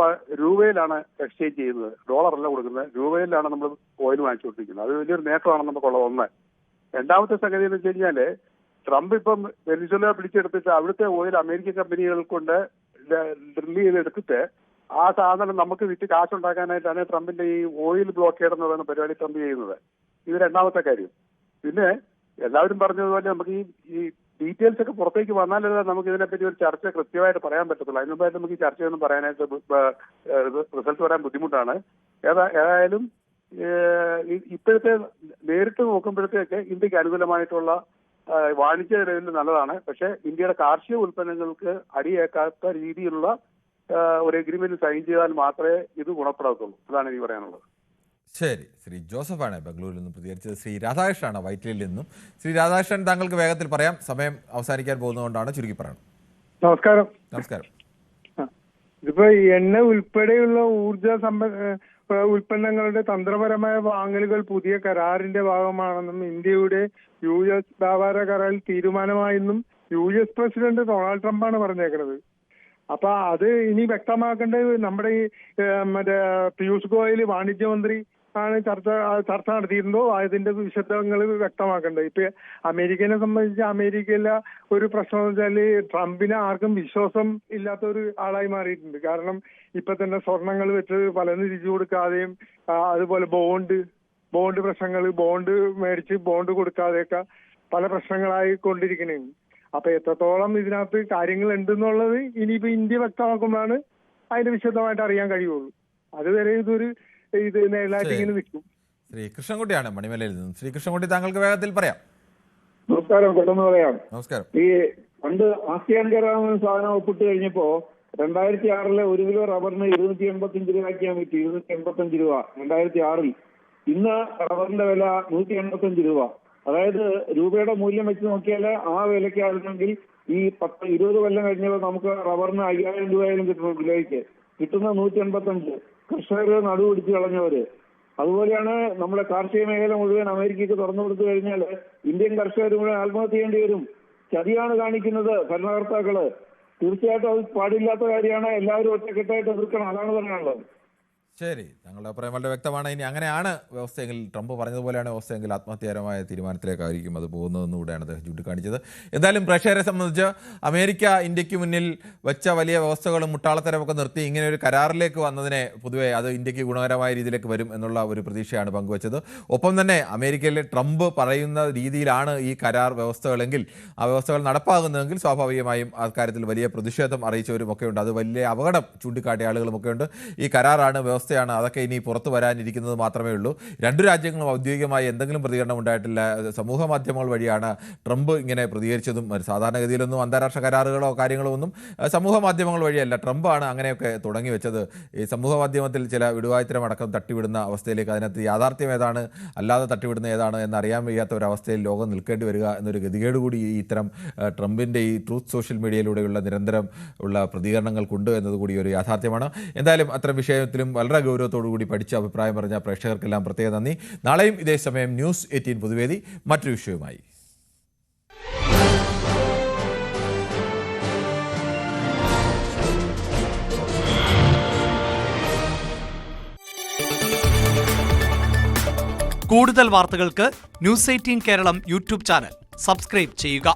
രൂപയിലാണ് എക്സ്ചേഞ്ച് ചെയ്യുന്നത്, ഡോളറല്ല കൊടുക്കുന്നത്, രൂപയിലാണ് നമ്മൾ ഓയിൽ വാങ്ങിച്ചുകൊണ്ടിരിക്കുന്നത്. അത് വലിയൊരു നേട്ടമാണ് നമുക്കുള്ളത്. ഒന്ന്. രണ്ടാമത്തെ സംഗതി എന്ന് വെച്ച് കഴിഞ്ഞാല് ട്രംപ് ഇപ്പം വെനിസ്വേല പിടിച്ചെടുത്തിട്ട് അവിടുത്തെ ഓയിൽ അമേരിക്കൻ കമ്പനികൾ കൊണ്ട് ഡ്രിൽ ചെയ്തെടുത്തിട്ട് ആ സാധനം നമുക്ക് വിറ്റ് കാശുണ്ടാക്കാനായിട്ടാണ് ട്രംപിന്റെ ഈ ഓയിൽ ബ്ലോക്കേഡ് എന്ന് പറയുന്ന പരിപാടി ട്രംപ് ചെയ്യുന്നത്. ഇത് രണ്ടാമത്തെ കാര്യം. പിന്നെ എല്ലാവരും പറഞ്ഞതുപോലെ നമുക്ക് ഈ ഡീറ്റെയിൽസ് ഒക്കെ പുറത്തേക്ക് വന്നാലല്ല നമുക്ക് ഇതിനെപ്പറ്റി ഒരു ചർച്ച കൃത്യമായിട്ട് പറയാൻ പറ്റത്തുള്ളൂ. അതിന് മുമ്പായിട്ട് നമുക്ക് ഈ ചർച്ചയൊന്നും പറയാനായിട്ട് റിസൾട്ട് വരാൻ ബുദ്ധിമുട്ടാണ്. ഏതായാലും ഇപ്പോഴത്തെ നേരിട്ട് നോക്കുമ്പോഴത്തേക്ക് ഇന്ത്യക്ക് അനുകൂലമായിട്ടുള്ള വാണിജ്യ നിലവിൽ നല്ലതാണ്. പക്ഷെ ഇന്ത്യയുടെ കാർഷിക ഉൽപ്പന്നങ്ങൾക്ക് അടിയേക്കാത്ത രീതിയിലുള്ള ഒരു എഗ്രിമെന്റ് സൈൻ ചെയ്താൽ മാത്രമേ ഇത് ഗുണപ്പെടത്തുള്ളൂ. അതാണ് എനിക്ക് പറയാനുള്ളത്. ശരി, ശ്രീ ജോസഫാണ് ബംഗളൂരിൽ നിന്നും പ്രതികരിച്ചത്. ശ്രീ രാധാകൃഷ്ണനാണ് വൈറ്റിലയിൽ നിന്നും. ശ്രീ രാധാകൃഷ്ണൻ, താങ്കൾക്ക് വേഗത്തിൽ പറയാം, സമയം അവസാനിക്കാൻ പോകുന്നതുകൊണ്ടാണ് ചുരുക്കി പറയണം. നമസ്കാരം. നമസ്കാരം. ഇതിപ്പോ എണ്ണ ഉൾപ്പെടെയുള്ള ഉൽപ്പന്നങ്ങളുടെ തന്ത്രപരമായ വാങ്ങലുകൾ പുതിയ കരാറിന്റെ ഭാഗമാണെന്നും ഇന്ത്യയുടെ US വ്യാപാര കരാറിൽ തീരുമാനമായെന്നും US പ്രസിഡന്റ് ഡൊണാൾഡ് ട്രംപാണ് പറഞ്ഞേക്കുന്നത്. അപ്പൊ അത് ഇനി വ്യക്തമാക്കേണ്ടത് നമ്മുടെ ഈ മറ്റേ പീയൂഷ് ഗോയൽ വാണിജ്യമന്ത്രി ആണ് ചർച്ച നടത്തിയിട്ടുണ്ടോ അതിന്റെ വിശദങ്ങൾ വ്യക്തമാക്കേണ്ടത്. ഇപ്പൊ അമേരിക്കനെ സംബന്ധിച്ച് അമേരിക്കയിലെ ഒരു പ്രശ്നം എന്ന് വെച്ചാല് ട്രംപിനെ ആർക്കും വിശ്വാസം ഇല്ലാത്ത ഒരു ആളായി മാറിയിട്ടുണ്ട്. കാരണം ഇപ്പൊ തന്നെ സ്വർണങ്ങൾ വെച്ച് പലതും തിരിച്ചു കൊടുക്കാതെയും അതുപോലെ ബോണ്ട് പ്രശ്നങ്ങൾ, ബോണ്ട് മേടിച്ച് ബോണ്ട് കൊടുക്കാതെയൊക്കെ പല പ്രശ്നങ്ങളായി കൊണ്ടിരിക്കണേ. അപ്പൊ എത്രത്തോളം ഇതിനകത്ത് കാര്യങ്ങൾ ഉണ്ടെന്നുള്ളത് ഇനിയിപ്പോ ഇന്ത്യ വ്യക്തമാക്കുമ്പോഴാണ് അതിന്റെ വിശദമായിട്ട് അറിയാൻ കഴിയുള്ളൂ. അതുവരെ ഇത് നേരിടായിട്ട് ഇങ്ങനെ നിൽക്കും. ശ്രീ കൃഷ്ണൻകുട്ടിയാണ് മണിമലയിൽ നിന്നും. ശ്രീ കൃഷ്ണൻകുട്ടി, താങ്കൾക്ക് വേഗത്തിൽ പറയാം. നമസ്കാരം. പെട്ടെന്ന് പറയാം. നമസ്കാരം. ഈ പണ്ട് ആസിയാൻ കരാർ സാധനം ഒപ്പിട്ട് കഴിഞ്ഞപ്പോ 2006 1 കിലോ റബ്ബറിന് 285 രൂപയ്ക്കാണ് കിട്ടി. 285 രൂപ 2006. ഇന്ന് റബ്ബറിന്റെ വില 185 രൂപ. അതായത് രൂപയുടെ മൂല്യം വെച്ച് നോക്കിയാൽ ആ വിലയ്ക്കായിരുന്നെങ്കിൽ ഈ 10-20 കൊല്ലം കഴിഞ്ഞപ്പോൾ നമുക്ക് റബ്ബറിന് 5000 രൂപയായാലും കിട്ടുന്നു. കിലോയ്ക്ക് കിട്ടുന്ന 185. കർഷകർ നടുപിടിച്ച് കളഞ്ഞവര്. അതുപോലെയാണ് നമ്മുടെ കാർഷിക മേഖല മുഴുവൻ അമേരിക്കയ്ക്ക് തുറന്നു കൊടുത്തു കഴിഞ്ഞാൽ ഇന്ത്യൻ കർഷകർ മുഴുവൻ ആത്മഹത്യ ചെയ്യേണ്ടി വരും. ചതിയാണ് കാണിക്കുന്നത് ഭരണകർത്താക്കള്. തീർച്ചയായിട്ടും അത് പാടില്ലാത്ത കാര്യമാണ്. എല്ലാവരും ഒറ്റക്കെട്ടായിട്ട് എതിർക്കണം. അതാണ് പറയാനുള്ളത്. ശരി, താങ്കളുടെ അഭിപ്രായം വളരെ വ്യക്തമാണ്. ഇനി അങ്ങനെയാണ് വ്യവസ്ഥയെങ്കിൽ, ട്രംപ് പറഞ്ഞതുപോലെയാണ് വ്യവസ്ഥയെങ്കിൽ, ആത്മഹത്യാപരമായ തീരുമാനത്തിലേക്കായിരിക്കും അത് പോകുന്നതെന്നുകൂടെയാണ് അദ്ദേഹം ചൂണ്ടിക്കാണിച്ചത്. എന്തായാലും പ്രേക്ഷകരെ സംബന്ധിച്ച് അമേരിക്ക ഇന്ത്യക്ക് മുന്നിൽ വെച്ച വലിയ വ്യവസ്ഥകളും മുട്ടാളത്തരമൊക്കെ നിർത്തി ഇങ്ങനെ ഒരു കരാറിലേക്ക് വന്നതിനെ പൊതുവെ അത് ഇന്ത്യക്ക് ഗുണകരമായ രീതിയിലേക്ക് വരും എന്നുള്ള ഒരു പ്രതീക്ഷയാണ് പങ്കുവച്ചത്. ഒപ്പം തന്നെ അമേരിക്കയിലെ ട്രംപ് പറയുന്ന രീതിയിലാണ് ഈ കരാർ വ്യവസ്ഥകളെങ്കിൽ, ആ വ്യവസ്ഥകൾ നടപ്പാകുന്നതെങ്കിൽ സ്വാഭാവികമായും അക്കാര്യത്തിൽ വലിയ പ്രതിഷേധം അറിയിച്ചവരുമൊക്കെ ഉണ്ട്. അത് വലിയ അപകടം ചൂണ്ടിക്കാട്ടിയ ആളുകളുമൊക്കെ ഉണ്ട്. ഈ കരാറാണ്, വ്യവസ്ഥയാണ്, അതൊക്കെ ഇനി പുറത്തു വരാനിരിക്കുന്നത് മാത്രമേ ഉള്ളൂ. രണ്ടു രാജ്യങ്ങളും ഔദ്യോഗികമായി എന്തെങ്കിലും പ്രതികരണം ഉണ്ടായിട്ടില്ല. സമൂഹ മാധ്യമങ്ങൾ വഴിയാണ് ട്രംപ് ഇങ്ങനെ പ്രതികരിച്ചതും. സാധാരണഗതിയിലൊന്നും അന്താരാഷ്ട്ര കരാറുകളോ കാര്യങ്ങളോ ഒന്നും സമൂഹ മാധ്യമങ്ങൾ വഴിയല്ല, ട്രംപാണ് അങ്ങനെയൊക്കെ തുടങ്ങി വെച്ചത്. ഈ സമൂഹ മാധ്യമത്തിൽ ചില വിടുവായ്ത്തരം അടക്കം തട്ടിവിടുന്ന അവസ്ഥയിലേക്ക്, അതിനകത്ത് യാഥാർത്ഥ്യം ഏതാണ് അല്ലാതെ തട്ടിവിടുന്ന ഏതാണ് എന്നറിയാൻ വയ്യാത്ത ഒരവസ്ഥയിൽ ലോകം നിൽക്കേണ്ടി വരിക എന്നൊരു ഗതികേട് കൂടി ഈ ഇത്തരം ട്രംപിൻ്റെ ഈ ട്രൂത്ത് സോഷ്യൽ മീഡിയയിലൂടെയുള്ള നിരന്തരം ഉള്ള പ്രതികരണങ്ങൾക്കുണ്ട് എന്നതുകൂടി ഒരു യാഥാർത്ഥ്യമാണ്. എന്തായാലും അത്തരം വിഷയത്തിലും വളരെ ഗൗരവത്തോടു കൂടി പഠിച്ച അഭിപ്രായം പറഞ്ഞ പ്രേക്ഷകർക്കെല്ലാം പ്രത്യേക നന്ദി. നാളെയും ഇതേ സമയം ന്യൂസ് 18 പൊതുവേദി മറ്റൊരു വിഷയവുമായി. കൂടുതൽ വാർത്തകൾക്ക് news 18 Keralam YouTube channel subscribe ചെയ്യുക.